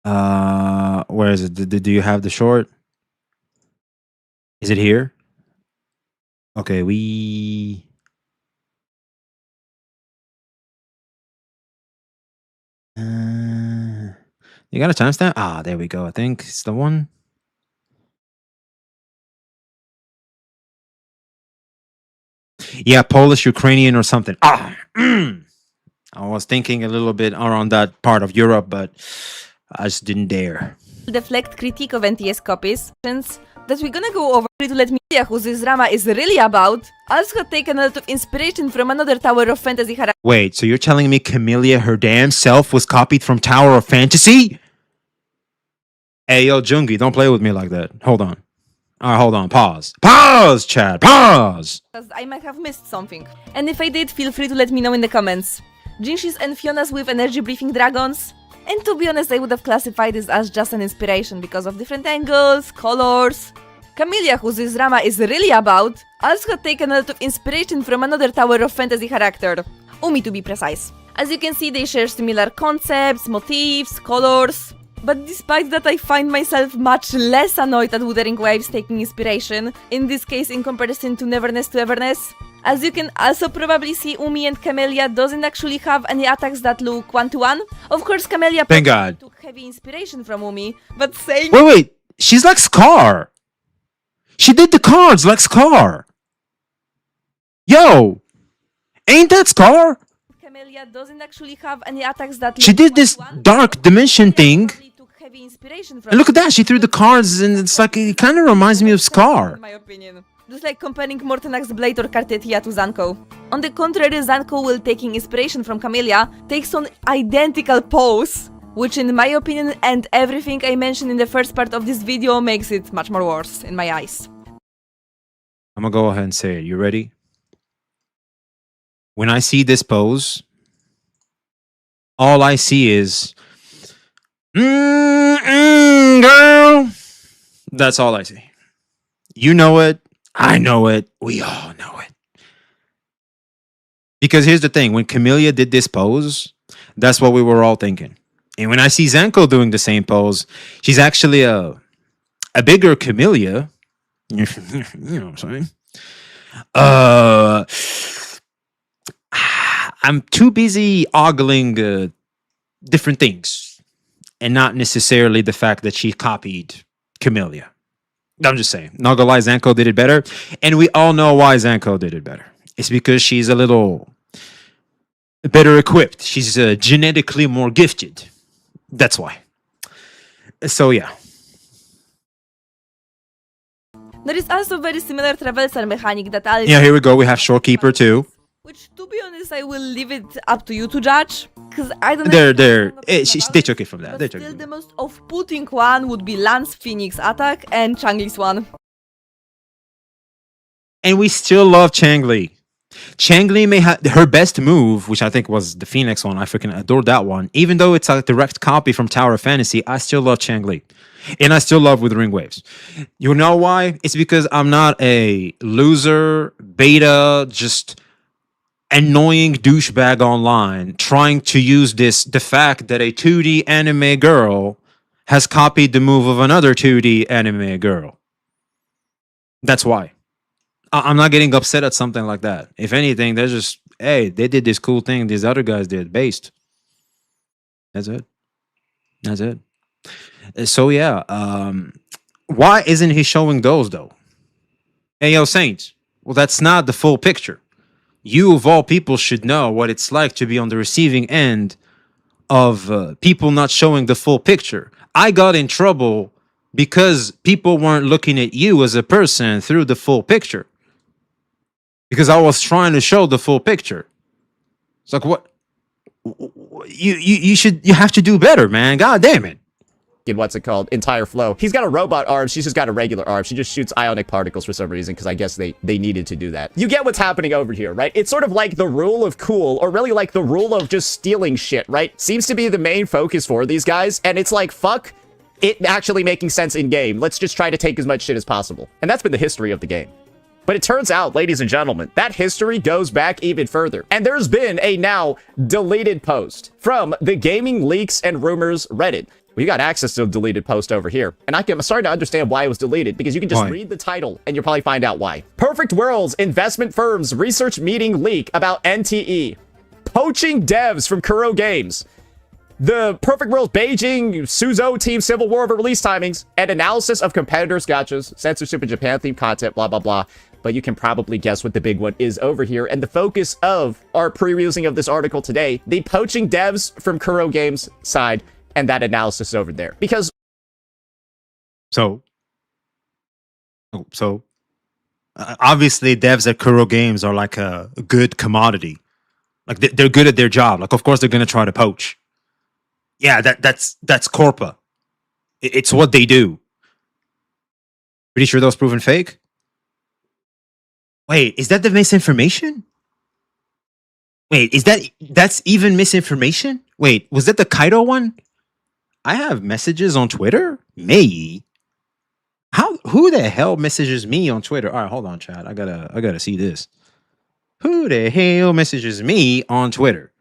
Where is it? Do you have the short? Is it here? Okay, we... You got a timestamp? Ah, there we go. I think it's the one. Yeah, Polish, Ukrainian, or something. I was thinking a little bit around that part of Europe, but I just didn't dare. Deflect critique of NTS copies, since that we're gonna go over to let me who this drama is really about, also have taken a lot of inspiration from another Tower of Fantasy character. Wait, so you're telling me Camellia, her damn self, was copied from Tower of Fantasy? Hey, yo, Jungi, don't play with me like that. Hold on. All right, hold on. Pause. Pause, Chad. Pause! Because I might have missed something. And if I did, feel free to let me know in the comments. Jinxi's and Fiona's with energy breathing dragons. And to be honest, I would have classified this as just an inspiration because of different angles, colors. Camellia, who this drama is really about, also had taken a lot of inspiration from another Tower of Fantasy character. Umi to be precise. As you can see, they share similar concepts, motifs, colors. But despite that, I find myself much less annoyed at Withering Waves taking inspiration, in this case in comparison to Neverness to Everness. As you can also probably see, Umi and Camellia doesn't actually have any attacks that look one-to-one. Of course, Camellia Thank God. took heavy inspiration from Umi, but saying— Wait, she's like Scar. She did the cards like Scar. Yo, ain't that Scar? Camellia doesn't actually have any attacks that She did this dark dimension thing. And look at that, she threw the cards and it's like, it kind of reminds me of Scar. In my opinion. Just like comparing Mortenax's Blade or Cartetia to Zanko. On the contrary, Zanko, while taking inspiration from Camellia, takes on identical pose, which in my opinion and everything I mentioned in the first part of this video makes it much more worse in my eyes. I'm gonna go ahead and say it. You ready? When I see this pose, all I see is, girl. That's all I see. You know it. I know it. We all know it. Because here's the thing: when Camellia did this pose, that's what we were all thinking. And when I see Zanko doing the same pose, she's actually a bigger Camellia. You know what I'm saying? I'm too busy ogling different things, and not necessarily the fact that she copied Camellia. I'm just saying. Not gonna lie, Zanko did it better, and we all know why Zanko did it better. It's because she's a little better equipped. She's genetically more gifted. That's why. So yeah. There is also very similar traversal mechanic that Alice... Yeah, here we go. We have Shorekeeper too. Which, to be honest, I will leave it up to you to judge. Because I don't know... They took it from that. They took Still, it. the most off-putting one would be Lance Phoenix attack and Changli's one. And we still love Changli. Changli may have her best move, which I think was the Phoenix one. I freaking adored that one. Even though it's a direct copy from Tower of Fantasy, I still love Changli. And I still love Withering Waves. You know why? It's because I'm not a loser, beta, just annoying douchebag online trying to use the fact that a 2D anime girl has copied the move of another 2D anime girl. That's why. I'm not getting upset at something like that. If anything, they're just, hey, they did this cool thing these other guys did, based. That's it. That's it. So yeah, why isn't he showing those though? Hey, yo, Saints. Well, that's not the full picture. You of all people should know what it's like to be on the receiving end of people not showing the full picture. I got in trouble because people weren't looking at you as a person through the full picture. Because I was trying to show the full picture. It's like, what? You have to do better, man. God damn it. What's it called? Entire flow. He's got a robot arm. She's just got a regular arm. She just shoots ionic particles for some reason because I guess they needed to do that. You get what's happening over here, right? It's sort of like the rule of cool, or really like the rule of just stealing shit, right? Seems to be the main focus for these guys, and it's like, fuck it actually making sense in game. Let's just try to take as much shit as possible. And that's been the history of the game. But it turns out, ladies and gentlemen, that history goes back even further. And there's been a now deleted post from the Gaming Leaks and Rumors Reddit. We got access to a deleted post over here. And I'm starting to understand why it was deleted, because you can just read the title and you'll probably find out why. Perfect World's investment firms research meeting leak about NTE. Poaching devs from Kuro Games. The Perfect World's Beijing Suzhou team civil war over release timings and analysis of competitors' gotchas, censorship in Japan-themed content, blah, blah, blah. But you can probably guess what the big one is over here. And the focus of our perusing of this article today, the poaching devs from Kuro Games side, and that analysis over there. Because... obviously devs at Kuro Games are like a good commodity. Like they're good at their job. Like, of course they're going to try to poach. Yeah, that's Corpa. It's what they do. Pretty sure that was proven fake? Wait, is that the misinformation? Wait, that's even misinformation? Wait, was that the Kaido one? I have messages on Twitter? Me? Who the hell messages me on Twitter? All right, hold on, chat. I gotta see this. Who the hell messages me on Twitter?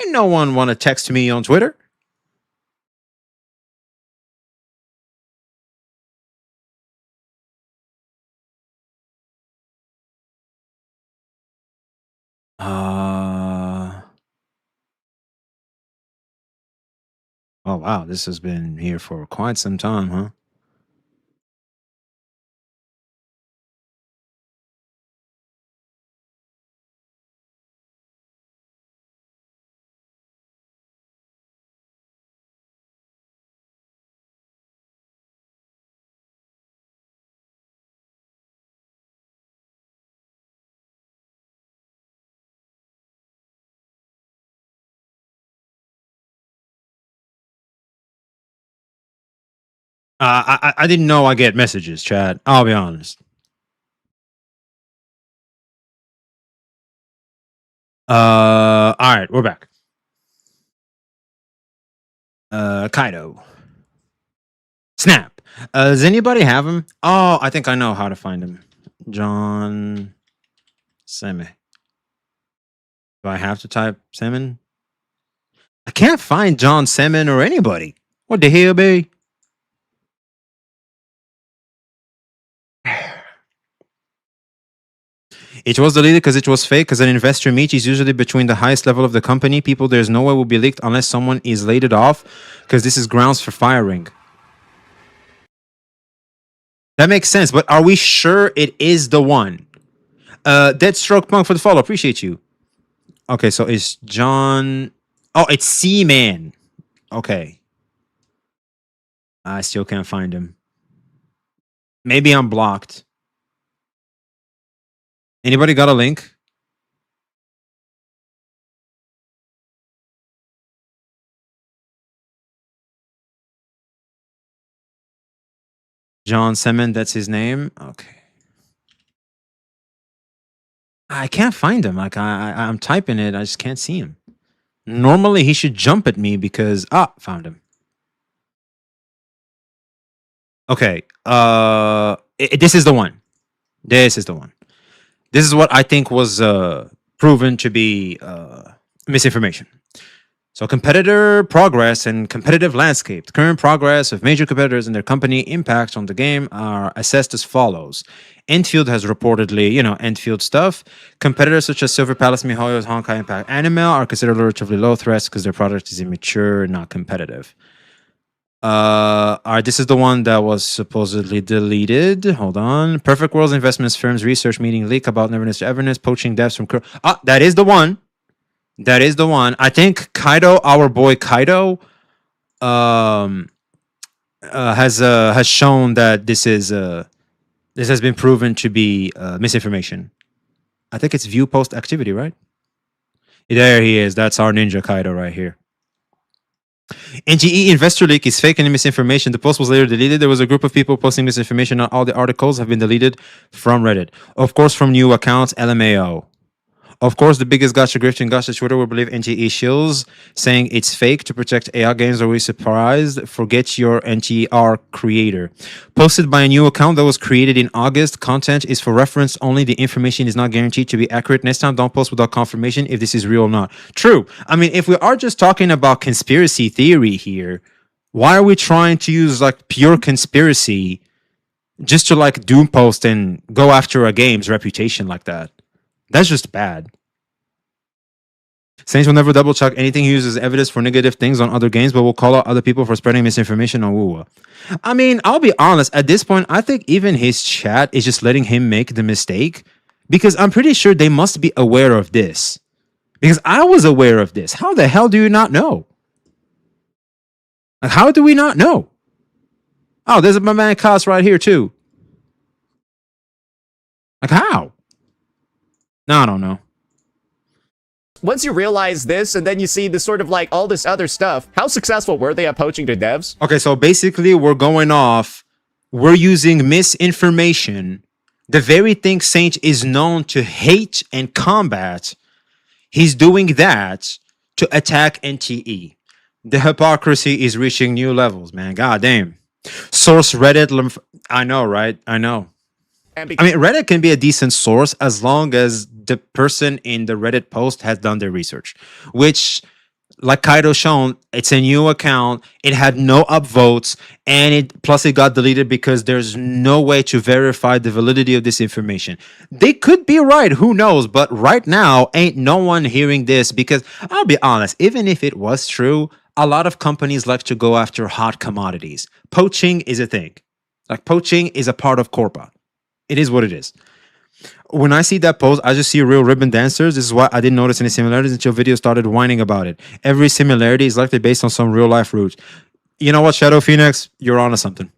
Ain't no one want to text me on Twitter. Oh wow, this has been here for quite some time, huh? I didn't know I get messages, Chad. I'll be honest. All right, we're back. Kaido. Snap. Does anybody have him? Oh, I think I know how to find him. John Seme. Do I have to type Salmon? I can't find John Salmon or anybody. What the hell, be? It was deleted because it was fake, because an investor meet is usually between the highest level of the company. People, there's no way will be leaked unless someone is laid it off, because this is grounds for firing. That makes sense, but are we sure it is the one? Deadstroke Punk for the follow. Appreciate you. Okay, so it's John... Oh, it's C-Man. Okay. I still can't find him. Maybe I'm blocked. Anybody got a link? John Semen, that's his name. Okay. I can't find him. Like I'm typing it, I just can't see him. Normally he should jump at me because found him. Okay. This is the one. This is the one. This is what I think was proven to be misinformation. So competitor progress and competitive landscape. The current progress of major competitors and their company impacts on the game are assessed as follows. Enfield has reportedly, Enfield stuff. Competitors such as Silver Palace, MiHoYo's, Honkai Impact, Animal are considered relatively low threats because their product is immature, not competitive. This is the one that was supposedly deleted. Hold on. Perfect World's investments firms research meeting leak about Neverness to Everness poaching devs from... that is the one. That is the one. I think Kaido, our boy Kaido, has shown that this has been proven to be misinformation. I think it's view post activity, right? There he is. That's our ninja Kaido right here. NTE investor leak is fake and misinformation. The post was later deleted. There was a group of people posting misinformation. Not all the articles have been deleted from Reddit. Of course, from new accounts, LMAO. Of course, the biggest gotcha grift in gotcha Twitter will believe NTE shills saying it's fake to protect AI games. Are we surprised? Forget your NTR creator. Posted by a new account that was created in August. Content is for reference only. The information is not guaranteed to be accurate. Next time, don't post without confirmation if this is real or not. True. I mean, if we are just talking about conspiracy theory here, why are we trying to use like pure conspiracy just to like doom post and go after a game's reputation like that? That's just bad. Saints will never double check anything he uses as evidence for negative things on other games, but will call out other people for spreading misinformation on Wuwa. I mean, I'll be honest, at this point, I think even his chat is just letting him make the mistake, because I'm pretty sure they must be aware of this. Because I was aware of this. How the hell do you not know? Like, how do we not know? Oh, there's my man Kos right here too. Like, how? No, I don't know. Once you realize this, and then you see this sort of like all this other stuff, how successful were they at poaching to devs? Okay, so basically we're going off. We're using misinformation. The very thing Saint is known to hate and combat. He's doing that to attack NTE. The hypocrisy is reaching new levels, man. God damn. Source Reddit. I know, right? I know. I mean, Reddit can be a decent source as long as the person in the Reddit post has done their research, which, like Kaido shown, it's a new account. It had no upvotes, and it got deleted because there's no way to verify the validity of this information. They could be right, who knows? But right now, ain't no one hearing this, because I'll be honest, even if it was true, a lot of companies like to go after hot commodities. Poaching is a thing. Like, poaching is a part of Corpa. It is what it is. When I see that post, I just see real ribbon dancers. This is why I didn't notice any similarities until video started whining about it. Every similarity is likely based on some real life roots. You know what, Shadow Phoenix? You're onto something.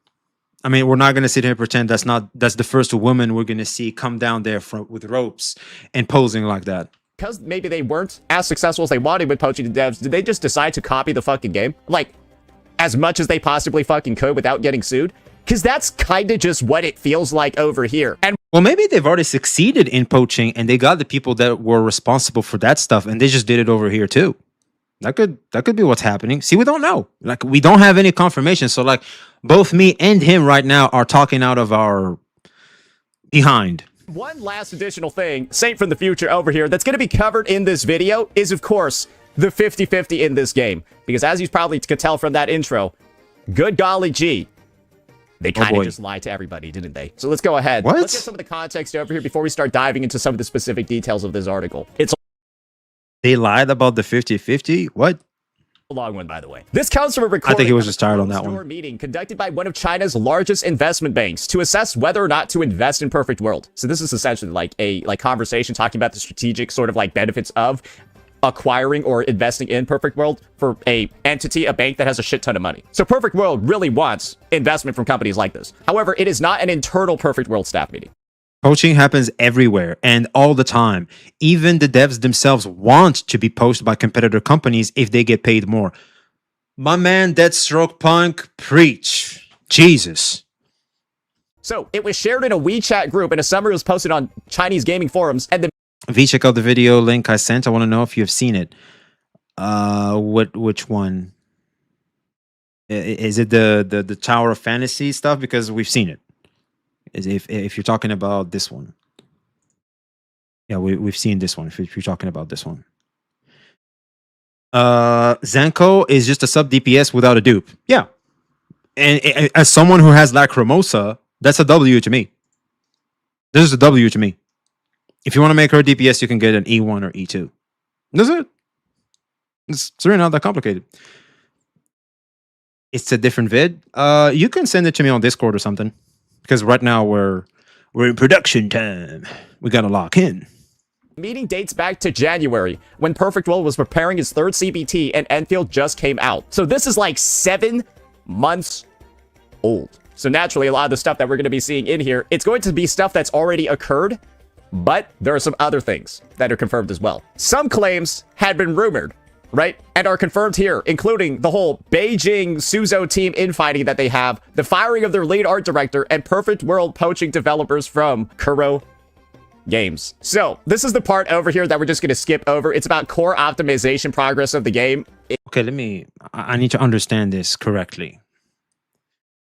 I mean, we're not going to sit here and pretend that's the first woman we're going to see come down there with ropes and posing like that. Because maybe they weren't as successful as they wanted with poaching the devs, did they just decide to copy the fucking game? Like, as much as they possibly fucking could without getting sued? Because that's kind of just what it feels like over here. And well, maybe they've already succeeded in poaching and they got the people that were responsible for that stuff and they just did it over here too. That could be what's happening. See, we don't know. Like, we don't have any confirmation. So like both me and him right now are talking out of our behind. One last additional thing, Saint from the future over here, that's going to be covered in this video is, of course, the 50-50 in this game. Because as you probably could tell from that intro, good golly gee, they kind of just lied to everybody, didn't they? So let's go ahead. What? Let's get some of the context over here before we start diving into some of the specific details of this article. It's They lied about the 50-50? What? a long one, by the way. This comes from a recording I think he was of just tired on that closed-door one. meeting conducted by one of China's largest investment banks to assess whether or not to invest in Perfect World. So this is essentially like a conversation talking about the strategic sort of like benefits of acquiring or investing in Perfect World for a entity, a bank that has a shit ton of money. So Perfect World really wants investment from companies like this. However, it is not an internal Perfect World staff meeting. Poaching happens everywhere and all the time. Even the devs themselves want to be poached by competitor companies if they get paid more. My man, Deathstroke Punk, preach. Jesus. So it was shared in a WeChat group and a summary was posted on Chinese gaming forums, and the V, check out the video link I sent. I want to know if you have seen it. Which one? Is it the Tower of Fantasy stuff? Because we've seen it. If you're talking about this one. Yeah, we've seen this one. If you're talking about this one. Zenko is just a sub DPS without a dupe. Yeah. And as someone who has Lacrimosa, that's a W to me. This is a W to me. If you want to make her DPS, you can get an E1 or E2. That's it. It's really not that complicated. It's a different vid. You can send it to me on Discord or something. Because right now we're in production time. We gotta lock in. meeting dates back to January, when Perfect World was preparing his third CBT and Enfield just came out. So this is like 7 months old. So naturally, a lot of the stuff that we're going to be seeing in here, it's going to be stuff that's already occurred, but there are some other things that are confirmed as well. Some claims had been rumored, right? And are confirmed here, including the whole Beijing Suzhou team infighting that they have, the firing of their lead art director, and Perfect World poaching developers from Kuro Games. So this is the part over here that we're just going to skip over. It's about core optimization progress of the game. Okay, I need to understand this correctly.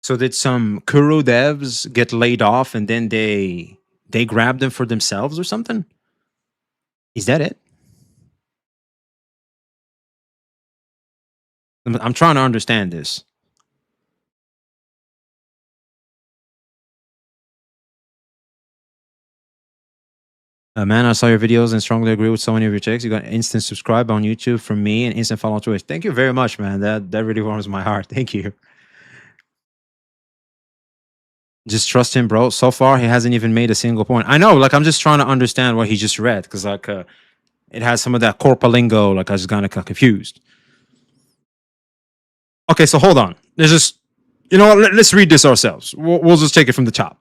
So did some Kuro devs get laid off and then they grabbed them for themselves or something? Is that it? I'm trying to understand this. Man, I saw your videos and strongly agree with so many of your takes. You got instant subscribe on YouTube from me and instant follow on Twitch. Thank you very much, man. That really warms my heart. Thank you. Just trust him, bro. So far, he hasn't even made a single point. I know, like, I'm just trying to understand what he just read, because, like, it has some of that corpalingo, like, I just got confused. Okay, so hold on. There's just, you know what, let's read this ourselves. We'll just take it from the top.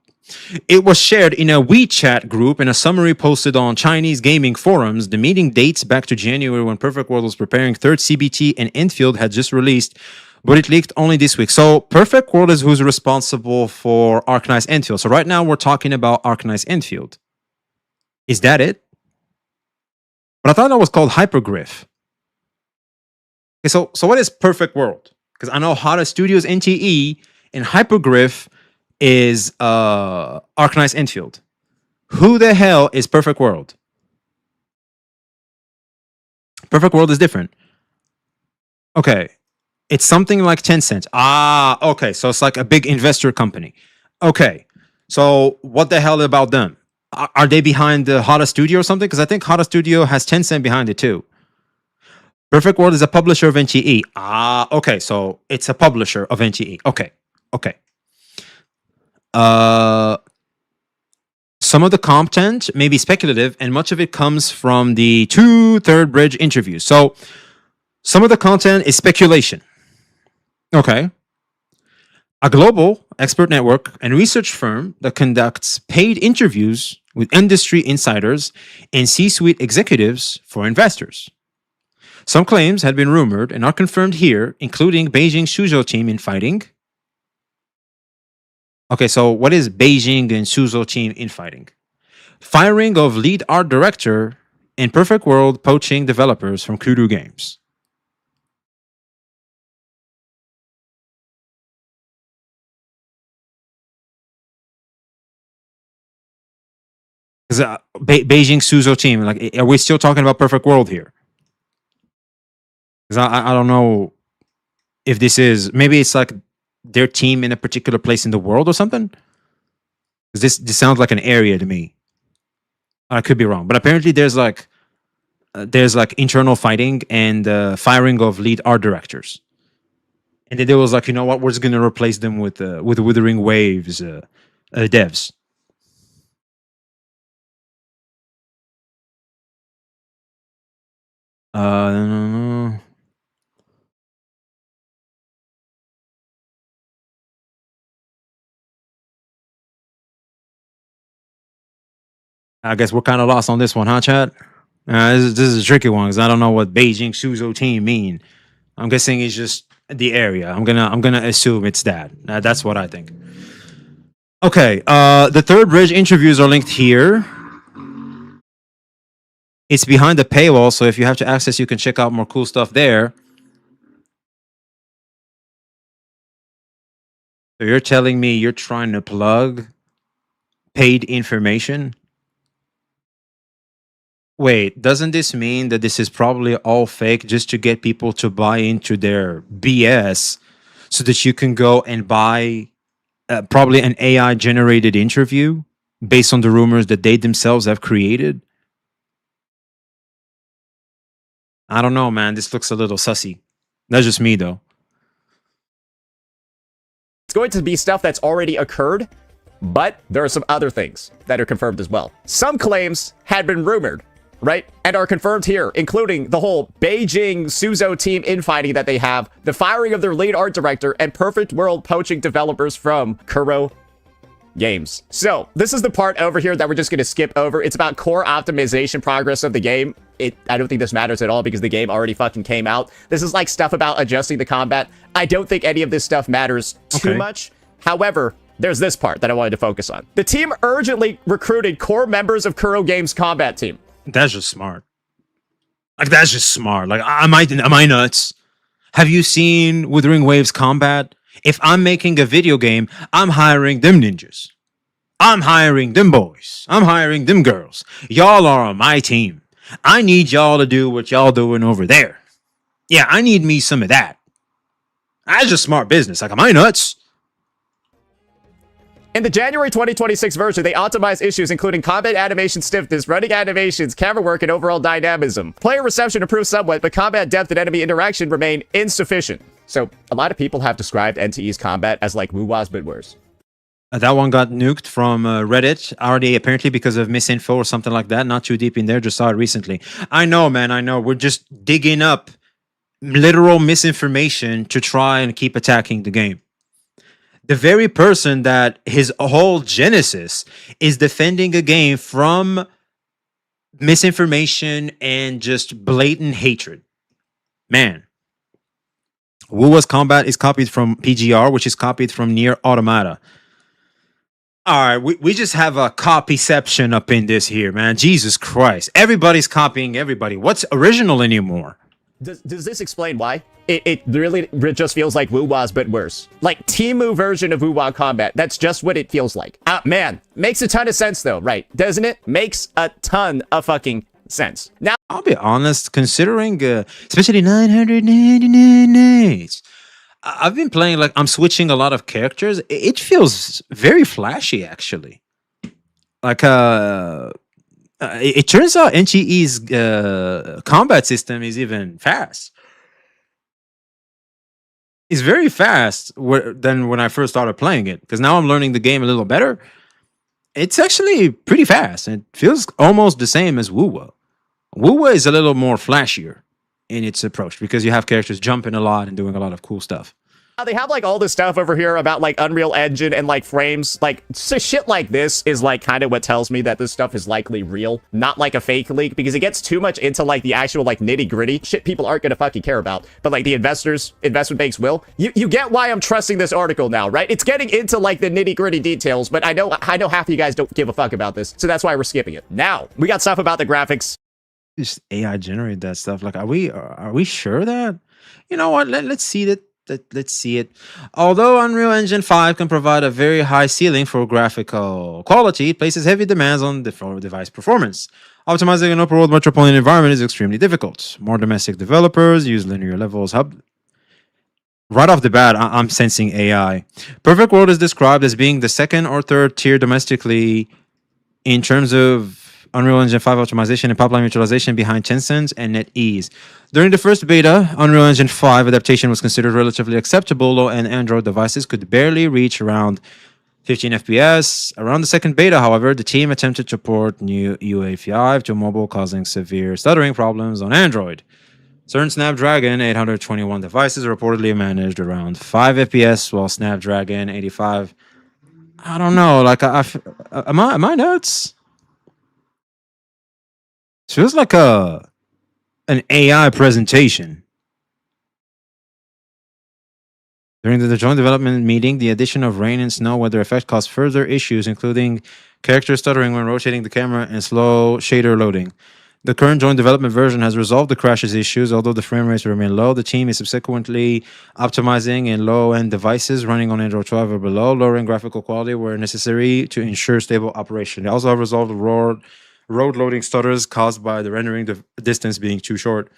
It was shared in a WeChat group and a summary posted on Chinese gaming forums. The meeting dates back to January when Perfect World was preparing third CBT and Enfield had just released, but it leaked only this week. So Perfect World is who's responsible for Arknights Enfield. So right now we're talking about Arknights Enfield. Is that it? But I thought that was called Hypergriff. Okay, so what is Perfect World? Because I know Hada Studios NTE and Hypergriff is Arknights Enfield. Who the hell is Perfect World? Perfect World is different. Okay. It's something like Tencent. Ah, okay. So it's like a big investor company. Okay. So what the hell about them? Are they behind the Hada Studio or something? Because I think Hada Studio has Tencent behind it too. Perfect World is a publisher of NTE. Ah, okay. So it's a publisher of NTE. Okay. Okay. Some of the content may be speculative, and much of it comes from the 2 Third Bridge interviews. So some of the content is speculation. Okay. A global expert network and research firm that conducts paid interviews with industry insiders and C-suite executives for investors. Some claims had been rumored and are confirmed here, including Beijing Suzhou team infighting. Okay, so what is Beijing and Suzhou team infighting? Firing of lead art director and Perfect World poaching developers from Kudu Games. Because Beijing Suzhou team, like, are we still talking about Perfect World here? Because I don't know if this is, maybe it's like their team in a particular place in the world or something. Because this sounds like an area to me. I could be wrong, but apparently there's like internal fighting and firing of lead art directors. And then there was like, you know what, we're just gonna replace them with Withering Waves devs. No. I guess we're kind of lost on this one, huh, Chad? This is a tricky one because I don't know what Beijing Suzhou team mean. I'm guessing it's just the area. I'm gonna assume it's that. That's what I think. Okay. The Third Bridge interviews are linked here. It's behind the paywall, so if you have to access, you can check out more cool stuff there. So you're telling me you're trying to plug paid information? Wait, doesn't this mean that this is probably all fake just to get people to buy into their BS so that you can go and buy probably an AI generated interview based on the rumors that they themselves have created? I don't know, man. This looks a little sussy. That's just me, though. It's going to be stuff that's already occurred, but there are some other things that are confirmed as well. Some claims had been rumored, right? And are confirmed here, including the whole Beijing Suzhou team infighting that they have, the firing of their lead art director, and Perfect World poaching developers from Kuro Games. So this is the part over here that we're just going to skip over. It's about core optimization progress of the game. I don't think this matters at all because the game already fucking came out. This is like stuff about adjusting the combat. I don't think any of this stuff matters too much. However, there's this part that I wanted to focus on. The team urgently recruited core members of Kuro Games' combat team. That's just smart. Like, that's just smart. Like, am I nuts? Have you seen Withering Waves combat? If I'm making a video game, I'm hiring them ninjas. I'm hiring them boys. I'm hiring them girls. Y'all are on my team. I need y'all to do what y'all doing over there. Yeah, I need me some of that. That's just smart business. Like, am I nuts? In the January 2026 version, they optimize issues including combat animation stiffness, running animations, camera work, and overall dynamism. Player reception improved somewhat, but combat depth and enemy interaction remain insufficient. So, a lot of people have described NTE's combat as like Wuwa's but worse. That one got nuked from Reddit, already apparently because of misinfo or something like that. Not too deep in there, just saw it recently. I know, man, I know. We're just digging up literal misinformation to try and keep attacking the game. The very person that his whole genesis is defending a game from misinformation and just blatant hatred. Man. Wuwa's combat is copied from PGR, which is copied from Nier Automata. All right, we just have a copyception up in this here, man. Jesus Christ. Everybody's copying everybody. What's original anymore? Does this explain why? It really just feels like Wuwa's but worse. Like Temu version of Wuwa combat. That's just what it feels like. Man, makes a ton of sense though, right? Doesn't it? Makes a ton of fucking sense. Now, I'll be honest, considering especially 999 nights. I've been playing, like, I'm switching a lot of characters. It feels very flashy, actually. Like, it turns out NTE's combat system is even fast. It's very fast than when I first started playing it. Because now I'm learning the game a little better. It's actually pretty fast. It feels almost the same as Wuwa. Wuwa is a little more flashier in its approach because you have characters jumping a lot and doing a lot of cool stuff. They have like all this stuff over here about like Unreal Engine and like frames. Like, so shit like this is like kind of what tells me that this stuff is likely real, not like a fake leak, because it gets too much into like the actual like nitty gritty shit people aren't gonna fucking care about. But like the investment banks will. You get why I'm trusting this article now, right? It's getting into like the nitty gritty details, but I know half of you guys don't give a fuck about this, so that's why we're skipping it. Now we got stuff about the graphics. Just AI generate that stuff. Like, are we sure that, you know what? Let's see that Let's see it. Although Unreal Engine 5 can provide a very high ceiling for graphical quality, it places heavy demands on device performance. Optimizing an open world metropolitan environment is extremely difficult. More domestic developers use linear levels. Right off the bat, I'm sensing AI. Perfect World is described as being the second or third tier domestically in terms of Unreal Engine 5 optimization and pipeline utilization behind Tencent and NetEase. During the first beta, Unreal Engine 5 adaptation was considered relatively acceptable. Low-end Android devices could barely reach around 15 FPS. Around the second beta, however, the team attempted to port new UEFI to mobile, causing severe stuttering problems on Android. Certain Snapdragon 821 devices reportedly managed around 5 FPS, while Snapdragon 85. I don't know. Like, am I nuts? It feels like an AI presentation. During the joint development meeting, the addition of rain and snow weather effect caused further issues, including character stuttering when rotating the camera and slow shader loading. The current joint development version has resolved the crashes issues, although the frame rates remain low. The team is subsequently optimizing in low-end devices running on Android 12 or below, lowering graphical quality where necessary to ensure stable operation. They also have resolved road loading stutters caused by the rendering distance being too short.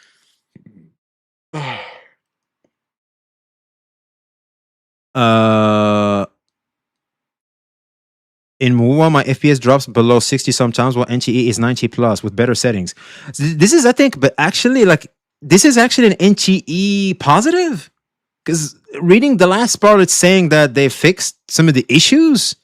In Mua, my FPS drops below 60 sometimes, while NTE is 90 plus with better settings. This is, I think, but actually, like, this is actually an NTE positive, because reading the last part, it's saying that they fixed some of the issues.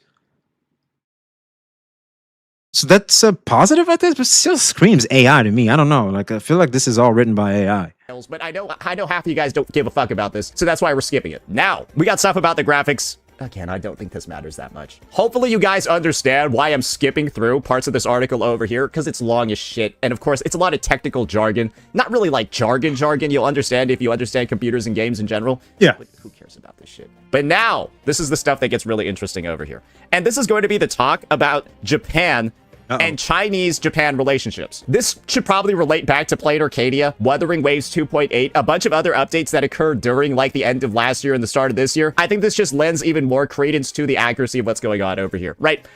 So that's a positive, I think, but still screams AI to me. I don't know. Like, I feel like this is all written by AI. But I know half of you guys don't give a fuck about this, so that's why we're skipping it. Now, we got stuff about the graphics. Again, I don't think this matters that much. Hopefully you guys understand why I'm skipping through parts of this article over here, because it's long as shit. And of course, it's a lot of technical jargon. Not really like jargon. You'll understand if you understand computers and games in general. Yeah. But who cares about this shit? But now, this is the stuff that gets really interesting over here. And this is going to be the talk about Japan and Chinese-Japan relationships. This should probably relate back to Play Arcadia, Wuthering Waves 2.8, a bunch of other updates that occurred during like the end of last year and the start of this year. I think this just lends even more credence to the accuracy of what's going on over here, right?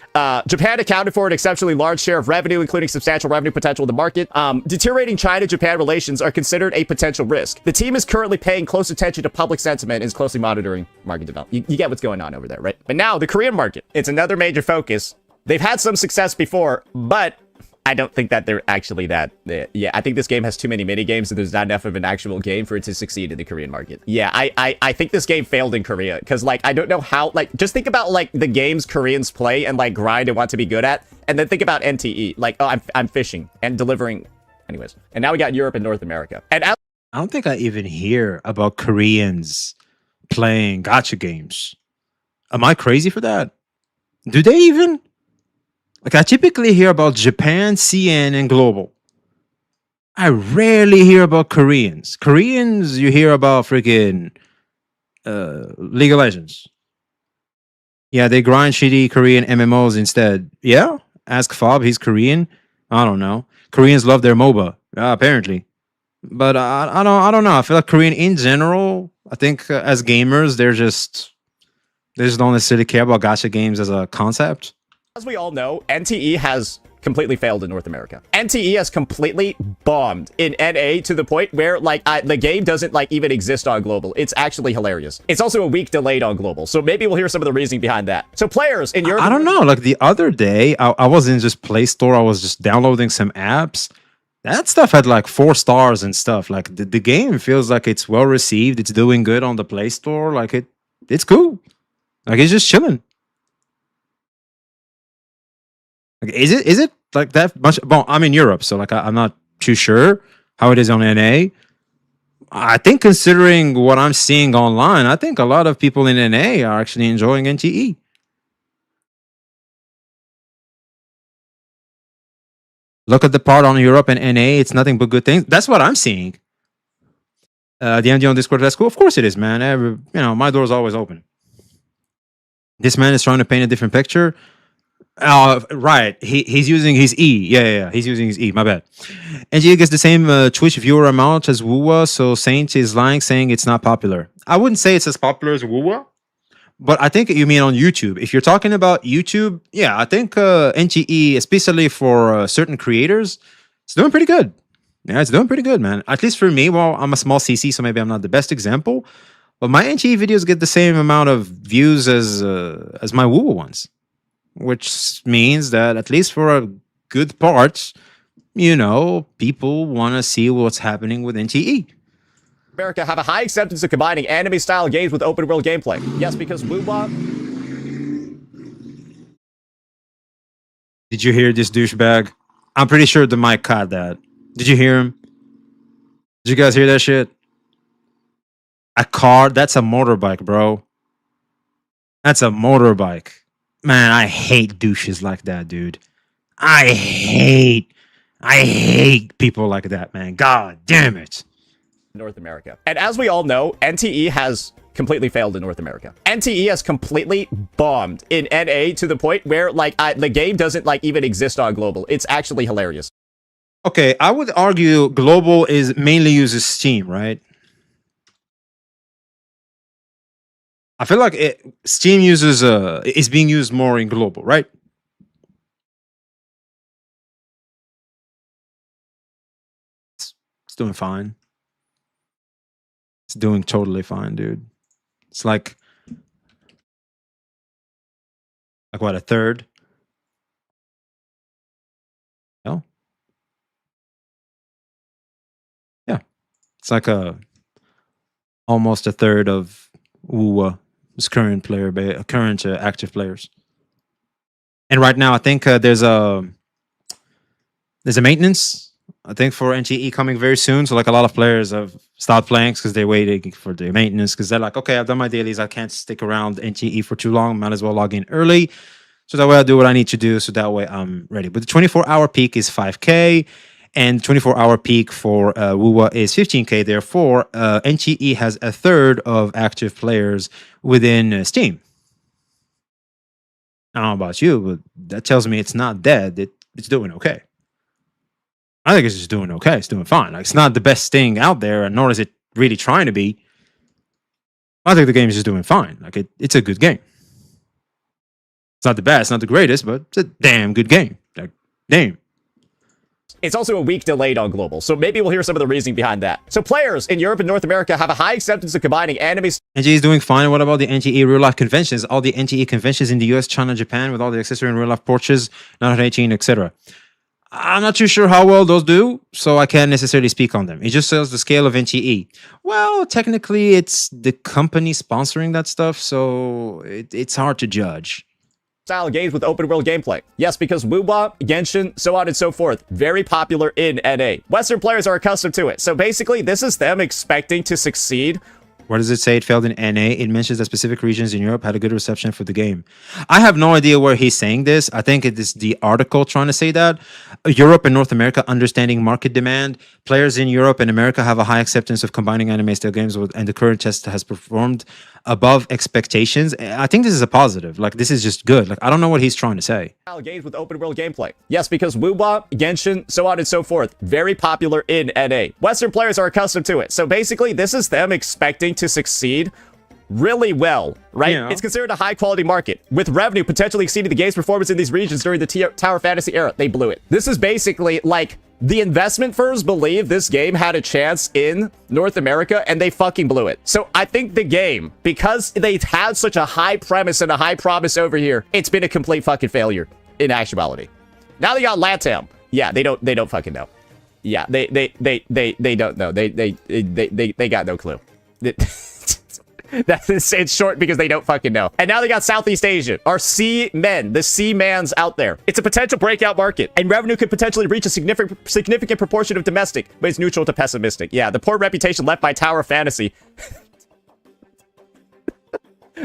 Japan accounted for an exceptionally large share of revenue, including substantial revenue potential in the market. Deteriorating China-Japan relations are considered a potential risk. The team is currently paying close attention to public sentiment and is closely monitoring market development. You get what's going on over there, right? But now, the Korean market. It's another major focus. They've had some success before, but I don't think that they're actually that. Yeah, I think this game has too many mini games, and there's not enough of an actual game for it to succeed in the Korean market. Yeah, I think this game failed in Korea, because, like, I don't know how, like, just think about, like, the games Koreans play and, like, grind and want to be good at, and then think about NTE. Like, oh, I'm fishing and delivering. Anyways, and now we got Europe and North America. And I don't think I even hear about Koreans playing gacha games. Am I crazy for that? Do they even? Like, I typically hear about Japan, CN, and Global. I rarely hear about Koreans. Koreans, you hear about freaking League of Legends. Yeah, they grind shitty Korean MMOs instead. Yeah? Ask Fob, he's Korean. I don't know. Koreans love their MOBA, apparently. But I don't know. I feel like Korean in general, I think as gamers, they just don't necessarily care about gacha games as a concept. As we all know, NTE has completely failed in North America. NTE has completely bombed in NA to the point where, like, the game doesn't, like, even exist on global. It's actually hilarious. It's also a week delayed on global, so maybe we'll hear some of the reasoning behind that. So players in Europe... I don't know. Like, the other day, I was in just Play Store. I was just downloading some apps. That stuff had, like, 4 stars and stuff. Like, the game feels like it's well received. It's doing good on the Play Store. Like, it's cool. Like, it's just chilling. Like, is it like that much? Well, I'm in Europe, so like I'm not too sure how it is on NA. I think considering what I'm seeing online, I think a lot of people in NA are actually enjoying NTE. Look at the part on Europe and NA; it's nothing but good things. That's what I'm seeing. The MD on Discord, that's cool. Of course it is, man. My door's always open. This man is trying to paint a different picture. Right. He's using his E. Yeah. He's using his E. My bad. NGE gets the same Twitch viewer amount as Wuwa, so Saint is lying saying it's not popular. I wouldn't say it's as popular as Wuwa, but I think you mean on YouTube. If you're talking about YouTube, yeah, I think NGE, especially for certain creators, it's doing pretty good. Yeah, it's doing pretty good, man. At least for me. Well, I'm a small CC, so maybe I'm not the best example, but my NGE videos get the same amount of views as my Wuwa ones, which means that at least for a good part, you know, people want to see what's happening with NTE. America have a high acceptance of combining anime-style games with open-world gameplay. Yes, because Wuwa... Did you hear this douchebag? I'm pretty sure the mic caught that. Did you hear him? Did you guys hear that shit? A car? That's a motorbike, bro. That's a motorbike. Man, I hate douches like that, dude. I hate people like that, man. God damn it. North America. And as we all know, NTE has completely failed in North America. NTE has completely bombed in NA to the point where, like, the game doesn't, like, even exist on global. It's actually hilarious. Okay, I would argue global is mainly uses Steam, right? I feel like Steam uses is being used more in global, right? It's doing fine. It's doing totally fine, dude. It's like what, a third? No? Yeah. It's like almost a third of Wuwa's current active players. And right now I think there's a maintenance, I think, for NTE coming very soon. So like a lot of players have stopped playing because they're waiting for the maintenance, because they're like, okay, I've done my dailies, I can't stick around NTE for too long, might as well log in early, so that way I do what I need to do, so that way I'm ready. But the 24-hour peak is 5K, and 24-hour peak for Wuwa is 15K. Therefore, NTE has a third of active players within Steam. I don't know about you, but that tells me it's not dead. It's doing okay. I think it's just doing okay. It's doing fine. Like, it's not the best thing out there, and nor is it really trying to be. I think the game is just doing fine. Like, it's a good game. It's not the best, not the greatest, but it's a damn good game. Like, damn. It's also a week delayed on global, so maybe we'll hear some of the reasoning behind that. So players in Europe and North America have a high acceptance of combining anime... NTE is doing fine. What about the NTE real-life conventions? All the NTE conventions in the US, China, Japan, with all the accessory and real-life porches, 918, etc. I'm not too sure how well those do, so I can't necessarily speak on them. It just shows the scale of NTE. Well, technically, it's the company sponsoring that stuff, so it's hard to judge. Style games with open world gameplay. Yes, because Wuwa, Genshin, so on and so forth. Very popular in NA. Western players are accustomed to it. So basically, this is them expecting to succeed. Where does it say it failed in NA? It mentions that specific regions in Europe had a good reception for the game. I have no idea where he's saying this. I think it is the article trying to say that. Europe and North America understanding market demand. Players in Europe and America have a high acceptance of combining anime-style games with, and the current test has performed above expectations. I think this is a positive. Like, this is just good. Like, I don't know what he's trying to say. Games with open world gameplay. Yes, because Wuwa, Genshin, so on and so forth. Very popular in NA. Western players are accustomed to it. So basically, this is them expecting to succeed really well, right? Yeah. It's considered a high-quality market, with revenue potentially exceeding the game's performance in these regions during the Tower Fantasy era. They blew it. This is basically like the investment firms believe this game had a chance in North America, and they fucking blew it. So I think the game, because they had such a high premise and a high promise over here, it's been a complete fucking failure in actuality. Now they got LATAM. Yeah, they don't fucking know. Yeah, they don't know. They got no clue. It's short because they don't fucking know. And now they got Southeast Asia, our C-men, the C-mans out there. It's a potential breakout market, and revenue could potentially reach a significant proportion of domestic, but it's neutral to pessimistic. Yeah, the poor reputation left by Tower Fantasy.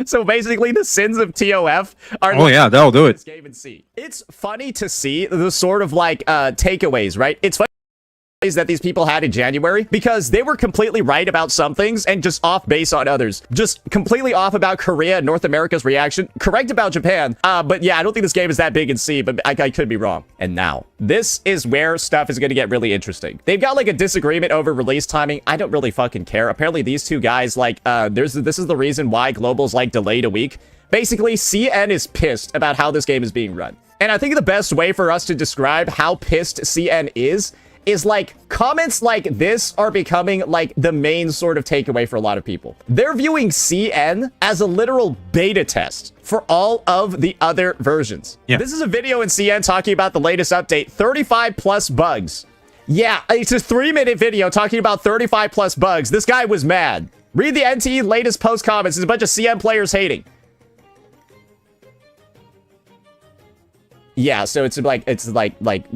So basically, the sins of TOF are... Oh yeah, that'll do it. It's funny to see the sort of like takeaways, right? It's funny that these people had in January, because they were completely right about some things and just off base on others. Just completely off about Korea and North America's reaction, correct about Japan. But yeah, I don't think this game is that big in C, but I could be wrong. And now, this is where stuff is going to get really interesting. They've got like a disagreement over release timing. I don't really fucking care. Apparently these two guys, like, this is the reason why Global's like delayed a week. Basically, CN is pissed about how this game is being run. And I think the best way for us to describe how pissed CN is like comments like this are becoming like the main sort of takeaway for a lot of people. They're viewing CN as a literal beta test for all of the other versions. Yeah. This is a video in CN talking about the latest update, 35 plus bugs. Yeah, it's a 3-minute video talking about 35 plus bugs. This guy was mad. Read the NTE latest post comments. There's a bunch of CN players hating. Yeah, so it's like they like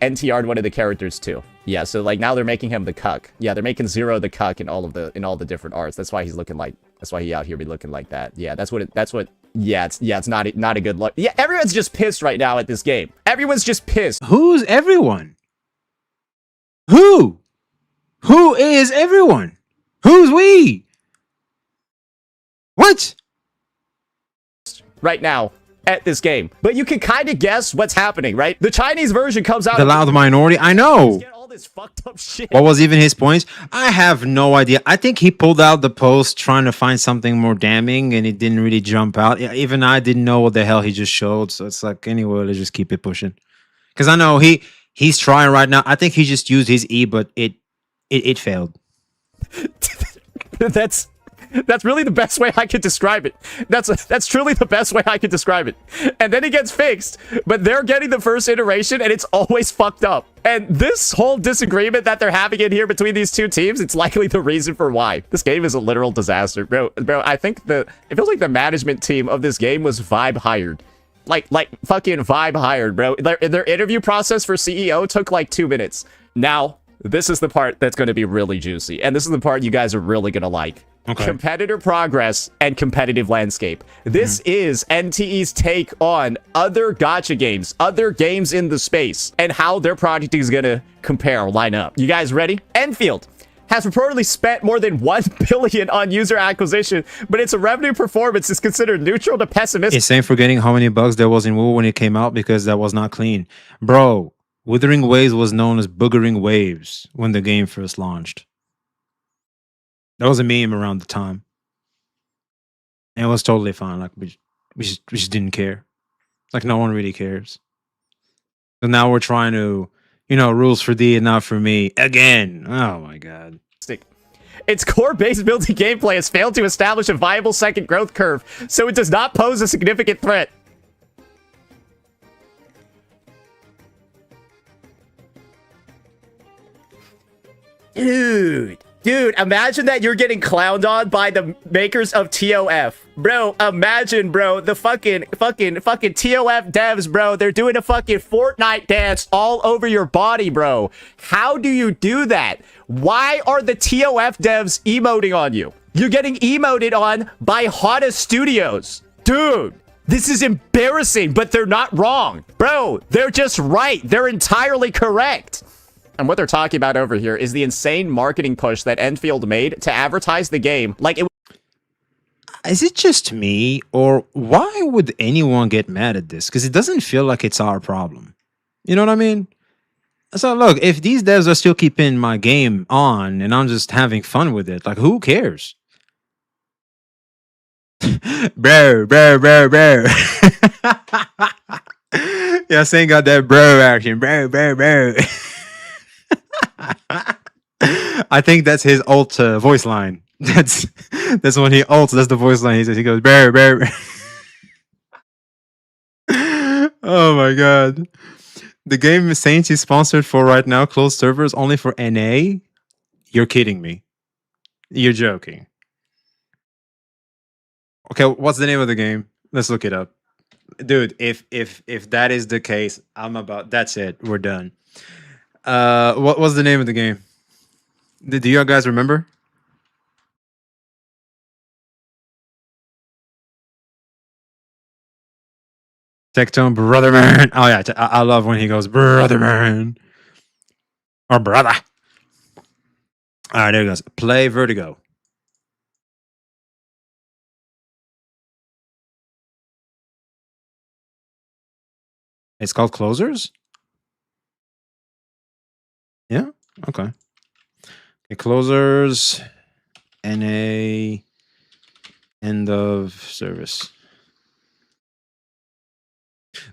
NTR'd one of the characters too. Yeah, so like now they're making him the cuck. Yeah, they're making Zero the cuck in all the different arts. That's why he's looking like, that's why he out here be looking like that. Yeah, that's what it's not a good look. Yeah, everyone's just pissed right now at this game. Everyone's just pissed. Who's everyone? Who is everyone? Who's we? What? Right now at this game, but you can kind of guess what's happening, right? The Chinese version comes out. The loud minority. I know. Get all this fucked up shit. What was even his points? I have no idea. I think he pulled out the post trying to find something more damning, and it didn't really jump out. Yeah, even I didn't know what the hell he just showed. So it's like, anyway, let's just keep it pushing. Because I know he's trying right now. I think he just used his E, but it failed. That's really the best way I could describe it. That's truly the best way I could describe it. And then it gets fixed, but they're getting the first iteration and it's always fucked up. And this whole disagreement that they're having in here between these two teams, it's likely the reason for why. This game is a literal disaster. Bro, I think it feels like the management team of this game was vibe hired. Like fucking vibe hired, bro. Their interview process for CEO took like 2 minutes. Now, this is the part that's going to be really juicy. And this is the part you guys are really going to like. Okay. Competitor progress and competitive landscape. This is NTE's take on other gacha games, other games in the space, and how their project is going to compare, line up. You guys ready? Enfield has reportedly spent more than 1 billion on user acquisition, but its revenue performance is considered neutral to pessimistic. It's same forgetting how many bugs there was in WoW when it came out because that was not clean. Bro, Withering Waves was known as Boogering Waves when the game first launched. That was a meme around the time. And it was totally fine. Like we just didn't care. Like no one really cares. So now we're trying to, rules for thee and not for me again. Oh my god. Its core-based building gameplay has failed to establish a viable second growth curve, so it does not pose a significant threat. Dude, imagine that you're getting clowned on by the makers of TOF. Bro, imagine, bro, the fucking TOF devs, bro. They're doing a fucking Fortnite dance all over your body, bro. How do you do that? Why are the TOF devs emoting on you? You're getting emoted on by Hottest Studios. Dude, this is embarrassing, but they're not wrong. Bro, they're just right. They're entirely correct. And what they're talking about over here is the insane marketing push that Enfield made to advertise the game like it. Is it just me, or why would anyone get mad at this? Because it doesn't feel like it's our problem. You know what I mean? So look, if these devs are still keeping my game on and I'm just having fun with it, like who cares? bro. Yeah, saying got that bro action, bro. I think that's his ult voice line. That's when he ults. That's the voice line. He says, he goes, bear. Oh my god. The game Saints is sponsored for right now, closed servers only for NA. You're kidding me. You're joking. Okay, what's the name of the game? Let's look it up. Dude, if that is the case, that's it. We're done. What was the name of the game? Do you guys remember? Tectone, brother man. Oh yeah, I love when he goes, brother man. Or brother. All right, there it goes. Play Vertigo. It's called Closers? Yeah? Okay. Okay, Closers. NA. End of service.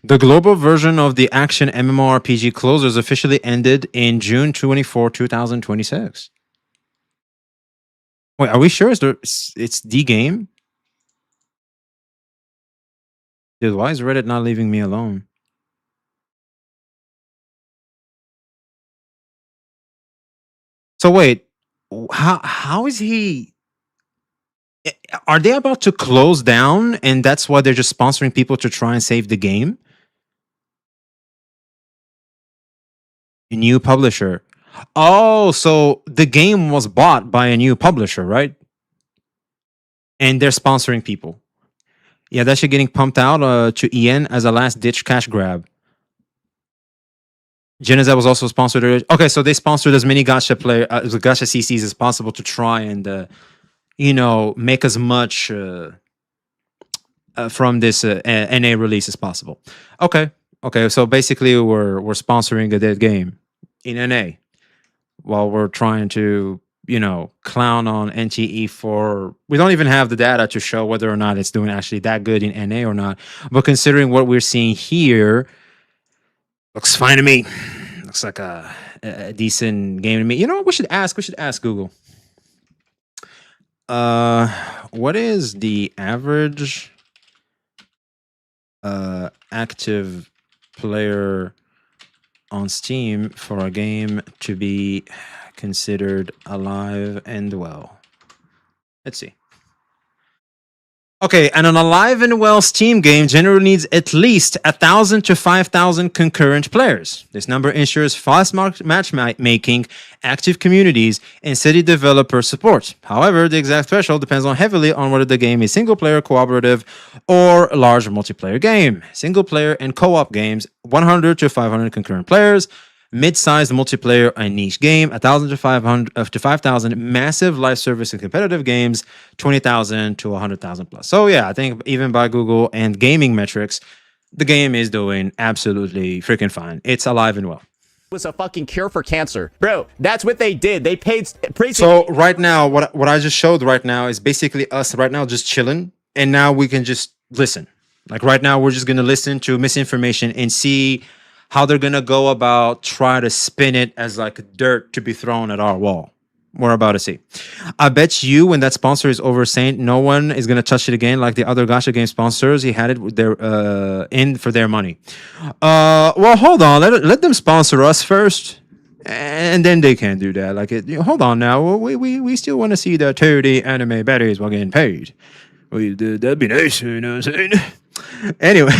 The global version of the action MMORPG Closers officially ended in June 24, 2026. Wait, are we sure it's the game? Dude, why is Reddit not leaving me alone? So wait, how is he? Are they about to close down and that's why they're just sponsoring people to try and save the game? A new publisher. Oh, so the game was bought by a new publisher, right? And they're sponsoring people. Yeah, that shit getting pumped out to EN as a last ditch cash grab. Genesis was also sponsored. Okay, so they sponsored as many gacha gacha CCs as possible to try and make as much from this NA release as possible. Okay, so basically we're sponsoring a dead game in NA while we're trying to clown on NTE for we don't even have the data to show whether or not it's doing actually that good in NA or not. But considering what we're seeing here, looks fine to me. Looks like a decent game to me. You know what we should ask? We should ask Google. What is the average active player on Steam for a game to be considered alive and well? Let's see. Okay, and an alive and well Steam game generally needs at least 1,000 to 5,000 concurrent players. This number ensures fast matchmaking, active communities, and steady developer support. However, the exact threshold depends heavily on whether the game is single-player, cooperative, or a large multiplayer game. Single-player and co-op games, 100 to 500 concurrent players. Mid-sized multiplayer and niche game, 1,000 to 5,000. Massive live service and competitive games, 20,000 to 100,000 plus. So yeah, I think even by Google and gaming metrics, the game is doing absolutely freaking fine. It's alive and well. Was a fucking cure for cancer, bro. That's what they did. They paid. So right now, what I just showed right now is basically us right now just chilling, and now we can just listen. Like right now, we're just gonna listen to misinformation and see how they're gonna go about try to spin it as like dirt to be thrown at our wall. We're about to see. I bet you when that sponsor is over saying no one is gonna touch it again, like the other gacha game sponsors, he had it with their in for their money. Well, hold on, let them sponsor us first, and then they can do that. Like, hold on now, we still want to see the 30 anime baddies while getting paid. That'd be nice, you know what I'm saying? Anyway,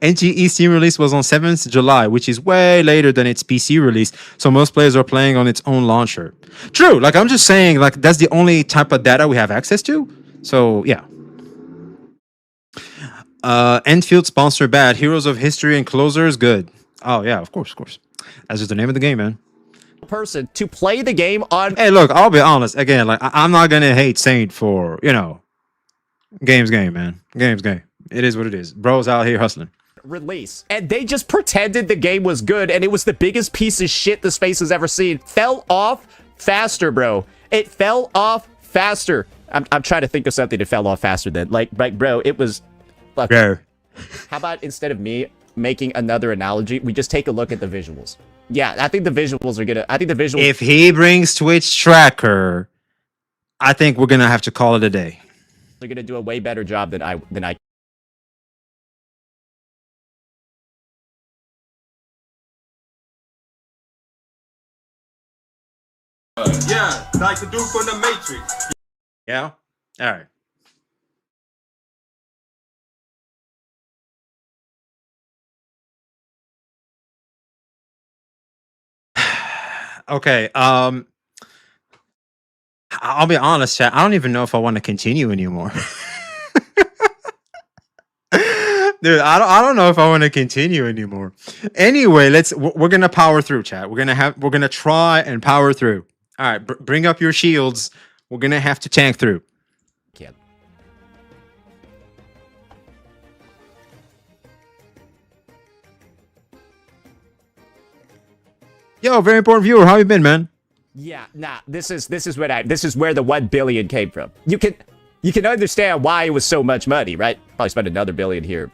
NTE Steam release was on 7th July, which is way later than its PC release, so most players are playing on its own launcher. True, like I'm just saying, like that's the only type of data we have access to. So yeah. Enfield sponsor bad. Heroes of History and Closers good. Oh yeah, of course. That's just the name of the game, man. Person to play the game on. Hey, look, I'll be honest. Again, like I'm not gonna hate Saint for game's game, man. Game's game. It is what it is. Bro's out here hustling. Release. And they just pretended the game was good and it was the biggest piece of shit the space has ever seen. Fell off faster, bro. It fell off faster. I'm trying to think of something that fell off faster than. Like bro, it was... Look, bro. How about instead of me making another analogy, we just take a look at the visuals? Yeah, I think the visuals are gonna... I think the visuals... If he brings Twitch Tracker, I think we're gonna have to call it a day. They're gonna do a way better job than I Yeah, like the dude from the Matrix. Yeah? Alright. Okay, I'll be honest, chat. I don't even know if I want to continue anymore. Dude, I don't know if I want to continue anymore. Anyway, we're gonna power through, chat. We're gonna try and power through. All right, bring up your shields. We're gonna have to tank through. Can't. Yo, very important viewer. How you been, man? Yeah, nah. This is where the 1 billion came from. You can understand why it was so much money, right? Probably spend another billion here.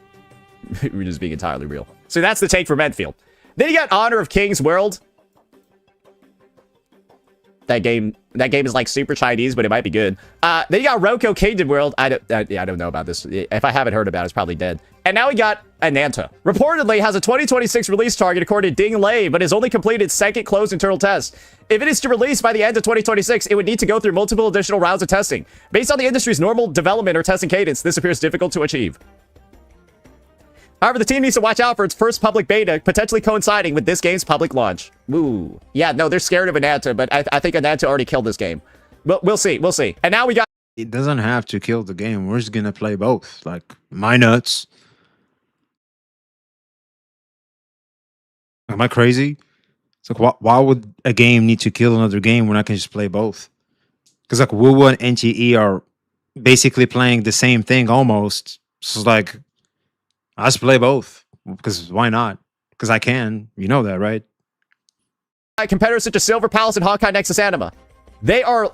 We're just being entirely real. So that's the take from Enfield. Then you got Honor of Kings World. That game is like super Chinese, but it might be good. Then you got Roko Kingdom World. I don't know about this. If I haven't heard about it, it's probably dead. And now we got Ananta. Reportedly has a 2026 release target according to Ding Lei, but has only completed second closed internal test. If it is to release by the end of 2026, it would need to go through multiple additional rounds of testing. Based on the industry's normal development or testing cadence, this appears difficult to achieve. However, the team needs to watch out for its first public beta, potentially coinciding with this game's public launch. Ooh. Yeah, no, they're scared of Ananta, but I think Ananta already killed this game. But we'll see. We'll see. And now we got... It doesn't have to kill the game. We're just gonna play both. Like, my nuts. Am I crazy? It's like, why would a game need to kill another game when I can just play both? Because, like, WoW and NTE are basically playing the same thing almost. So it's like... I just play both, because why not? Because I can. You know that, right? Competitors such as Silver Palace and Honkai Nexus Anima. They are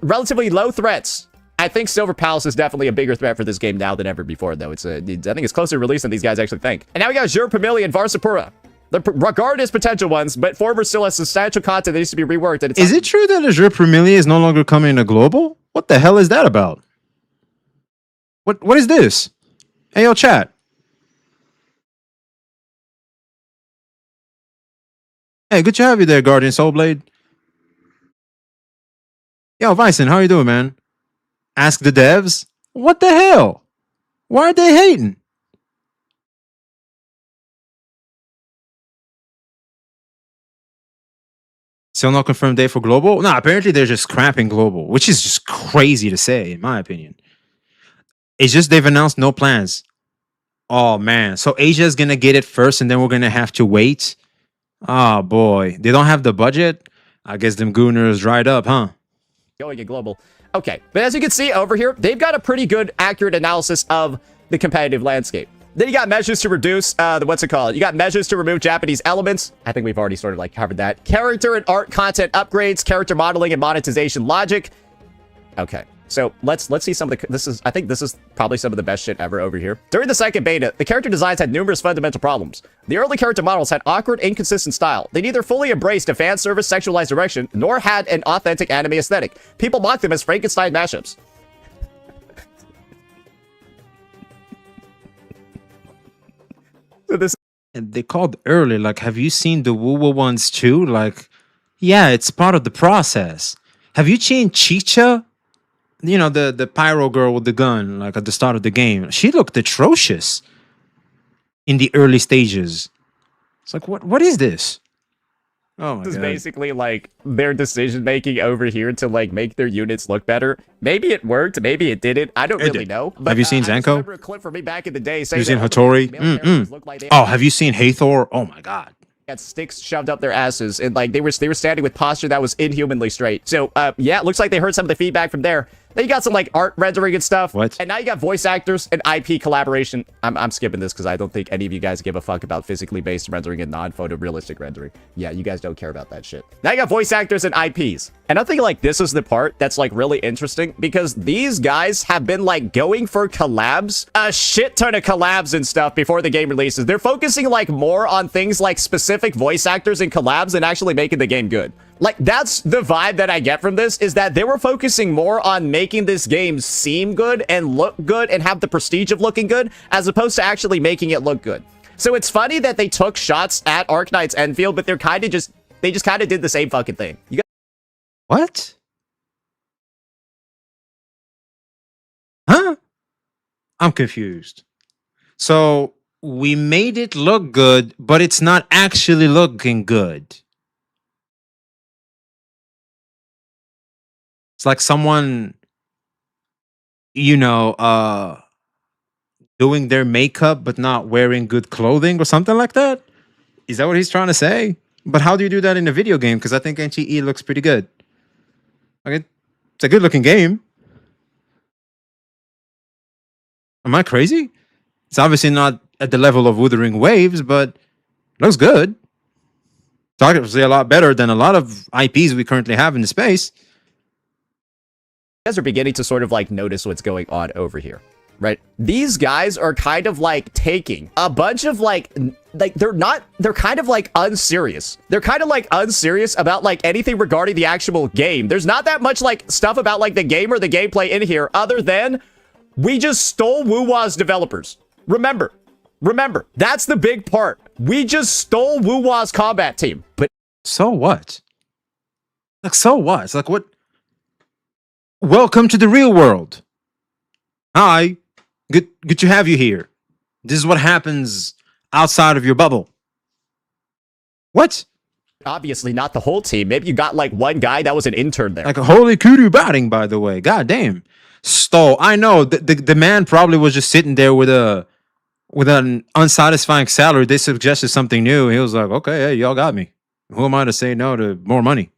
relatively low threats. I think Silver Palace is definitely a bigger threat for this game now than ever before, though. I think it's closer to release than these guys actually think. And now we got Jur Pamili and Varsapura. They're regarded as potential ones, but Former still has substantial content that needs to be reworked. And is it true that Jur Pamili is no longer coming to global? What the hell is that about? What is this? Hey, yo, chat. Hey, good to have you there, Guardian Soulblade. Yo, Vicen, how you doing, man? Ask the devs? What the hell? Why are they hating? Still not confirmed date for global? No, apparently they're just scrapping global, which is just crazy to say, in my opinion. It's just they've announced no plans. Oh, man. So Asia's going to get it first, and then we're going to have to wait? Oh, boy. They don't have the budget? I guess them gooners dried up, huh? Going in global. Okay, but as you can see over here, they've got a pretty good, accurate analysis of the competitive landscape. Then you got measures to reduce, what's it called? You got measures to remove Japanese elements. I think we've already sort of like covered that. Character and art content upgrades, character modeling and monetization logic. Okay. So let's see some of the, I think this is probably some of the best shit ever over here. During the second beta, the character designs had numerous fundamental problems. The early character models had awkward, inconsistent style. They neither fully embraced a fan service sexualized direction, nor had an authentic anime aesthetic. People mocked them as Frankenstein mashups. So this, and they called early, like, have you seen the Woo ones too? Like, yeah, it's part of the process. Have you seen Chicha? You know, the pyro girl with the gun, like at the start of the game. She looked atrocious in the early stages. It's like, what is this? Oh my god. This is basically like their decision making over here to like make their units look better. Maybe it worked, maybe it didn't. I don't really know. But, have you seen I just Zanko? remember a clip from me back in the day saying Have you seen Hattori? Like Oh, have you seen Hathor? Oh my god. Got sticks shoved up their asses, and like they were standing with posture that was inhumanly straight. So yeah, it looks like they heard some of the feedback from there. Then you got some like art rendering and stuff. What? And now you got voice actors and IP collaboration. I'm skipping this because I don't think any of you guys give a fuck about physically based rendering and non-photorealistic rendering. Yeah, you guys don't care about that shit. Now you got voice actors and IPs. And I think like this is the part that's like really interesting because these guys have been like going for collabs, a shit ton of collabs and stuff before the game releases. They're focusing like more on things like specific voice actors and collabs and actually making the game good. Like, that's the vibe that I get from this, is that they were focusing more on making this game seem good and look good and have the prestige of looking good, as opposed to actually making it look good. So it's funny that they took shots at Arknight's Enfield, but they just kind of did the same fucking thing. You got what? Huh? I'm confused. So, we made it look good, but it's not actually looking good. It's like someone, you know, doing their makeup but not wearing good clothing or something like that. Is that what he's trying to say? But how do you do that in a video game? Because I think NTE looks pretty good. Like it's a good looking game. Am I crazy? It's obviously not at the level of Wuthering Waves, but looks good. It's obviously a lot better than a lot of IPs we currently have in the space. You guys are beginning to sort of like notice what's going on over here, right? These guys are kind of like taking a bunch of like they're kind of like unserious. They're kind of like unserious about like anything regarding the actual game. There's not that much like stuff about like the game or the gameplay in here other than we just stole Wuwa's developers. Remember, that's the big part. We just stole Wuwa's combat team. But so what? Like, so what? It's like, what? Welcome to the real world. Hi. Good to have you here. This is what happens outside of your bubble. What? Obviously not the whole team. Maybe you got like one guy that was an intern there. Like a holy kudu batting, by the way. God damn. Stole. I know. The man probably was just sitting there with an unsatisfying salary. They suggested something new. He was like, okay, hey, y'all got me. Who am I to say no to more money?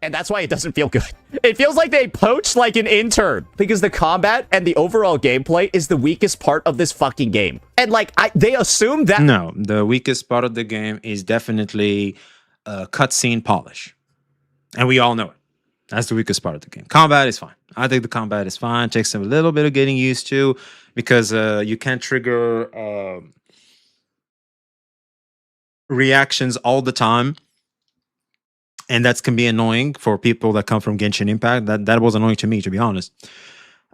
And that's why it doesn't feel good. It feels like they poached like an intern because the combat and the overall gameplay is the weakest part of this fucking game. And like they assume that. No, the weakest part of the game is definitely cutscene polish. And we all know it. That's the weakest part of the game. Combat is fine. I think the combat is fine. It takes a little bit of getting used to because you can't trigger reactions all the time. And that can be annoying for people that come from Genshin Impact. That was annoying to me, to be honest.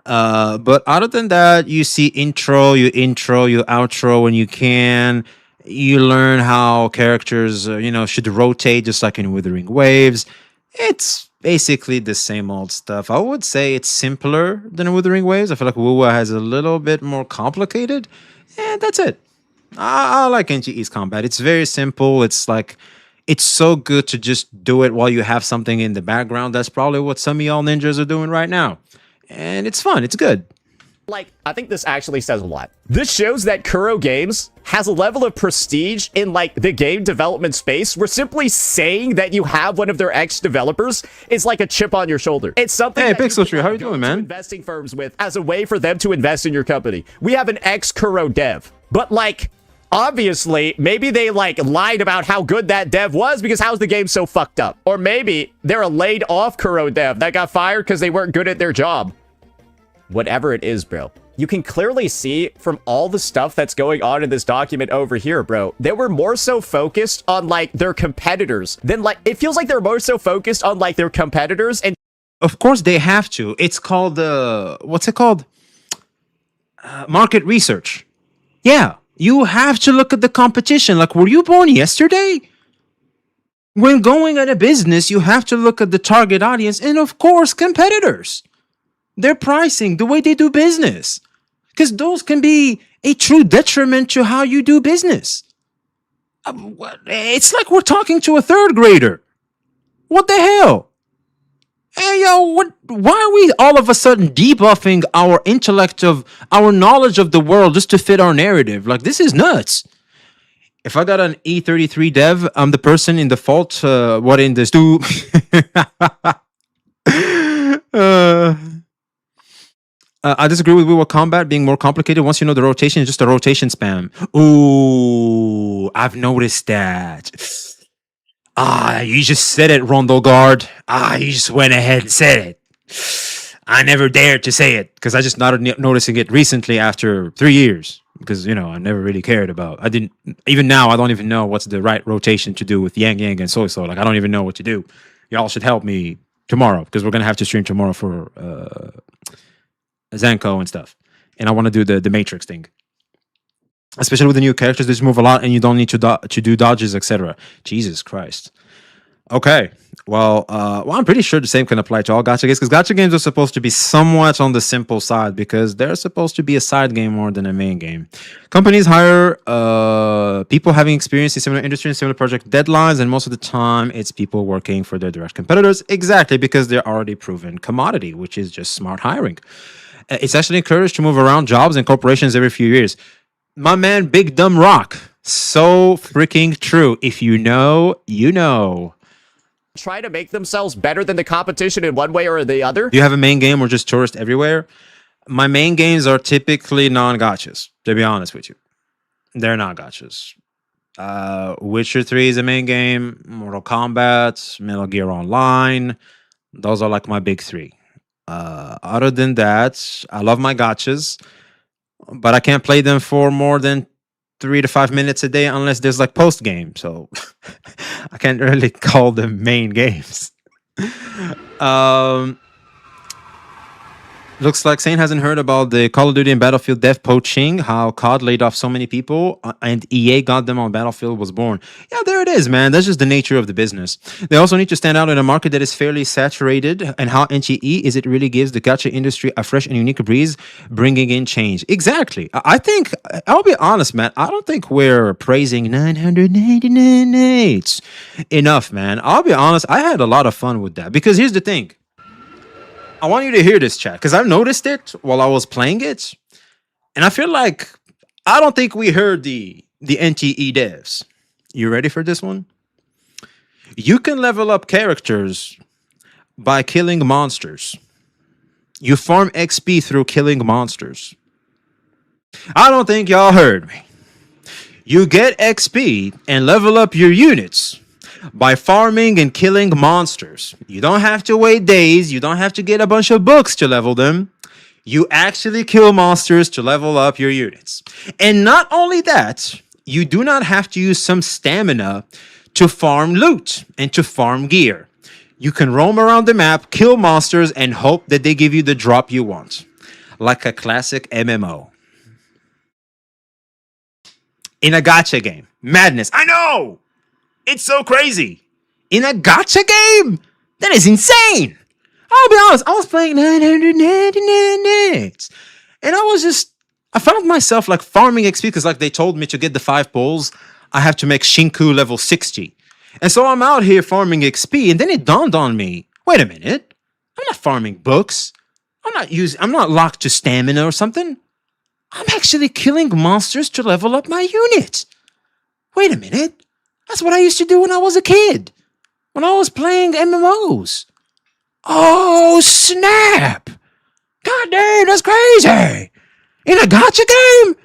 But other than that, you see you outro when you can. You learn how characters, should rotate, just like in Withering Waves. It's basically the same old stuff. I would say it's simpler than Withering Waves. I feel like Wuwa has a little bit more complicated. And that's it. I like NTE's combat. It's very simple. It's like... It's so good to just do it while you have something in the background. That's probably what some of y'all ninjas are doing right now. And it's fun. It's good. Like, I think this actually says a lot. This shows that Kuro Games has a level of prestige in, like, the game development space where simply saying that you have one of their ex-developers is like a chip on your shoulder. It's something Hey, Pixel Tree, how you doing, man? Investing firms with as a way for them to invest in your company. We have an ex-Kuro dev. But, like... Obviously, maybe they like lied about how good that dev was because how's the game so fucked up? Or maybe they're a laid off Kuro dev that got fired because they weren't good at their job. Whatever it is, bro. You can clearly see from all the stuff that's going on in this document over here, bro, they were more so focused on like their competitors than like, it feels like they're more so focused on like their competitors. And of course they have to. It's called, what's it called? Market research. Yeah. You have to look at the competition. Like, were you born yesterday? When going at a business, you have to look at the target audience and, of course, competitors. Their pricing, the way they do business. Because those can be a true detriment to how you do business. It's like we're talking to a third grader. What the hell? Hey, yo, why are we all of a sudden debuffing our intellect of our knowledge of the world just to fit our narrative? Like, this is nuts. If I got an E33 dev, I'm the person in default. What in this do? I disagree with Wuwa Combat being more complicated. Once you know the rotation, it's just a rotation spam. Ooh, I've noticed that. You just said it, Rondo Guard. You just went ahead and said it. I never dared to say it because I just started noticing it recently after 3 years. Because, I never really cared about. Even now, I don't even know what's the right rotation to do with Yang Yang and Soy Soy. Like, I don't even know what to do. Y'all should help me tomorrow because we're going to have to stream tomorrow for Zanko and stuff. And I want to do the Matrix thing. Especially with the new characters, they just move a lot and you don't need to do dodges, etc. Jesus Christ. Okay. Well, I'm pretty sure the same can apply to all gacha games because gacha games are supposed to be somewhat on the simple side because they're supposed to be a side game more than a main game. Companies hire people having experience in similar industry and similar project deadlines, and most of the time it's people working for their direct competitors. Exactly, because they're already proven commodity, which is just smart hiring. It's actually encouraged to move around jobs and corporations every few years. My man, Big Dumb Rock. So freaking true. If you know, you know. Try to make themselves better than the competition in one way or the other? Do you have a main game or just tourist everywhere? My main games are typically non-gachas, to be honest with you. They're not gachas. Witcher 3 is a main game, Mortal Kombat, Metal Gear Online. Those are like my big three. Other than that, I love my gachas, but I can't play them for more than 3 to 5 minutes a day unless there's like post game. So I can't really call them main games. Looks like Sane hasn't heard about the Call of Duty and Battlefield dev poaching, how COD laid off so many people and EA got them on Battlefield was born. Yeah, there it is, man. That's just the nature of the business. They also need to stand out in a market that is fairly saturated, and how NTE is it really gives the gacha industry a fresh and unique breeze, bringing in change. Exactly. I think, I'll be honest, man, I don't think we're praising 999 nights enough, man. I'll be honest, I had a lot of fun with that, because here's the thing. I want you to hear this, chat, because I've noticed it while I was playing it, and I feel like I don't think we heard the NTE devs. You ready for this one? You can level up characters by killing monsters. You farm XP through killing monsters. I don't think y'all heard me. You get XP and level up your units by farming and killing monsters. You don't have to wait days. You don't have to get a bunch of books to level them. You actually kill monsters to level up your units. And not only that, you do not have to use some stamina to farm loot and to farm gear. You can roam around the map, kill monsters, and hope that they give you the drop you want. Like a classic MMO. In a gacha game. Madness. I know! It's so crazy. In a gacha game? That is insane. I'll be honest, I was playing 999 nights. And I found myself like farming XP because like they told me to get the 5 poles, I have to make Shinku level 60. And so I'm out here farming XP, and then it dawned on me, wait a minute, I'm not farming books. I'm not locked to stamina or something. I'm actually killing monsters to level up my unit. Wait a minute. That's what I used to do when I was a kid. When I was playing MMOs. Oh, snap. God damn, that's crazy. In a gacha game?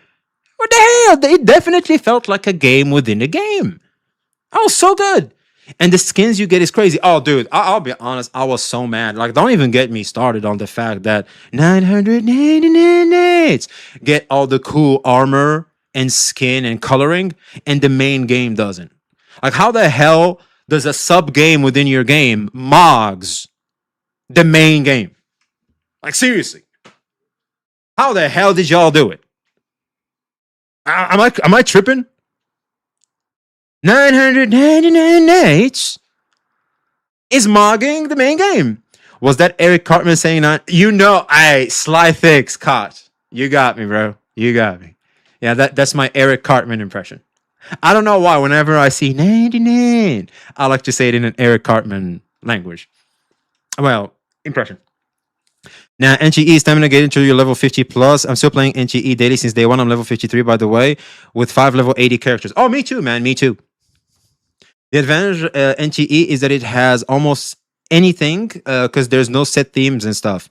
What the hell? It definitely felt like a game within a game. Oh, so good. And the skins you get is crazy. Oh, dude, I'll be honest. I was so mad. Like, don't even get me started on the fact that 999 nights get all the cool armor and skin and coloring, and the main game doesn't. Like, how the hell does a sub game within your game mogs the main game? Like, seriously. How the hell did y'all do it? Am I tripping? 999 nights is mogging the main game. Was that Eric Cartman saying that? You know, Sly Thix caught. You got me, bro. You got me. Yeah, that's my Eric Cartman impression. I don't know why. Whenever I see 99, I like to say it in an Eric Cartman language. Well, impression. Now, NTE is time to get into your level 50 plus. I'm still playing NTE daily since day one. I'm level 53, by the way, with 5 level 80 characters. Oh, me too, man. Me too. The advantage NTE is that it has almost anything because there's no set themes and stuff.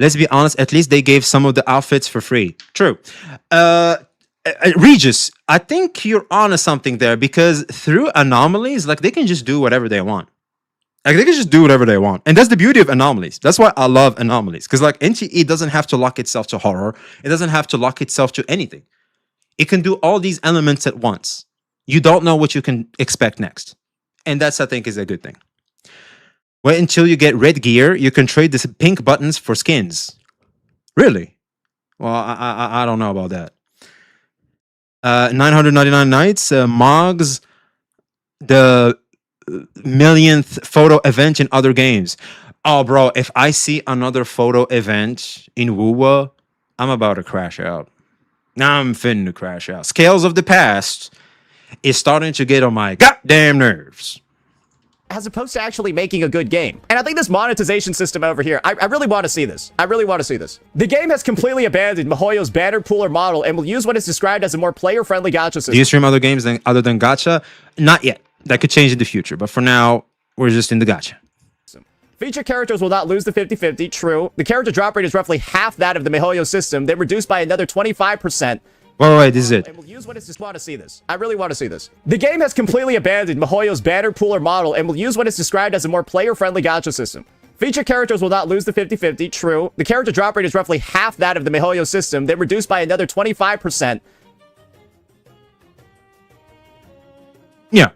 Let's be honest, at least they gave some of the outfits for free. True. Regis, I think you're onto something there because through anomalies, like they can just do whatever they want. Like they can just do whatever they want. And that's the beauty of anomalies. That's why I love anomalies. Because like NTE doesn't have to lock itself to horror. It doesn't have to lock itself to anything. It can do all these elements at once. You don't know what you can expect next. And that's, I think, is a good thing. Wait until you get red gear. You can trade the pink buttons for skins. Really? Well, I don't know about that. 999 nights. Mogs the millionth photo event in other games. Oh, bro, if I see another photo event in WoWa, I'm about to crash out. Now I'm finna crash out. Scales of the Past is starting to get on my goddamn nerves. as opposed to actually making a good game. And I think this monetization system over here, I really want to see this. I really want to see this. The game has completely abandoned MiHoYo's banner pooler model and will use what is described as a more player-friendly gacha system. Do you stream other games other than gacha? Not yet. That could change in the future, but for now, we're just in the gacha. Feature characters will not lose the 50-50, true. The character drop rate is roughly half that of the MiHoYo system, then reduced by another 25%. Wait, this is it. And we'll use what is just want to see this. I really want to see this. The game has completely abandoned MiHoYo's banner pooler model and will use what is described as a more player-friendly gacha system. Feature characters will not lose the 50-50, true. The character drop rate is roughly half that of the MiHoYo system, then reduced by another 25%. Yeah.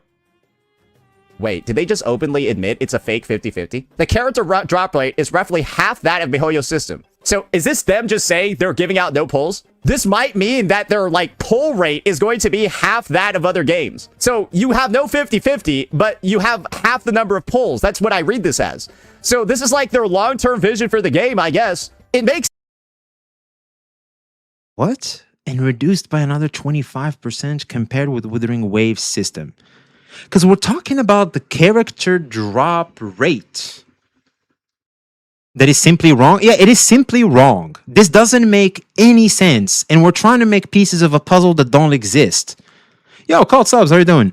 Wait, did they just openly admit it's a fake 50-50? The character drop rate is roughly half that of MiHoYo's system. So is this them just saying they're giving out no pulls? This might mean that their pull rate is going to be half that of other games. So you have no 50-50, but you have half the number of pulls. That's what I read this as. So this is like their long-term vision for the game, I guess. It makes... What? And reduced by another 25% compared with Withering Waves system. Because we're talking about the character drop rate. That is simply wrong? Yeah, it is simply wrong. This doesn't make any sense. And we're trying to make pieces of a puzzle that don't exist. Yo, Cult Subs, how you doing?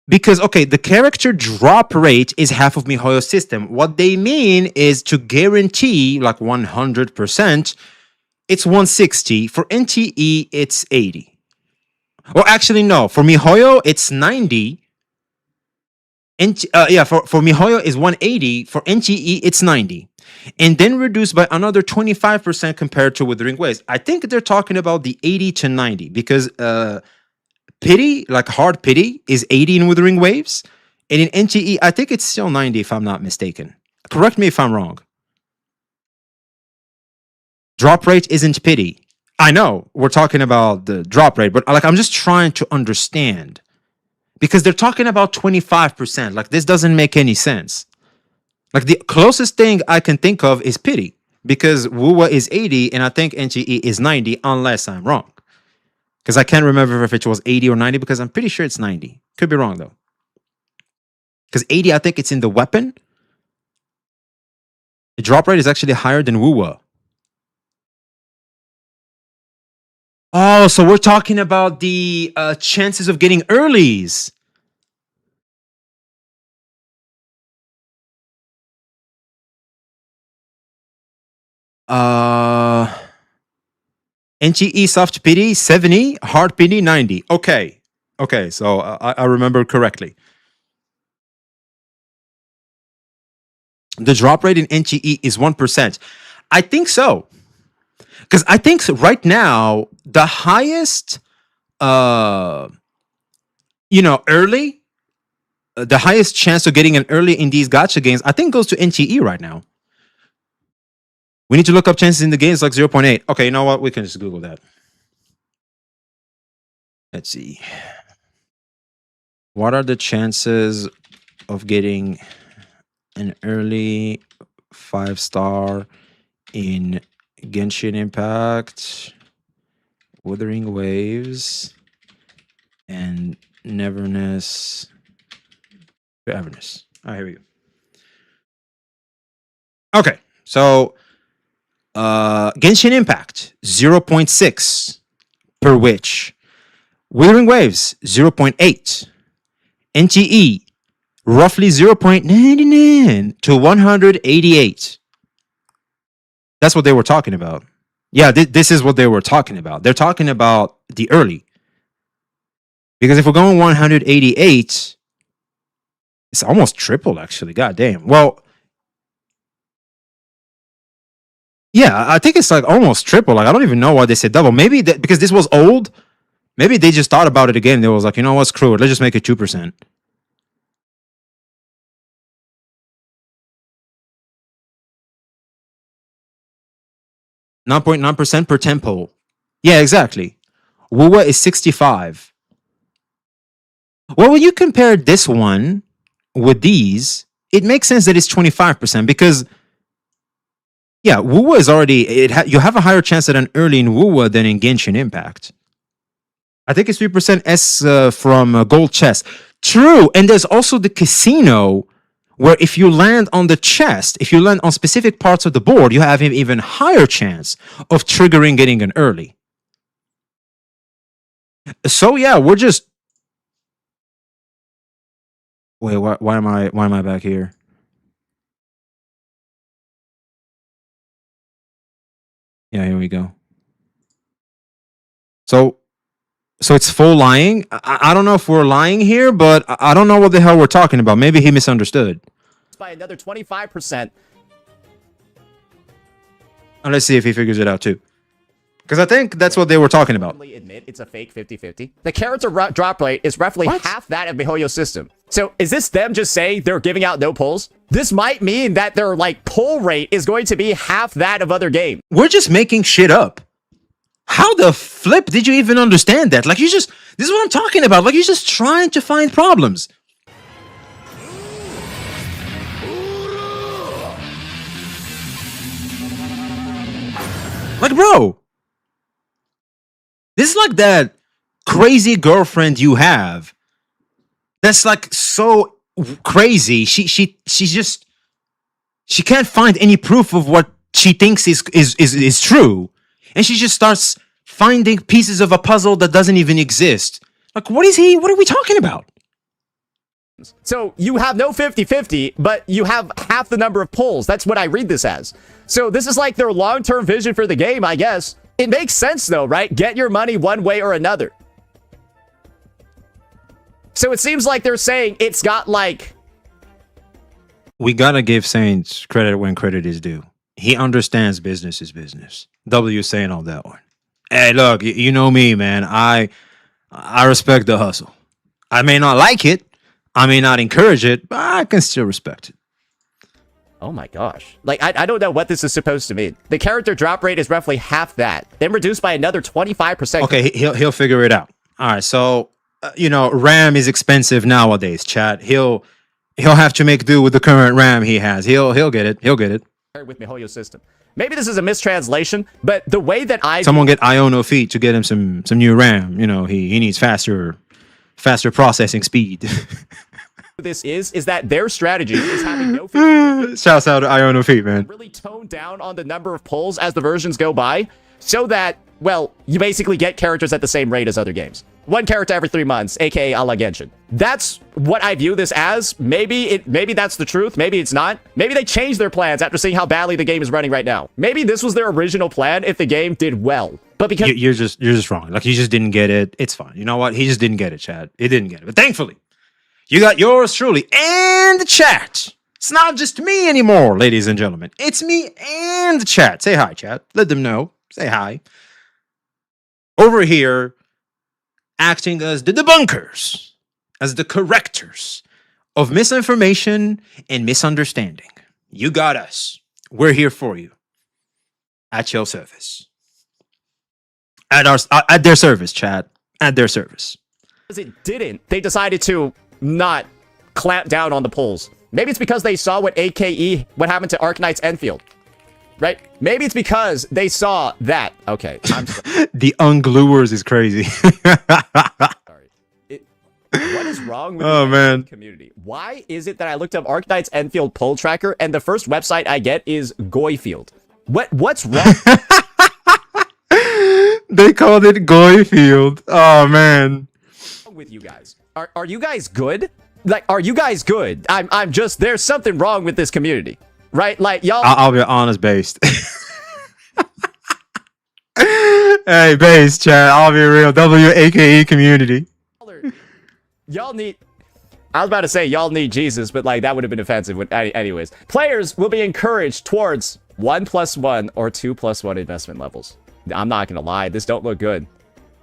Because, okay, the character drop rate is half of MiHoYo's system. What they mean is to guarantee, 100%, it's 160. For NTE, it's 80. Well, actually, no. For MiHoYo, it's 90. For MiHoYo is 180. For NTE, it's 90. And then reduced by another 25% compared to Withering Waves. I think they're talking about the 80 to 90 because pity, hard pity, is 80 in Withering Waves. And in NTE, I think it's still 90 if I'm not mistaken. Correct me if I'm wrong. Drop rate isn't pity. I know we're talking about the drop rate, but I'm just trying to understand because they're talking about 25%. This doesn't make any sense. The closest thing I can think of is pity because Wuwa is 80 and I think NTE is 90 unless I'm wrong. Because I can't remember if it was 80 or 90 because I'm pretty sure it's 90. Could be wrong though. Because 80, I think it's in the weapon. The drop rate is actually higher than Wuwa. Oh, so we're talking about the chances of getting earlies. NTE soft pity 70, hard pity 90. Okay, so I remember correctly. The drop rate in NTE is 1%. I think so. Because I think right now, the highest, early, the highest chance of getting an early in these gacha games, I think goes to NTE right now. We need to look up chances in the games 0.8. Okay, you know what? We can just Google that. Let's see. What are the chances of getting an early 5-star in Genshin Impact, Withering Waves, and Neverness. Everness. All right, here we go. Okay, so Genshin Impact 0.6 per witch. Withering Waves 0.8. NTE roughly 0.99 to 188. That's what they were talking about. Yeah, this is what they were talking about. They're talking about the early. Because if we're going 188, it's almost triple, actually. God damn. Well, yeah, I think it's almost triple. I don't even know why they said double. Maybe because this was old, maybe they just thought about it again. They was you know what, screw it. Let's just make it 2%. .9% per tempo. Yeah, exactly. Wuwa is 65. Well, when you compare this one with these, it makes sense that it's 25% because, yeah, Wuwa is already... you have a higher chance at an early in Wuwa than in Genshin Impact. I think it's 3% S from gold chest. True. And there's also the casino where if you land on the chest, if you land on specific parts of the board, you have an even higher chance of triggering getting an early. So yeah, we're just... Wait, why am I back here? Yeah, here we go. So it's full lying. I don't know if we're lying here, but I don't know what the hell we're talking about. Maybe he misunderstood. By another 25%. And let's see if he figures it out too. Because I think that's what they were talking about. Admit it's a fake 50-50. The character drop rate is roughly half that of miHoYo's system. So is this them just saying they're giving out no pulls? This might mean that their like pull rate is going to be half that of other games. We're just making shit up. How the flip did you even understand that? Like, this is what I'm talking about. Like, you're just trying to find problems. Like, bro, this is like that crazy girlfriend you have. That's like so crazy. She can't find any proof of what she thinks is true. And she just starts finding pieces of a puzzle that doesn't even exist. Like, what are we talking about? So you have no 50-50, but you have half the number of pulls. That's what I read this as. So this is like their long-term vision for the game, I guess. It makes sense though, right? Get your money one way or another. So it seems like they're saying it's got like... We gotta give Saints credit when credit is due. He understands business is business. W saying on that one. Hey, look, you know me, man. I respect the hustle. I may not like it. I may not encourage it, but I can still respect it. Oh my gosh. Like, I don't know what this is supposed to mean. The character drop rate is roughly half that, then reduced by another 25%. Okay, he'll figure it out. All right, so, RAM is expensive nowadays, chat. He'll have to make do with the current RAM he has. He'll get it. He'll get it. With miHoYo's system. Maybe this is a mistranslation, but the way that Someone get Iono feet to get him some new RAM. He needs faster processing speed. This is that their strategy is having no 50. Shouts out to Iono feet, man. Really tone down on the number of pulls as the versions go by, so that, well, you basically get characters at the same rate as other games. One character every 3 months, aka a la Genshin. That's what I view this as. Maybe that's the truth. Maybe it's not. Maybe they changed their plans after seeing how badly the game is running right now. Maybe this was their original plan if the game did well. But because you're just wrong. Like, you just didn't get it. It's fine. You know what? He just didn't get it, chat. He didn't get it. But thankfully, you got yours truly and the chat. It's not just me anymore, ladies and gentlemen. It's me and the chat. Say hi, chat. Let them know. Say hi. Over here, acting as the debunkers, as the correctors of misinformation and misunderstanding. You got us. We're here for you. At your service. At their service, chat. At their service. Because it didn't, they decided to not clamp down on the polls. Maybe it's because they saw what what happened to Arknight's Enfield. Right? Maybe it's because they saw that. Okay. The ungluers is crazy. Sorry. What is wrong with the community? Why is it that I looked up Arknight's Enfield poll tracker and the first website I get is Goyfield? What's wrong? They called it Goyfield. Oh, man. With you guys. Are you guys good? Like, are you guys good? I'm just, there's something wrong with this community. Right? Like, y'all... I'll be honest, based. Hey, base, chat. I'll be real. WAKE community. Y'all need... I was about to say y'all need Jesus, but like that would have been offensive. Anyways, players will be encouraged towards 1+1 or 2+1 investment levels. I'm not gonna lie, this don't look good,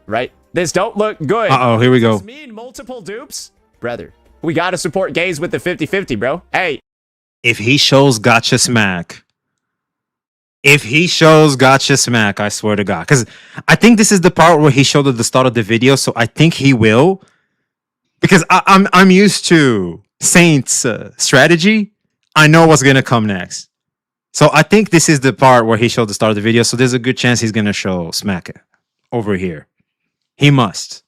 right? This don't look good. Uh-oh, here we go. Does this mean multiple dupes? Brother, we gotta support gays with the 50-50, bro. Hey. If he shows gotcha smack. If he shows gotcha smack, I swear to God. Because I think this is the part where he showed at the start of the video, so I think he will. Because I'm used to Saints strategy. I know what's gonna come next. So I think this is the part where he showed the start of the video. So there's a good chance he's gonna show smack over here. He must.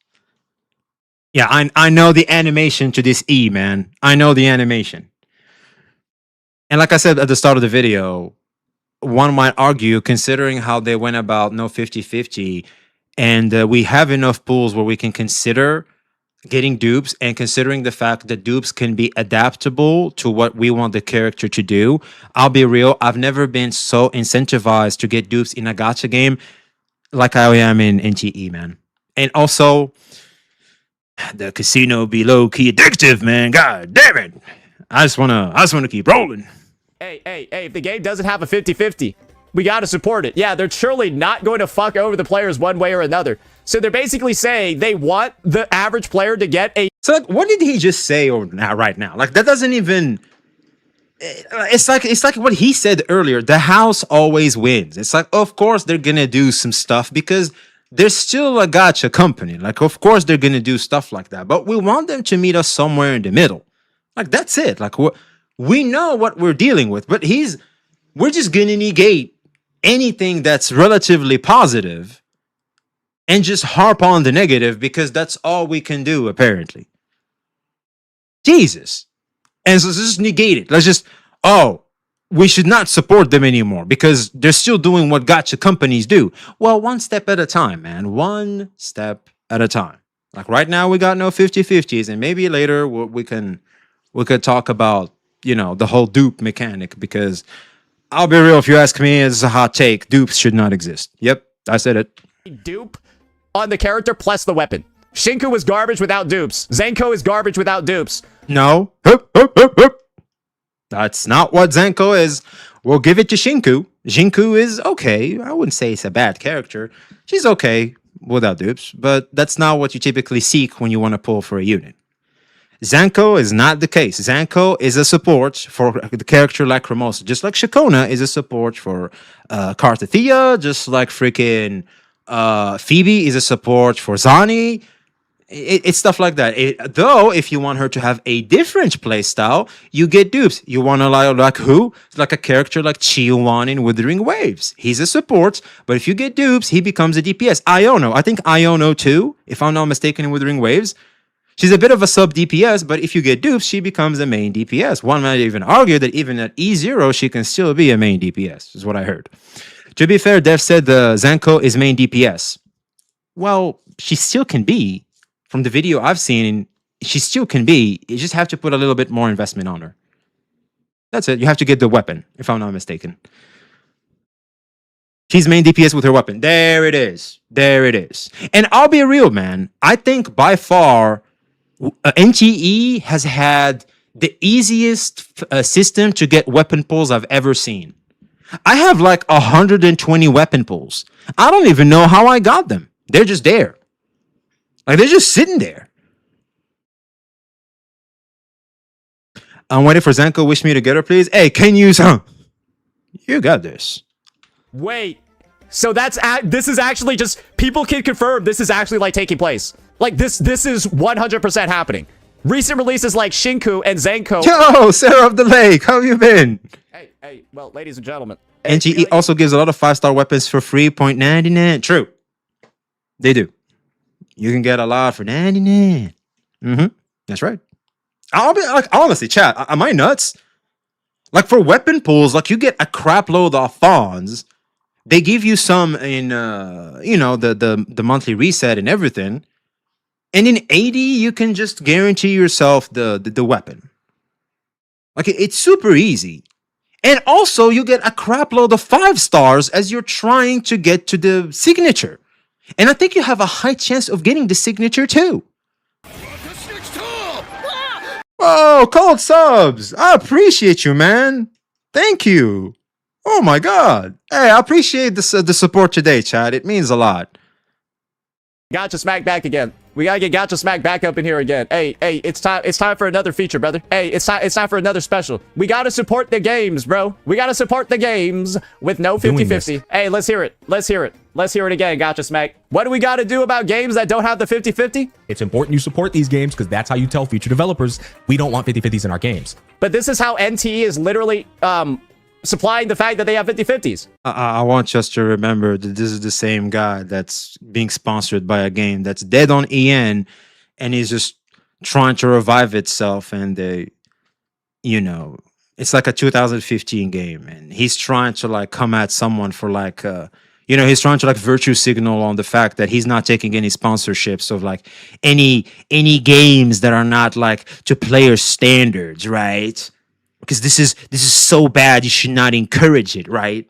Yeah, I know the animation to this E, man. I know the animation. And like I said at the start of the video, one might argue, considering how they went about no 50-50, and we have enough pools where we can consider getting dupes, and considering the fact that dupes can be adaptable to what we want the character to do. I'll be real, I've never been so incentivized to get dupes in a gacha game like I am in NTE, man. And also, the casino be low-key addictive, man. God damn it. I just wanna keep rolling. Hey, if the game doesn't have a 50-50, we gotta support it. Yeah, they're surely not going to fuck over the players one way or another. So they're basically saying they want the average player to get a... So like, what did he just say right now? Like, that doesn't even... It's like what he said earlier. The house always wins. It's like, of course they're gonna do some stuff because they're still a gacha company. Like, of course they're gonna do stuff like that. But we want them to meet us somewhere in the middle. Like, that's it. Like, we know what we're dealing with. But we're just gonna negate anything that's relatively positive and just harp on the negative because that's all we can do, apparently. Jesus. And so let's just negate it. Let's just, we should not support them anymore because they're still doing what gacha companies do. Well, one step at a time, man. One step at a time. Like right now, we got no 50-50s, and maybe later we could talk about, the whole dupe mechanic, because I'll be real, if you ask me, it's a hot take. Dupes should not exist. Yep, I said it. Dupe on the character plus the weapon. Shinku is garbage without dupes. Zenko is garbage without dupes. No. That's not what Zenko is. We'll give it to Shinku. Shinku is okay. I wouldn't say it's a bad character. She's okay without dupes, but that's not what you typically seek when you want to pull for a unit. Zanko is not the case. Zanko is a support for the character like Ramosa, just like Shakona is a support for Kartathea, just like freaking Phoebe is a support for Zani. It's stuff like that. Though, if you want her to have a different playstyle, you get dupes. You want to like who? Like a character like Chihuan in Withering Waves. He's a support, but if you get dupes, he becomes a DPS. Iono. I think Iono too, if I'm not mistaken, in Withering Waves. She's a bit of a sub DPS, but if you get dupes, she becomes a main DPS. One might even argue that even at E0, she can still be a main DPS, is what I heard. To be fair, Dev said the Zanko is main DPS. Well, she still can be. From the video I've seen, she still can be. You just have to put a little bit more investment on her. That's it. You have to get the weapon, if I'm not mistaken. She's main DPS with her weapon. There it is. There it is. And I'll be real, man. I think by far, NTE has had the easiest system to get weapon pulls I've ever seen. I have like 120 weapon pulls. I don't even know how I got them. They're just there. Like, they're just sitting there. I'm waiting for Zanko. Wish me together, please. Hey, can you... You got this. Wait. So this is actually just... People can confirm this is actually, like, taking place. Like, this is 100% happening. Recent releases like Shinku and Zenko... Yo, Sarah of the Lake. How have you been? Hey, well, ladies and gentlemen. NTE also gives a lot of 5-star weapons for free, 0.99. True. They do. You can get a lot for 99. That's right. I'll be like, honestly, chat, am I nuts? Like, for weapon pools, like, you get a crap load of fawns. They give you some in, the monthly reset and everything. And in 80, you can just guarantee yourself the weapon. Like, it's super easy. And also, you get a crap load of 5 stars as you're trying to get to the signature. And I think you have a high chance of getting the signature too. Oh, cold subs. I appreciate you, man. Thank you. Oh my God. Hey, I appreciate the support today, Chad. It means a lot. Gotcha Smack back again. We gotta get Gotcha Smack back up in here again. Hey, it's time for another feature, brother. Hey, it's time for another special. We gotta support the games, bro. We gotta support the games with no 50-50. Hey, let's hear it. Let's hear it. Let's hear it again, Gotcha Smack. What do we gotta do about games that don't have the 50-50? It's important you support these games because that's how you tell future developers we don't want 50-50s in our games. But this is how NTE is literally supplying the fact that they have 50-50s. I want us to remember that this is the same guy that's being sponsored by a game that's dead on EN, and he's just trying to revive itself, and it's like a 2015 game, and he's trying to like come at someone for like he's trying to like virtue signal on the fact that he's not taking any sponsorships of like any games that are not like to player standards, right? Because this is so bad, you should not encourage it, right?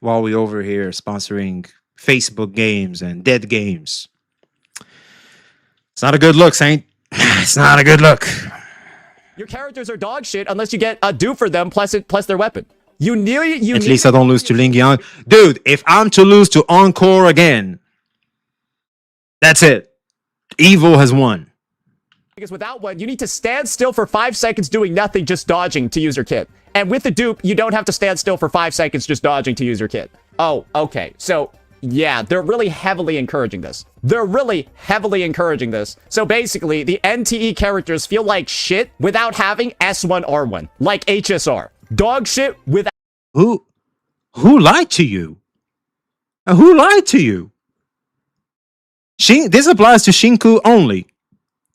While we over here sponsoring Facebook games and dead games. It's not a good look, Saint. It's not a good look. Your characters are dog shit unless you get a dupe for them plus their weapon. At least I don't lose to Ling Yang. Dude, if I'm to lose to Encore again, that's it. Evil has won. Because without one, you need to stand still for 5 seconds doing nothing, just dodging to use your kit. And with the dupe, you don't have to stand still for 5 seconds just dodging to use your kit. Oh, okay. So, yeah, they're really heavily encouraging this. So basically, the NTE characters feel like shit without having S1R1, like HSR. Dog shit without... Who lied to you? Who lied to you? This applies to Shinku only.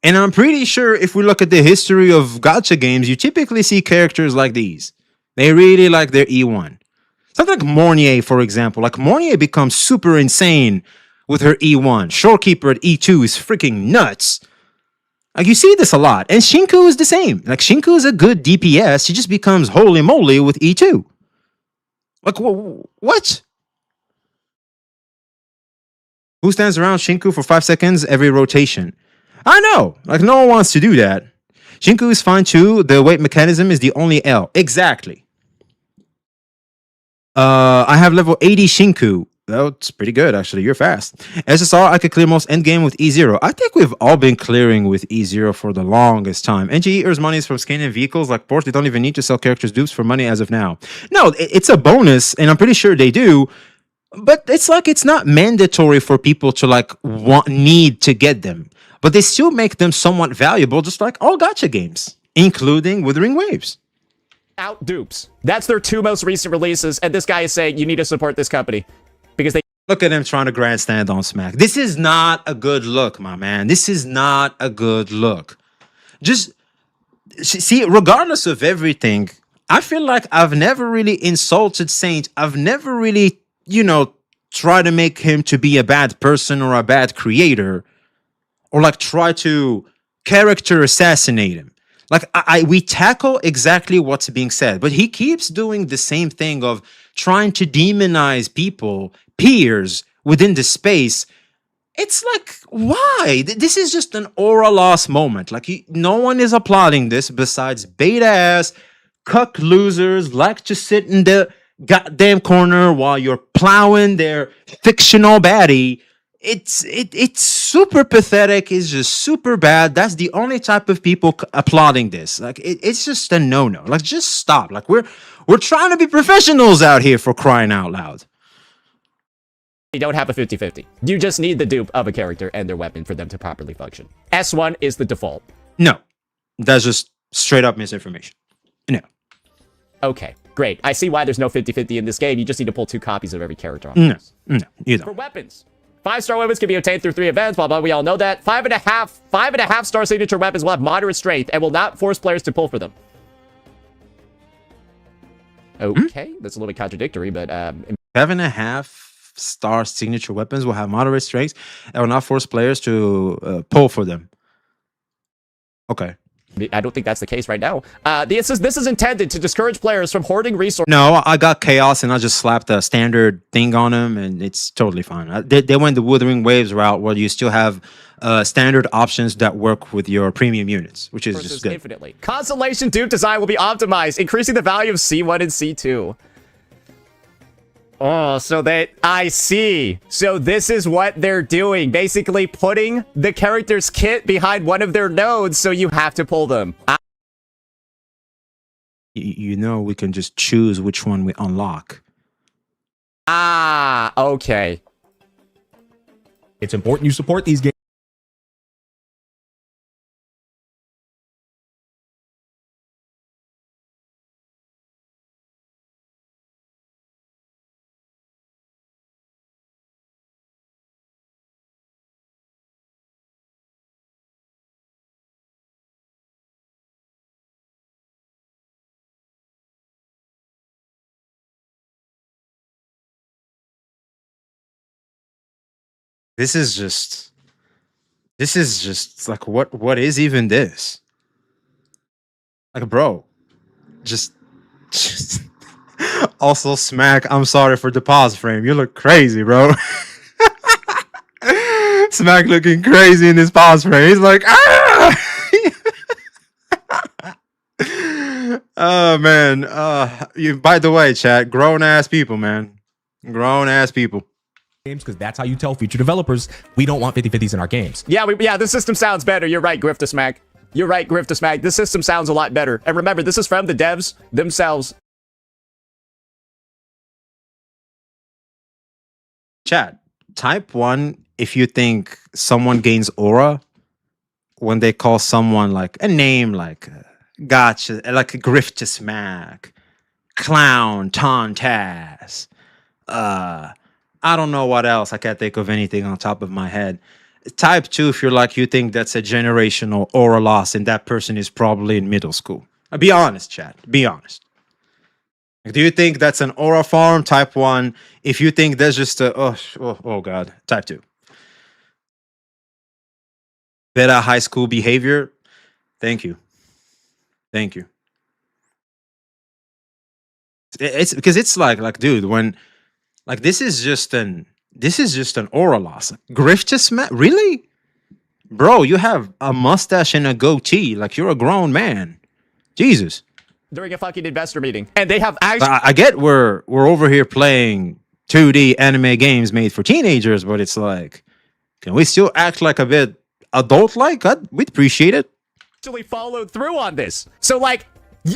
And I'm pretty sure if we look at the history of gacha games, you typically see characters like these. They really like their E1. Something like Mornier, for example. Like Mornier becomes super insane with her E1. Shorekeeper at E2 is freaking nuts. Like you see this a lot. And Shinku is the same. Like Shinku is a good DPS. She just becomes holy moly with E2. Like what? Who stands around Shinku for 5 seconds every rotation? I know. Like no one wants to do that. Shinku is fine too. The weight mechanism is the only L. Exactly. I have level 80 Shinku. That's pretty good, actually. You're fast. SSR, I could clear most endgame with E0. I think we've all been clearing with E0 for the longest time. NTE earns monies from scanning vehicles like Porsche. They don't even need to sell characters dupes for money as of now. No, it's a bonus, and I'm pretty sure they do. But it's like it's not mandatory for people to like need to get them. But they still make them somewhat valuable, just like all gacha games, including Withering Waves. Out dupes. That's their 2 most recent releases, and this guy is saying you need to support this company because they look at him trying to grandstand on Smack. This is not a good look, my man. This is not a good look. Just see, regardless of everything, I feel like I've never really insulted Saint. I've never really, tried to make him to be a bad person or a bad creator, or like try to character assassinate him. Like we tackle exactly what's being said, but he keeps doing the same thing of trying to demonize people, peers within the space. It's like, why? This is just an aura loss moment. Like no one is applauding this besides beta ass cuck losers like to sit in the goddamn corner while you're plowing their fictional baddie. It's super pathetic. It's just super bad. That's the only type of people applauding this. Like it's just a no-no. Like just stop. Like we're trying to be professionals out here, for crying out loud. You don't have a 50-50. You just need the dupe of a character and their weapon for them to properly function. S1 is the default. No, that's just straight up misinformation. No. Okay, great. I see why there's no 50-50 in this game. You just need to pull 2 copies of every character on this. No, you don't. For weapons. 5-star weapons can be obtained through 3 events, blah, blah, we all know that. 5.5 star signature weapons will have moderate strength and will not force players to pull for them. Okay, that's a little bit contradictory, but... 5.5 star signature weapons will have moderate strength and will not force players to pull for them. Okay. I don't think that's the case right now. This is intended to discourage players from hoarding resources. No, I got Chaos and I just slapped a standard thing on him and it's totally fine. They went the Withering Waves route where you still have standard options that work with your premium units, which is just good. Infinitely. Constellation dupe design will be optimized, increasing the value of C1 and C2. Oh, so I see. So this is what they're doing. Basically putting the character's kit behind one of their nodes, so you have to pull them. We can just choose which one we unlock. Ah, okay. It's important you support these games. This is just like what is even this? Like, bro, just also Smack, I'm sorry for the pause frame. You look crazy, bro. Smack looking crazy in this pause frame. He's like, ah! Oh man. You, by the way, chat, grown ass people, man. Grown ass people. Games, because that's how you tell future developers we don't want 50-50s in our games. Yeah, the system sounds better. You're right, Griftasmack. You're right, Griftasmack. This system sounds a lot better. And remember, this is from the devs themselves. Chat, type 1 if you think someone gains aura when they call someone like a name like Gotcha, like a Griftasmack, Clown, Tontas, I don't know what else. I can't think of anything on top of my head. Type 2 if you're like, you think that's a generational aura loss and that person is probably in middle school. Be honest, chat. Be honest. Do you think that's an aura farm? Type 1. If you think there's just a... Oh God. Type 2. Beta high school behavior? Thank you. Thank you. It's because it's like, dude, when... Like, this is just an aura loss. Griftasmack? Really? Bro, you have a mustache and a goatee. Like, you're a grown man. Jesus. During a fucking investor meeting. And they have actually... I get we're over here playing 2D anime games made for teenagers, but it's like, can we still act like a bit adult-like? We'd appreciate it. Actually followed through on this. So, like,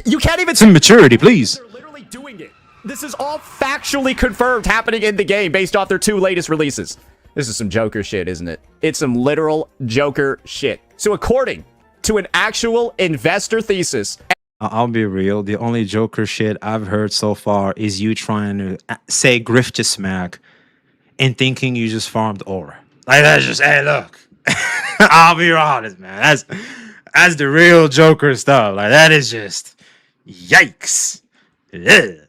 you can't even... Some maturity, please. They're literally doing it. This is all factually confirmed happening in the game based off their 2 latest releases. This is some Joker shit, isn't it? It's some literal Joker shit. So according to an actual investor thesis... I'll be real. The only Joker shit I've heard so far is you trying to say Griftasmack and thinking you just farmed aura. Like, that's just, hey, look. I'll be honest, man. That's the real Joker stuff. Like, that is just... Yikes. Ugh.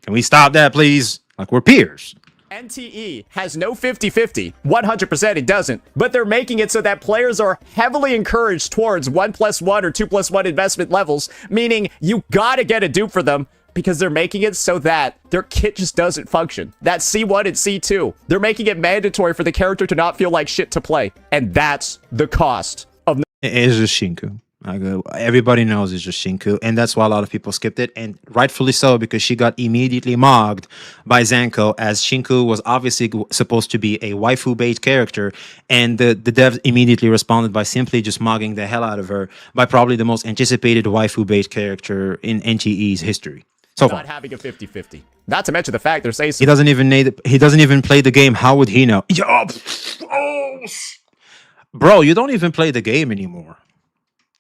Can we stop that, please? Like, we're peers. NTE has no 50-50. 100% it doesn't. But they're making it so that players are heavily encouraged towards 1+1 or 2+1 investment levels, meaning you gotta get a dupe for them because they're making it so that their kit just doesn't function. That's C1 and C2. They're making it mandatory for the character to not feel like shit to play. And that's the cost of... It's just Shinku. Everybody knows it's just Shinku, and that's why a lot of people skipped it, and rightfully so, because she got immediately mogged by Zanko, as Shinku was obviously supposed to be a waifu-based character, and the devs immediately responded by simply just mogging the hell out of her by probably the most anticipated waifu-based character in NTE's history. So far. Not having a 50-50. Not to mention the fact they're saying... He doesn't even play the game. How would he know? Bro, you don't even play the game anymore.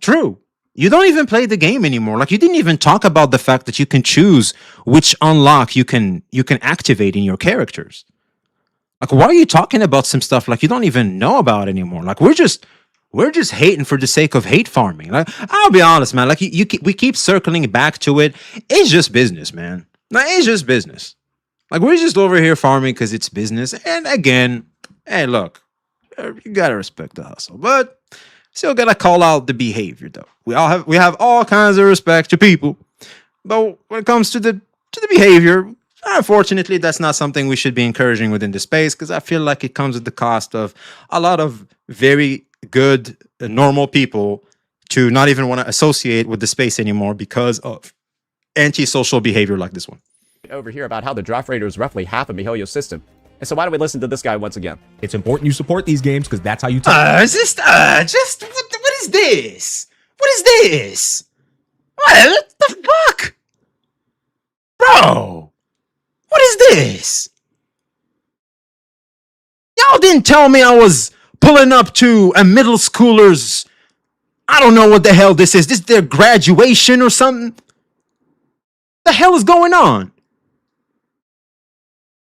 True. You don't even play the game anymore. Like, you didn't even talk about the fact that you can choose which unlock you can activate in your characters. Like, why are you talking about some stuff like you don't even know about anymore? Like, we're just hating for the sake of hate farming. Like, I'll be honest, man. Like, we keep circling back to it. It's just business, man. Like, it's just business. Like, we're just over here farming because it's business. And again, hey, look, you gotta respect the hustle, but still gotta call out the behavior, though. We have all kinds of respect to people, but when it comes to the behavior, unfortunately, that's not something we should be encouraging within the space, because I feel like it comes at the cost of a lot of very good, normal people to not even want to associate with the space anymore because of antisocial behavior like this one. Over here about how the draft rate is roughly half of Mihoyo's system. And so why don't we listen to this guy once again? It's important you support these games because that's how you tell. What is this? What is this? What the fuck? Bro, what is this? Y'all didn't tell me I was pulling up to a middle schooler's, I don't know what the hell this is. This is their graduation or something? The hell is going on?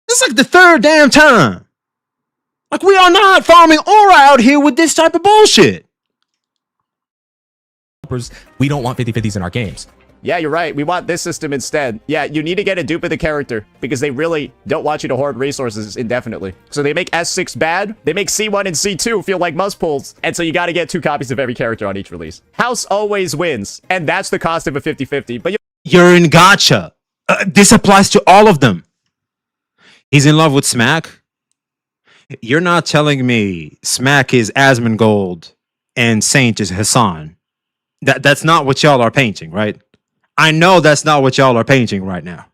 This is like the third damn time. Like, we are not farming aura out here with this type of bullshit. We don't want 50-50s in our games. Yeah, you're right. We want this system instead. Yeah, you need to get a dupe of the character because they really don't want you to hoard resources indefinitely. So they make S6 bad. They make C1 and C2 feel like must pulls. And so you got to get 2 copies of every character on each release. House always wins. And that's the cost of a 50-50. But You're in gacha. This applies to all of them. He's in love with Smack. You're not telling me Smack is Asmongold and Saint is Hassan. That's not what y'all are painting, right? I know that's not what y'all are painting right now.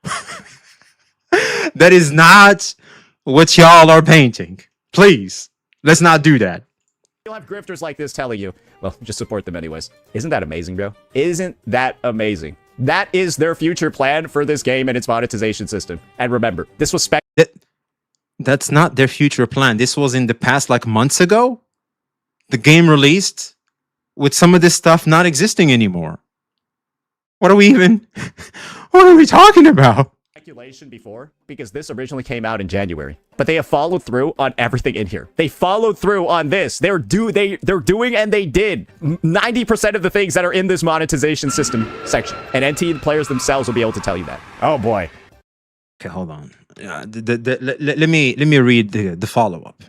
That is not what y'all are painting. Please, let's not do that. you'll have grifters like this telling you, well, just support them anyways. Isn't that amazing, bro? Isn't that amazing? That is their future plan for this game and its monetization system. And remember, this was That's not their future plan. This was in the past, like months ago. The game released with some of this stuff not existing anymore. What are we even... what are we talking about? Speculation before, because this originally came out in January. But they have followed through on everything in here. They followed through on this. They're doing and they did 90% of the things that are in this monetization system section. And NTE players themselves will be able to tell you that. Oh boy. Okay, hold on. Let me read the follow-up.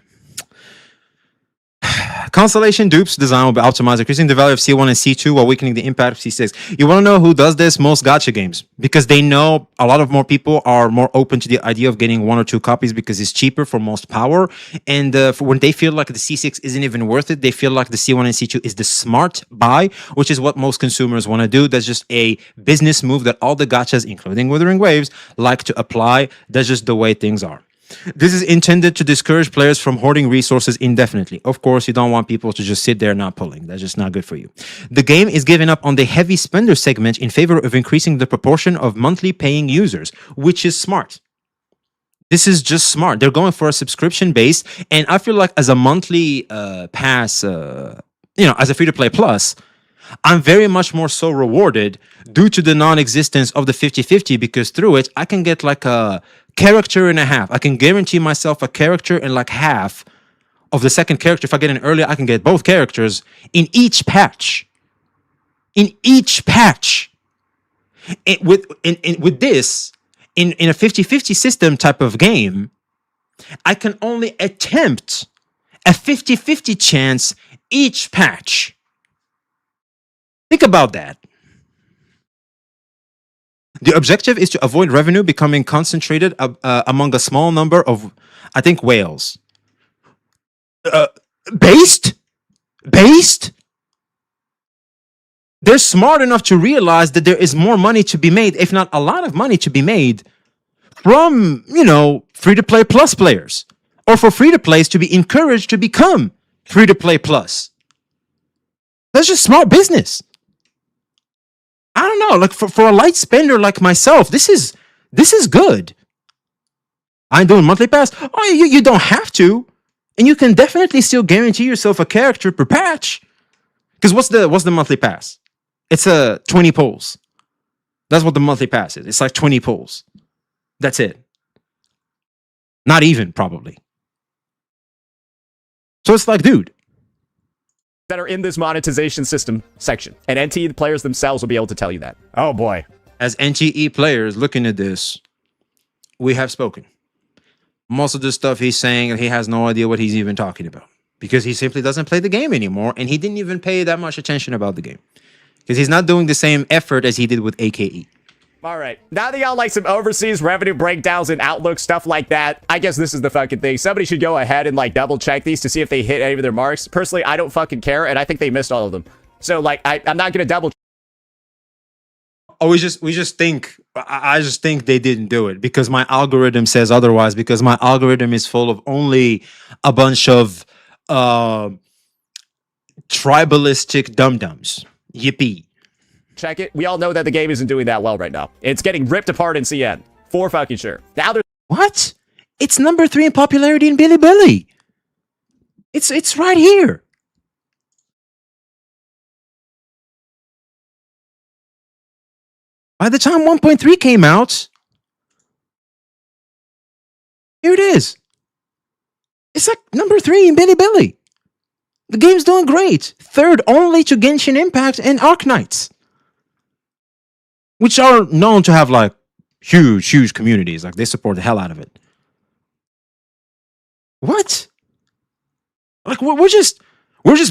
Constellation dupes design will be optimized, increasing the value of C1 and C2 while weakening the impact of C6. You want to know who does this? Most gacha games. Because they know a lot of more people are more open to the idea of getting 1 or 2 copies because it's cheaper for most power. And when they feel like the C6 isn't even worth it, they feel like the C1 and C2 is the smart buy, which is what most consumers want to do. That's just a business move that all the gachas, including Wuthering Waves, like to apply. That's just the way things are. This is intended to discourage players from hoarding resources indefinitely. Of course, you don't want people to just sit there not pulling. That's just not good for you. The game is giving up on the heavy spender segment in favor of increasing the proportion of monthly paying users, which is smart. This is just smart. They're going for a subscription base, and I feel like as a monthly pass, as a free-to-play plus, I'm very much more so rewarded due to the non-existence of the 50-50, because through it, I can get like a character and a half. I can guarantee myself a character and like half of the second character. If I get in earlier, I can get both characters in each patch. In each patch. With this, in a 50-50 system type of game, I can only attempt a 50-50 chance each patch. Think about that. The objective is to avoid revenue becoming concentrated among a small number of, I think, whales. Based? They're smart enough to realize that there is more money to be made, if not a lot of money to be made, from, free-to-play plus players. Or for free-to-plays to be encouraged to become free-to-play plus. That's just smart business. I don't know, like for a light spender like myself, this is good. I'm doing monthly pass. Oh, you don't have to, and you can definitely still guarantee yourself a character per patch. Because what's the monthly pass? It's 20 pulls. That's what the monthly pass is. It's like 20 pulls. That's it. Not even probably. So it's like, dude. That are in this monetization system section. And NTE players themselves will be able to tell you that. Oh boy. As NTE players looking at this, we have spoken. Most of the stuff he's saying, he has no idea what he's even talking about. Because he simply doesn't play the game anymore, and he didn't even pay that much attention about the game. Because he's not doing the same effort as he did with AKE. All right. Now that y'all like some overseas revenue breakdowns and outlook, stuff like that, I guess this is the fucking thing. Somebody should go ahead and like double check these to see if they hit any of their marks. Personally, I don't fucking care, and I think they missed all of them. So like, I'm not gonna double. Oh, we just think. I just think they didn't do it because my algorithm says otherwise. Because my algorithm is full of only a bunch of tribalistic dum-dums. Yippee. Check it. We all know that the game isn't doing that well right now. It's getting ripped apart in CN. For fucking sure. Now there's... What? It's number 3 in popularity in Bilibili. It's right here. By the time 1.3 came out, here it is. It's like number 3 in Bilibili. The game's doing great. Third only to Genshin Impact and Arknights. which are known to have like huge communities. Like they support the hell out of it. What? Like we're just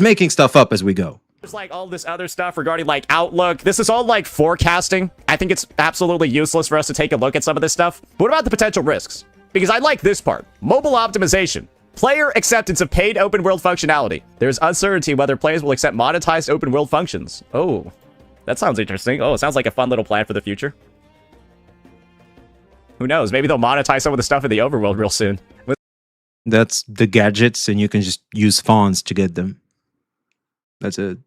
making stuff up as we go. There's like all this other stuff regarding like Outlook. This is all like forecasting. I think it's absolutely useless for us to take a look at some of this stuff. But what about the potential risks? Because I like this part. Mobile optimization. Player acceptance of paid open world functionality. There's uncertainty whether players will accept monetized open world functions. Oh, that sounds interesting. Oh, it sounds like a fun little plan for the future. Who knows? Maybe they'll monetize some of the stuff in the overworld real soon. That's the gadgets, and you can just use fonts to get them. That's it.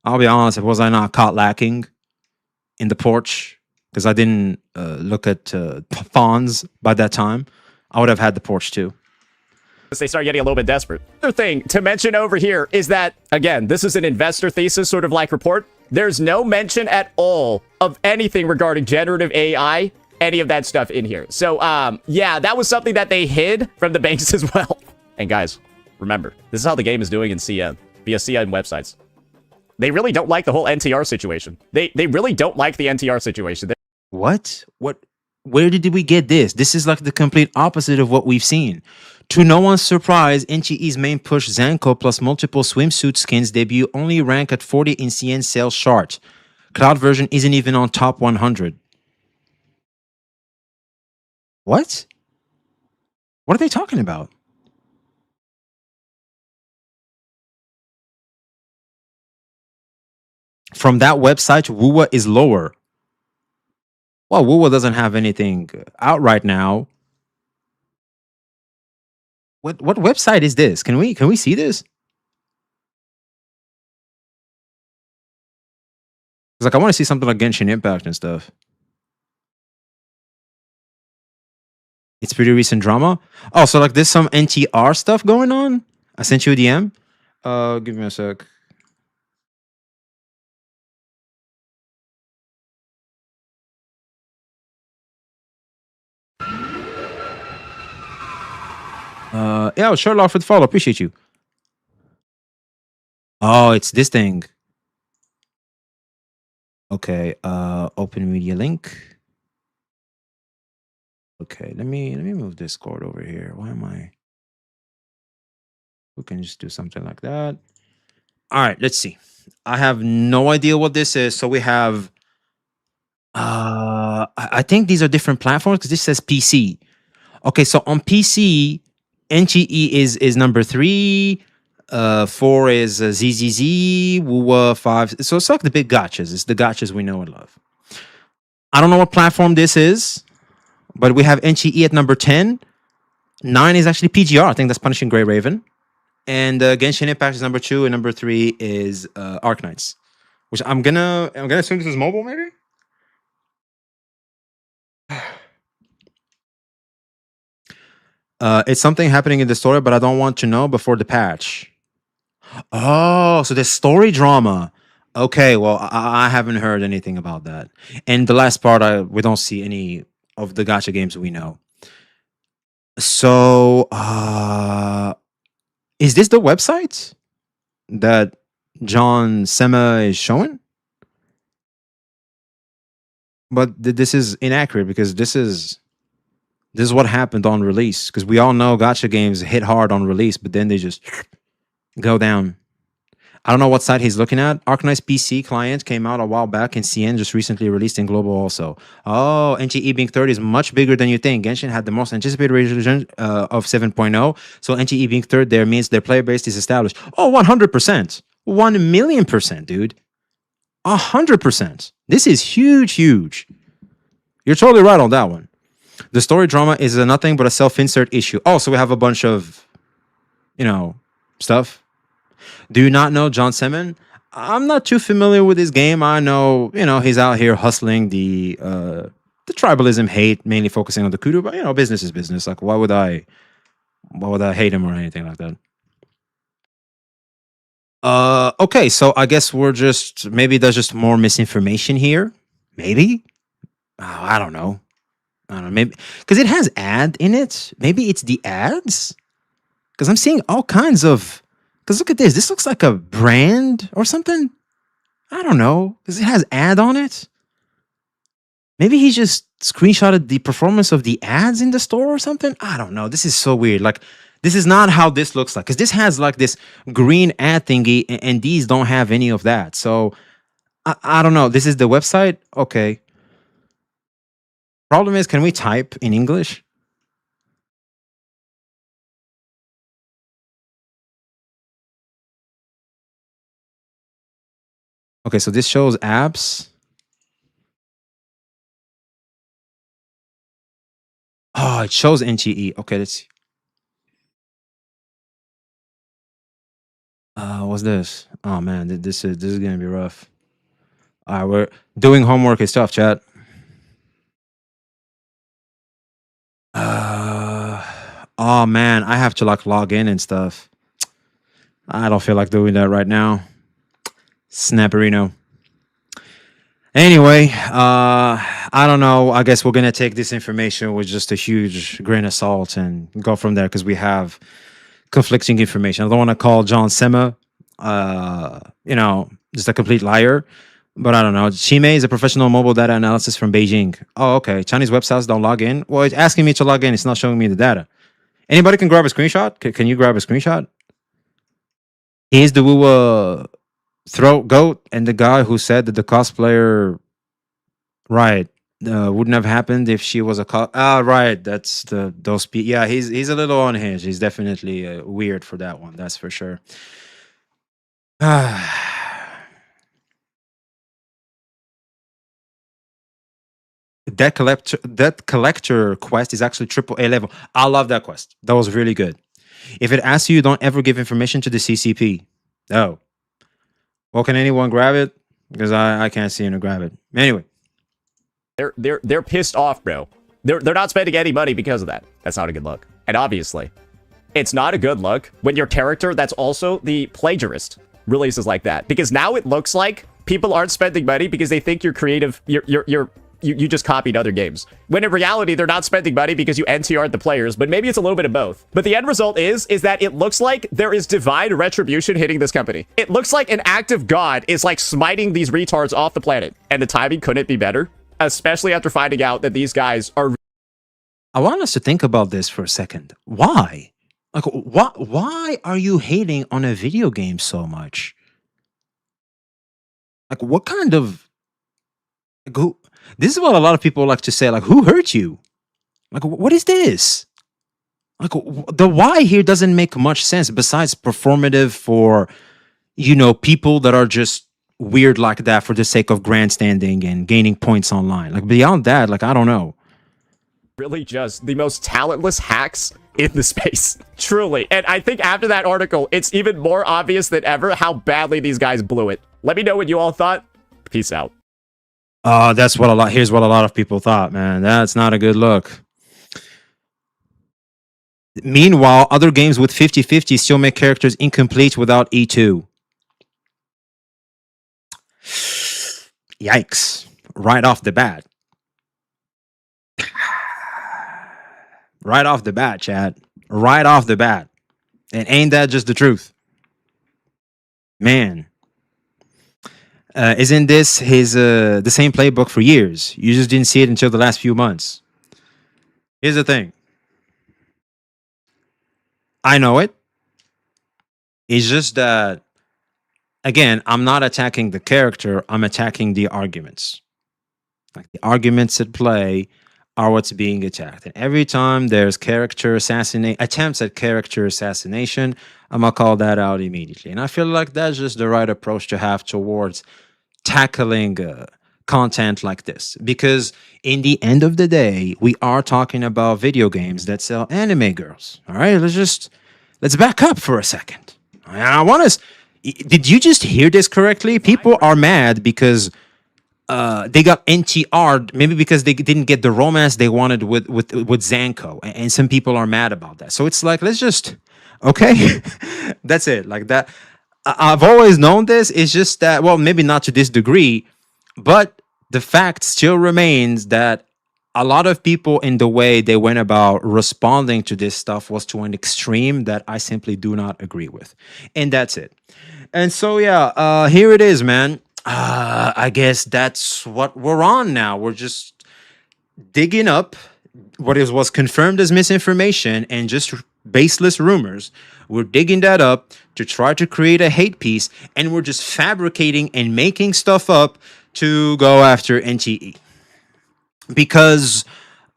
I'll be honest, was I not caught lacking in the porch because I didn't look at fonts by that time, I would have had the porch too. They start getting a little bit desperate. Other thing to mention over here is that, again, this is an investor thesis sort of like report. There's no mention at all of anything regarding generative AI, any of that stuff in here. So, yeah, that was something that they hid from the banks as well. And guys, remember, this is how the game is doing in CN, via CN websites. They really don't like the whole NTR situation. They really don't like the NTR situation. What? Where did we get this? This is like the complete opposite of what we've seen. To no one's surprise, NTE's main push Zanko plus multiple swimsuit skins debut only rank at 40 in CN sales chart. Cloud version isn't even on top 100. What? What are they talking about? From that website, Wuwa is lower. Well, Wuwa doesn't have anything out right now. What website is this? Can we see this? It's like I want to see something like Genshin Impact and stuff. It's pretty recent drama. Oh, so like there's some NTR stuff going on. I sent you a DM. Give me a sec. Yeah, Sherlock for the follow. Appreciate you. Oh, it's this thing. Okay, open media link. Okay, let me move Discord over here. Why am I? We can just do something like that. All right, let's see. I have no idea what this is. So we have I think these are different platforms because this says PC. Okay, so on PC, NTE is number 3. 4 is ZZZ, Wuwa 5. So it's like the big gotchas. It's the gotchas we know and love. I don't know what platform this is, but we have NTE at number 10. 9 is actually PGR. I think that's Punishing Grey Raven. And Genshin Impact is number 2, and number 3 is Arknights, which I'm gonna assume this is mobile, maybe. It's something happening in the story, but I don't want to know before the patch. Oh, so there's story drama. Okay, well, I haven't heard anything about that. And the last part, we don't see any of the gacha games we know. So, is this the website that John Sema is showing? But this is inaccurate because this is what happened on release. Because we all know gacha games hit hard on release, but then they just go down. I don't know what site he's looking at. Arknight's PC client came out a while back, and CN just recently released in global also. Oh, NTE being 3rd is much bigger than you think. Genshin had the most anticipated resolution of 7.0. So NTE being 3rd there means their player base is established. Oh, 100%. 1,000,000%, dude. 100%. This is huge. You're totally right on that one. The story drama is nothing but a self-insert issue. Oh, so we have a bunch of, stuff. Do you not know John Semen? I'm not too familiar with his game. I know, he's out here hustling the tribalism hate, mainly focusing on the kudu, but business is business. Like, why would I hate him or anything like that? Okay, so I guess maybe there's just more misinformation here. Maybe? Oh, I don't know. Maybe because it has ad in it. Maybe it's the ads. Because I'm seeing all kinds of. Because look at this. This looks like a brand or something. I don't know. Because it has ad on it. Maybe he just screenshotted the performance of the ads in the store or something. I don't know. This is so weird. Like, this is not how this looks like, because this has like this green ad thingy, and these don't have any of that. So I don't know. This is the website. Okay. Problem is, can we type in English? Okay, so this shows apps. Oh, it shows NTE. Okay, let's see. What's this? Oh man, this is gonna be rough. All right, we're doing homework is tough, chat. Oh man, I have to like log in and stuff. I don't feel like doing that right now. Snapperino. Anyway, I don't know. I guess we're gonna take this information with just a huge grain of salt and go from there, because we have conflicting information. I don't want to call John Sema, just a complete liar. But I don't know. Shimei is a professional mobile data analysis from Beijing. Oh, okay. Chinese websites don't log in. Well, it's asking me to log in. It's not showing me the data. Anybody can grab a screenshot? Can you grab a screenshot? He's the Wu throat goat and the guy who said that the cosplayer, right, wouldn't have happened if she was a right. That's those people. Yeah, he's a little unhinged. He's definitely weird for that one. That's for sure. That collector quest is actually AAA level. I love that quest. That was really good. If it asks you, don't ever give information to the CCP. Oh. Well, can anyone grab it? Because I can't see anyone grab it. Anyway. They're pissed off, bro. They're not spending any money because of that. That's not a good look. And obviously, it's not a good look when your character that's also the plagiarist releases like that. Because now it looks like people aren't spending money because they think you're creative. You just copied other games. When in reality, they're not spending money because you NTR'd the players, but maybe it's a little bit of both. But the end result is that it looks like there is divine retribution hitting this company. It looks like an act of God is like smiting these retards off the planet. And the timing couldn't be better, especially after finding out that these guys are... I want us to think about this for a second. Why? Like, why are you hating on a video game so much? Like, what kind of... Like, who... This is what a lot of people like to say, like, who hurt you? Like, what is this? Like, the why here doesn't make much sense besides performative for, people that are just weird like that for the sake of grandstanding and gaining points online. Like, beyond that, like, I don't know. Really just the most talentless hacks in the space. Truly. And I think after that article, it's even more obvious than ever how badly these guys blew it. Let me know what you all thought. Peace out. Here's what a lot of people thought, man. That's not a good look. Meanwhile, other games with 50-50 still make characters incomplete without E2. Yikes. Right off the bat. Right off the bat, Chad. Right off the bat. And ain't that just the truth? Man. Isn't this the same playbook for years? You just didn't see it until the last few months. Here's the thing. I know it. It's just that, again, I'm not attacking the character. I'm attacking the arguments. Like, the arguments at play are what's being attacked. And every time there's attempts at character assassination, I'm going to call that out immediately. And I feel like that's just the right approach to have towards tackling content like this, because in the end of the day, we are talking about video games that sell anime girls. All right, let's back up for a second. I want us. Did you just hear this correctly? People are mad because they got NTR'd, maybe because they didn't get the romance they wanted with Zanko, and some people are mad about that. So it's like, let's just okay, that's it, like that. I've always known this. It's just that, well, maybe not to this degree, but the fact still remains that a lot of people, in the way they went about responding to this stuff, was to an extreme that I simply do not agree with. And that's it. And so, yeah, here it is, man. I guess that's what we're on now. We're just digging up what was confirmed as misinformation and just baseless rumors. We're digging that up to try to create a hate piece, and we're just fabricating and making stuff up to go after NTE. Because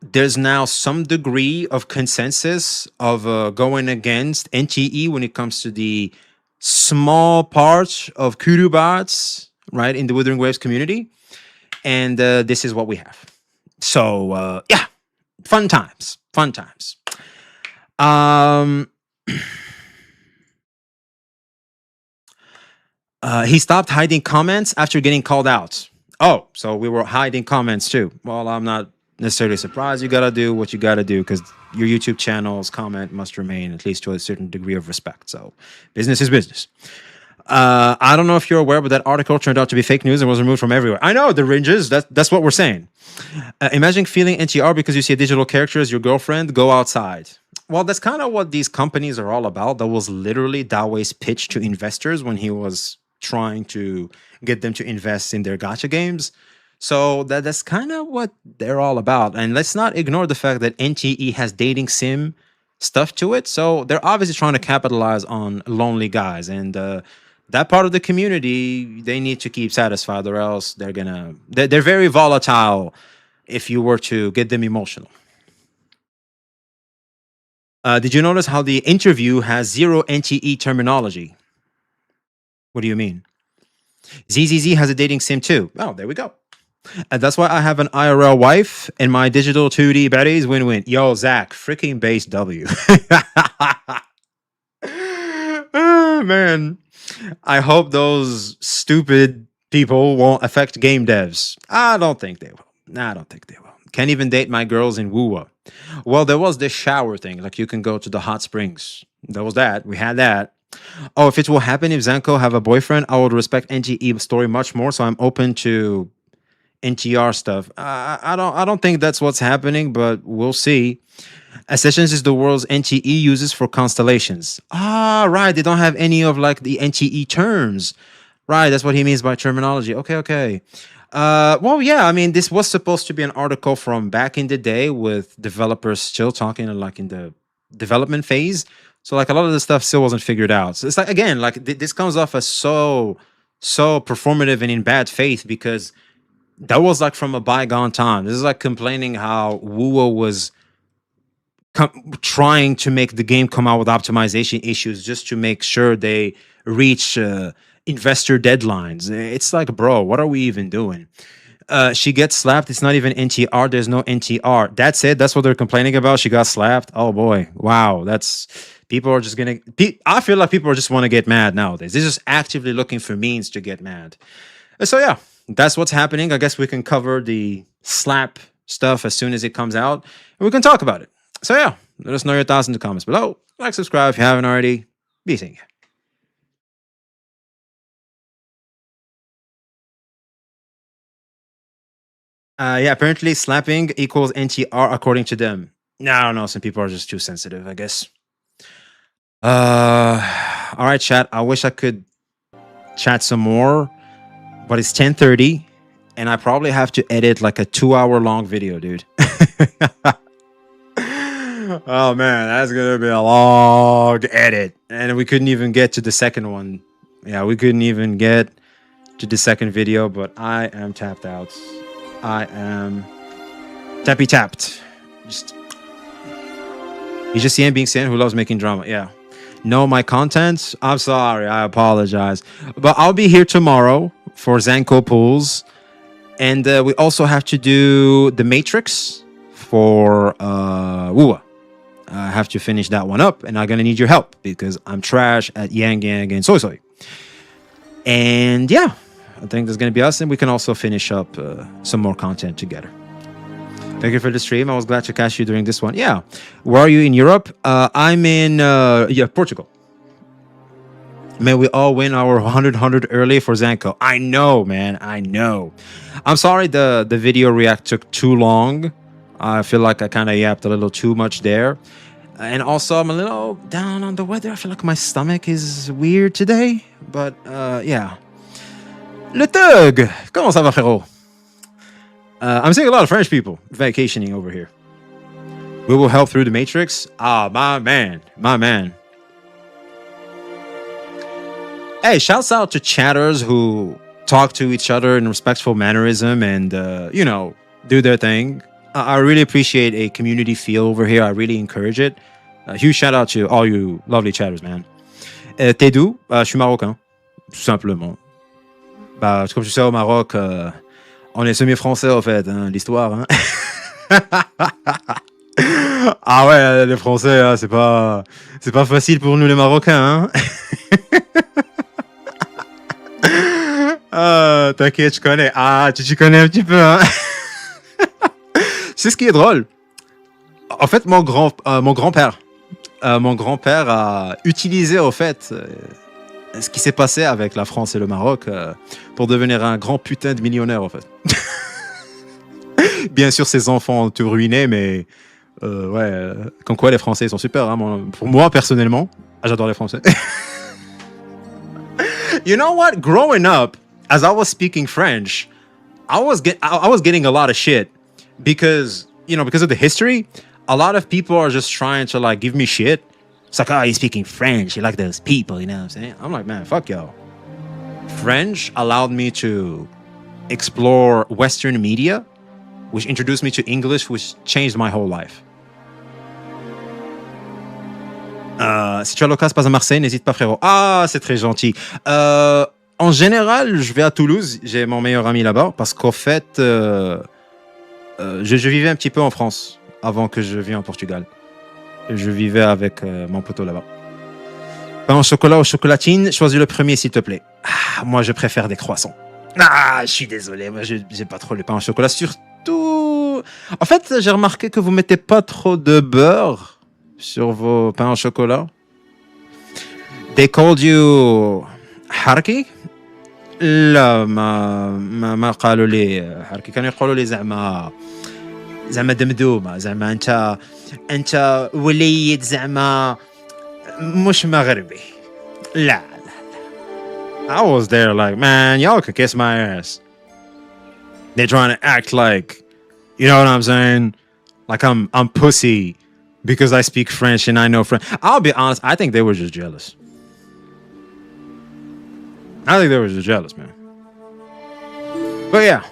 there's now some degree of consensus of going against NTE when it comes to the small part of kudu bots, right, in the Withering Waves community. And this is what we have. So, yeah, fun times. Fun times. He stopped hiding comments after getting called out. Oh, so we were hiding comments too. Well, I'm not necessarily surprised. You gotta do what you gotta do because your YouTube channel's comment must remain at least to a certain degree of respect. So business is business. I don't know if you're aware, but that article turned out to be fake news and was removed from everywhere. I know, the ringes. That's what we're saying. Imagine feeling NTR because you see a digital character as your girlfriend. Go outside. Well, that's kind of what these companies are all about. That was literally Dawei's pitch to investors when he was trying to get them to invest in their gacha games. So that's kind of what they're all about. And let's not ignore the fact that NTE has dating sim stuff to it. So they're obviously trying to capitalize on lonely guys. And that part of the community, they need to keep satisfied, or else they're very volatile if you were to get them emotional. Did you notice how the interview has zero NTE terminology? What do you mean? ZZZ has a dating sim too. Oh, there we go. And that's why I have an IRL wife and my digital 2D betties win-win. Yo, Zach, freaking base W. Oh, man. I hope those stupid people won't affect game devs. I don't think they will. I don't think they will. Can't even date my girls in Wuwa. Well, there was this shower thing. Like, you can go to the hot springs. There was that. We had that. Oh, if it will happen if Zanko have a boyfriend, I would respect NTE story much more. So I'm open to NTR stuff. I don't think that's what's happening, but we'll see. Accessions is the world's NTE uses for constellations. Ah, right. They don't have any of like the NTE terms. Right. That's what he means by terminology. Okay. Well, yeah. I mean, this was supposed to be an article from back in the day with developers still talking like in the development phase. So like a lot of the stuff still wasn't figured out. So it's like, again, like this comes off as so performative and in bad faith because that was like from a bygone time. This is like complaining how Wuo was trying to make the game come out with optimization issues just to make sure they reach investor deadlines. It's like, bro, what are we even doing? She gets slapped. It's not even NTR. There's no NTR. That's it. That's what they're complaining about. She got slapped. Oh boy. Wow. People are just gonna. I feel like people just want to get mad nowadays. They're just actively looking for means to get mad. So yeah, that's what's happening. I guess we can cover the slap stuff as soon as it comes out, and we can talk about it. So yeah, let us know your thoughts in the comments below. Like, subscribe if you haven't already. Be seeing you. Yeah, apparently slapping equals NTR according to them. No, I don't know. Some people are just too sensitive, I guess. All right, chat. I wish I could chat some more, but it's 10:30, and I probably have to edit like a 2-hour long video, dude. Oh man, that's gonna be a long edit, and we couldn't even get to the second one. Yeah, we couldn't even get to the second video, but I am tapped out. I am tapped. You just see him being Sam who loves making drama. Yeah. No, my content. I'm sorry. I apologize. But I'll be here tomorrow for Zanko pools. And we also have to do the Matrix for Wuwa. I have to finish that one up. And I'm going to need your help because I'm trash at Yang Yang and Soy Soy. And yeah, I think that's going to be us. And we can also finish up some more content together. Thank you for the stream. I was glad to catch you during this one. Yeah. Where are you in Europe? I'm in Portugal. May we all win our 100 early for Zanko. I know, man. I know. I'm sorry the video react took too long. I feel like I kind of yapped a little too much there. And also, I'm a little down on the weather. I feel like my stomach is weird today. But, yeah. Le Thug! Comment ça va, frérot? I'm seeing a lot of French people vacationing over here. We will help through the Matrix. Ah, my man. My man. Hey, shouts out to chatters who talk to each other in respectful mannerism and, do their thing. I really appreciate a community feel over here. I really encourage it. A huge shout out to all you lovely chatters, man. T'es d'où? Je suis marocain, tout simplement. Bah, comme tu sais, au Maroc, on est semi-français, en fait, hein, l'histoire. Hein? Ah ouais, les Français, hein, c'est pas facile pour nous les Marocains. Hein? T'inquiète, je connais. Ah, tu connais un petit peu. Hein? C'est ce qui est drôle. En fait, mon grand-père a utilisé, au fait, ce qui s'est passé avec la France et le Maroc pour devenir un grand putain de millionnaire, en fait. Bien sûr, ses enfants ont tout ruiné, mais comme quoi les Français sont super. Hein, pour moi, personnellement, j'adore les Français. You know what? Growing up, as I was speaking French, I was getting a lot of shit because of the history. A lot of people are just trying to like give me shit. It's like, oh, you're speaking French. You're like those people, you know what I'm saying? I'm like, man, fuck y'all. French allowed me to explore Western media, which introduced me to English, which changed my whole life. Si tu as l'occasion, passe à Marseille, n'hésite pas, frérot. Ah, c'est très gentil. En général, je vais à Toulouse. J'ai mon meilleur ami là-bas parce qu'au fait, je vivais un petit peu en France avant que je vienne en Portugal. Je vivais avec mon poteau là-bas. Pain au chocolat ou chocolatine, choisis le premier s'il te plaît. Ah, moi, je préfère des croissants. Ah, je suis désolé, moi, j'ai pas trop le pain au chocolat. Surtout, en fait, j'ai remarqué que vous mettez pas trop de beurre sur vos pains au chocolat. They called you حركي؟ لا ما قالوا لي حركي، كانوا يقولوا لي زعما دمدومه، زعما انت وليد زعما مش مغربي. لا. I was there like, man, y'all can kiss my ass. They're trying to act like, you know what I'm saying? Like I'm pussy because I speak French and I know French. I'll be honest, I think they were just jealous. I think they were just jealous, man. But yeah,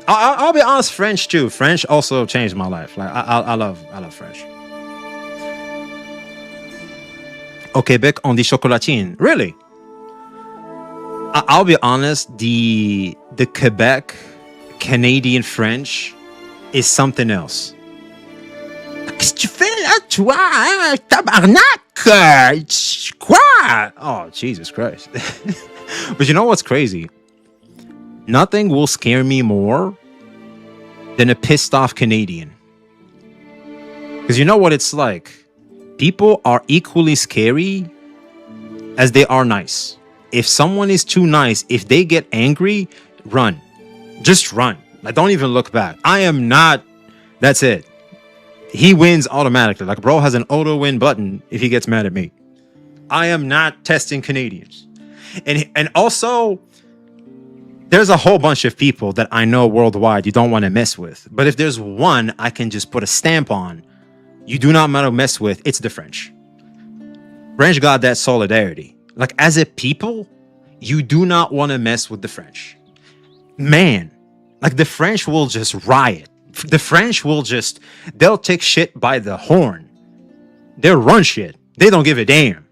I'll be honest, French too. French also changed my life. Like I love French. Au Québec, on dit chocolatine. Really? I'll be honest, the Quebec Canadian French is something else. Qu'est-ce que tu fais là, toi, hein, tabarnak? Quoi? Oh, Jesus Christ. But you know what's crazy? Nothing will scare me more than a pissed off Canadian. Because you know what it's like? People are equally scary as they are nice. If someone is too nice, if they get angry, run. Just run. Like, don't even look back. I am not. That's it. He wins automatically. Like, bro has an auto win button if he gets mad at me. I am not testing Canadians. And also, there's a whole bunch of people that I know worldwide you don't want to mess with. But if there's one I can just put a stamp on, you do not want to mess with, it's the French. French got that solidarity. Like, as a people, you do not want to mess with the French. Man, like, the French will just riot. The French will just, they'll take shit by the horn. They'll run shit. They don't give a damn.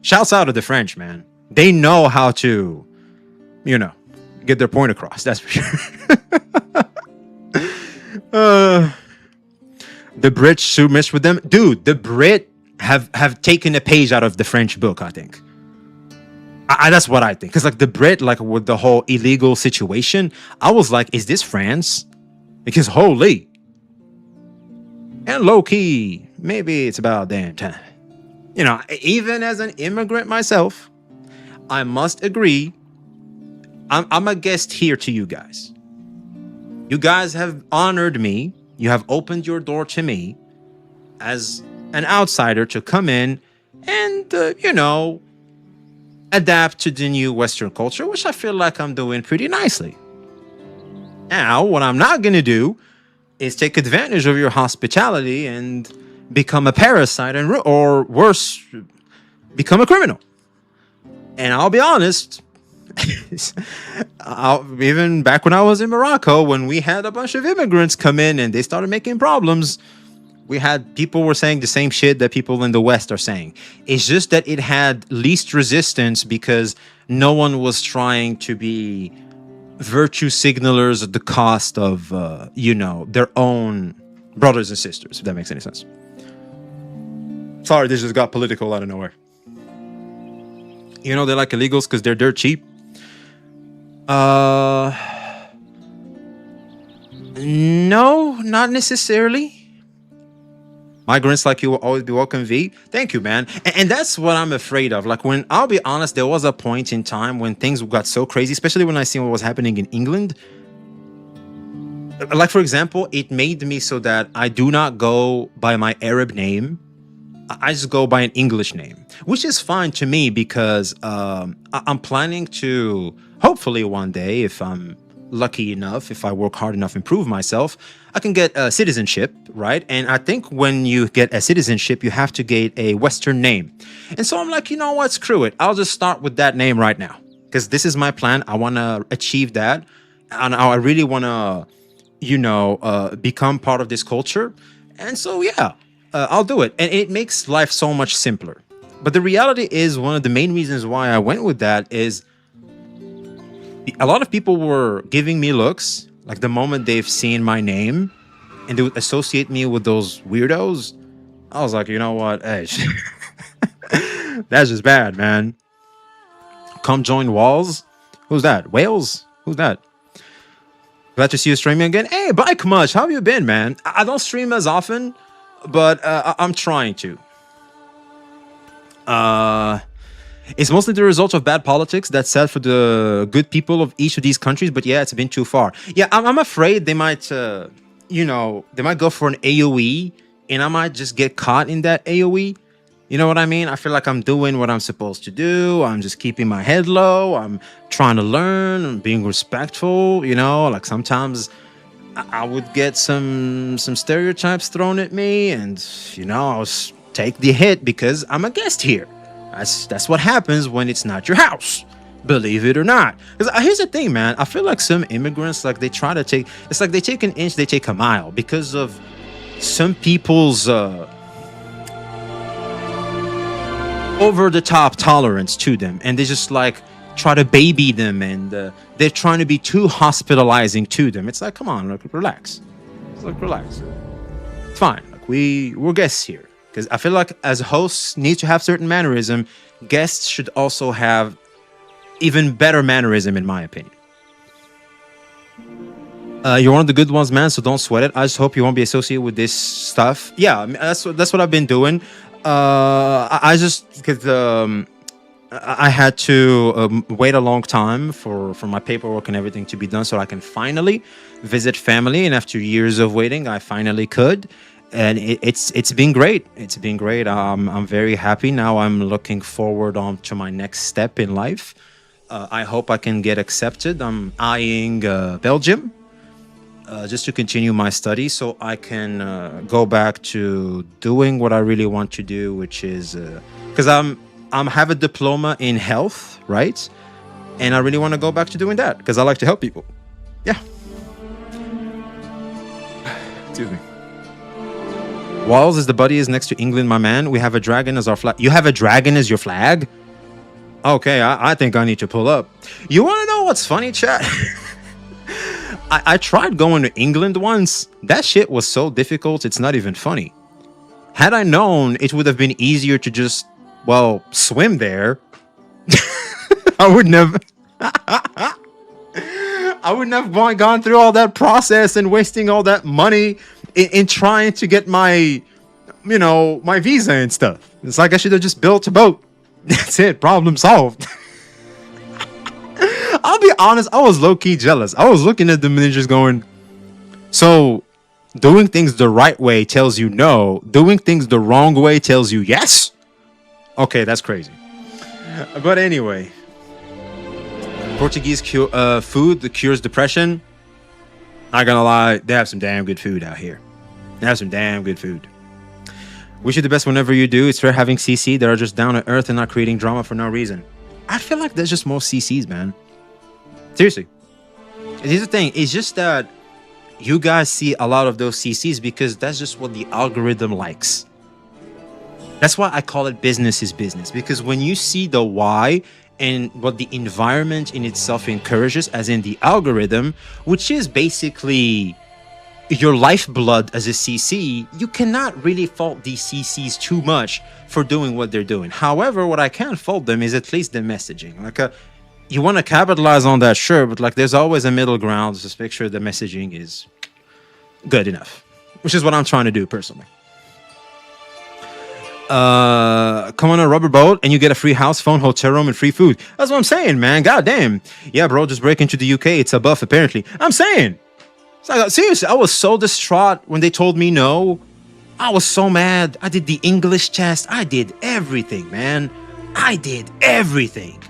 Shouts out to the French, man. They know how to, get their point across. That's for sure. The Brits should mess with them. Dude, the Brit have taken a page out of the French book, I think. That's what I think. Because, like, the Brit, like, with the whole illegal situation, I was like, is this France? Because holy. And low-key, maybe it's about damn time. Even as an immigrant myself, I must agree, I'm a guest here to you guys. You guys have honored me. You have opened your door to me as an outsider to come in and, adapt to the new Western culture, which I feel like I'm doing pretty nicely. Now, what I'm not going to do is take advantage of your hospitality and become a parasite or worse, become a criminal. And I'll be honest, even back when I was in Morocco, when we had a bunch of immigrants come in and they started making problems, we had people were saying the same shit that people in the West are saying. It's just that it had least resistance because no one was trying to be virtue signalers at the cost of, their own brothers and sisters, if that makes any sense. Sorry, this just got political out of nowhere. They like illegals because they're dirt cheap. No, not necessarily. Migrants like you will always be welcome, V. Thank you, man. And that's what I'm afraid of. Like, when, I'll be honest, there was a point in time when things got so crazy, especially when I seen what was happening in England. Like, for example, it made me so that I do not go by my Arab name. I just go by an English name, which is fine to me because I'm planning to, hopefully one day, if I'm lucky enough, if I work hard enough, improve myself, I can get a citizenship, right? And I think when you get a citizenship, you have to get a Western name. And so I'm like, you know what? Screw it. I'll just start with that name right now because this is my plan. I want to achieve that. And I really want to, become part of this culture. And so, yeah, I'll do it. And it makes life so much simpler. But the reality is, one of the main reasons why I went with that is a lot of people were giving me looks, like the moment they've seen my name and they would associate me with those weirdos. I was like, you know what? Hey, that's just bad, man. Come join Walls? Who's that? Wales? Who's that? Glad to see you streaming again. Hey, Bike Much, how have you been, man? I don't stream as often, but I'm trying to. It's mostly the result of bad politics. That's sad for the good people of each of these countries, but yeah, it's been too far. Yeah, I'm afraid they might, they might go for an AoE, and I might just get caught in that AoE. You know what I mean? I feel like I'm doing what I'm supposed to do. I'm just keeping my head low. I'm trying to learn. I'm being respectful. Like sometimes I would get some stereotypes thrown at me, and I'll take the hit because I'm a guest here. That's what happens when it's not your house, believe it or not. Because here's the thing, man. I feel like some immigrants, like they try to take, it's like they take an inch, they take a mile because of some people's over the top tolerance to them, and they just like try to baby them, and they're trying to be too hospitalizing to them. It's like, come on, like relax. It's like relax. It's fine. Like we're guests here. Because I feel like as hosts need to have certain mannerism, guests should also have even better mannerism, in my opinion. You're one of the good ones, man, so don't sweat it. I just hope you won't be associated with this stuff. Yeah, I mean, that's what I've been doing. I just, because I had to wait a long time for my paperwork and everything to be done so I can finally visit family. And after years of waiting, I finally could. And it's been great. It's been great. I'm very happy. Now I'm looking forward on to my next step in life. I hope I can get accepted. I'm eyeing Belgium just to continue my study so I can go back to doing what I really want to do, which is because I have a diploma in health, right? And I really want to go back to doing that because I like to help people. Yeah. Excuse me. Walls is the buddy is next to England, my man. We have a dragon as our flag. You have a dragon as your flag? Okay, I think I need to pull up. You want to know what's funny, chat? I tried going to England once. That shit was so difficult, it's not even funny. Had I known, it would have been easier to just, swim there. I wouldn't have... I wouldn't have gone through all that process and wasting all that money in trying to get my, my visa and stuff. It's like I should have just built a boat. That's it. Problem solved. I'll be honest. I was low-key jealous. I was looking at them and just going, so doing things the right way tells you no. Doing things the wrong way tells you yes? Okay, that's crazy. But anyway. Portuguese food that cures depression. Not gonna lie, they have some damn good food out here. They have some damn good food. Wish you the best whenever you do. It's rare having CC that are just down to earth and not creating drama for no reason. I feel like there's just more CCs, man. Seriously. Here's the thing. It's just that you guys see a lot of those CCs because that's just what the algorithm likes. That's why I call it business is business. Because when you see the why and what the environment in itself encourages, as in the algorithm, which is basically your lifeblood as a CC, you cannot really fault these CCs too much for doing what they're doing. However, what I can fault them is at least the messaging. Like, you want to capitalize on that, sure, but like there's always a middle ground. Just make sure the messaging is good enough, which is what I'm trying to do personally. Come on a rubber boat and you get a free house, phone, hotel room, and free food. That's what I'm saying, man. God damn. Yeah, bro, just break into the UK. It's a buff, apparently. I'm saying. Seriously, I was so distraught when they told me no. I was so mad. I did the English test. I did everything, man. I did everything.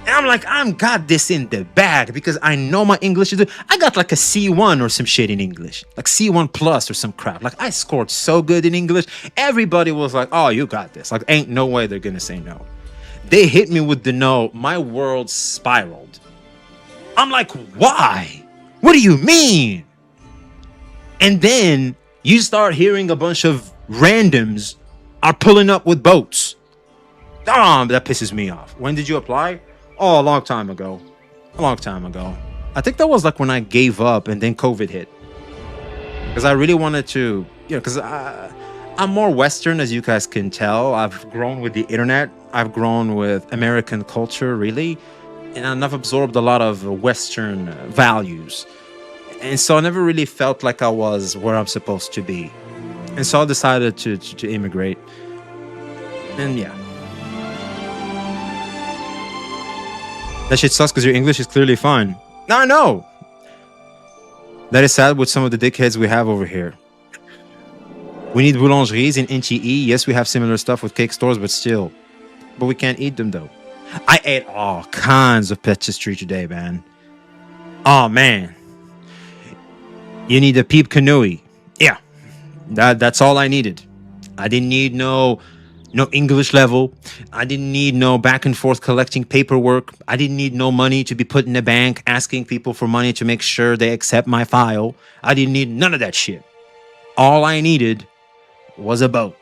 And I'm like, I'm got this in the bag because I know my English is... I got like a C1 or some shit in English. Like C1 plus or some crap. Like I scored so good in English. Everybody was like, oh, you got this. Like ain't no way they're gonna say no. They hit me with the no. My world spiraled. I'm like, why? What do you mean? And then you start hearing a bunch of randoms are pulling up with boats. That pisses me off. When did you apply? Oh, a long time ago. A long time ago. I think that was like when I gave up and then COVID hit. Because I really wanted to, because I'm more Western, as you guys can tell. I've grown with the internet. I've grown with American culture, really. And I've absorbed a lot of Western values. And so I never really felt like I was where I'm supposed to be. And so I decided to immigrate. And yeah. That shit sucks because your English is clearly fine. No, I know. That is sad with some of the dickheads we have over here. We need boulangeries in NTE. Yes, we have similar stuff with cake stores, but still. But we can't eat them, though. I ate all kinds of pastry today, man. Oh, man. You need a peep canoe. Yeah. That's all I needed. I didn't need no English level. I didn't need no back and forth collecting paperwork. I didn't need no money to be put in the bank asking people for money to make sure they accept my file. I didn't need none of that shit. All I needed was a boat.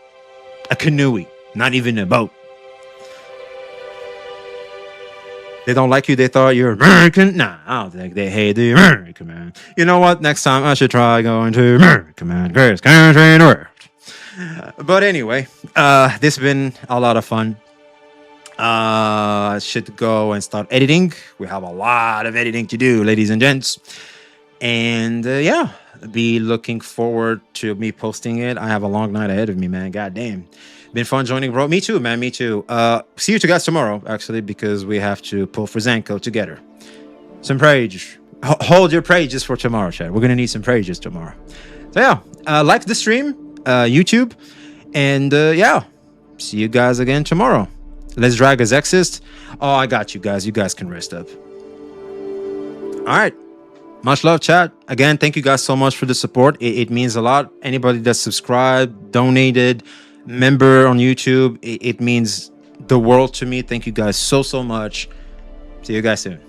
A canoe. Not even a boat. They don't like you. They thought you're American. Nah, I don't think they hate the American, man. You know what? Next time I should try going to America, man. Greatest country in the world. But anyway, this has been a lot of fun. I should go and start editing. We have a lot of editing to do, ladies and gents. And yeah, be looking forward to me posting it. I have a long night ahead of me, man. God damn. Been fun joining, bro. Me too, man. Me too. See you two guys tomorrow, actually, because we have to pull for Zanko together. Some praise. Hold your praises for tomorrow, chat. We're going to need some praises tomorrow. So yeah, like the stream, YouTube. And yeah, see you guys again tomorrow. Let's drag as Exist. Oh, I got you guys. You guys can rest up. All right. Much love, chat. Again, thank you guys so much for the support. It means a lot. Anybody that subscribed, donated, member on YouTube, it means the world to me. Thank you guys so much. See you guys soon.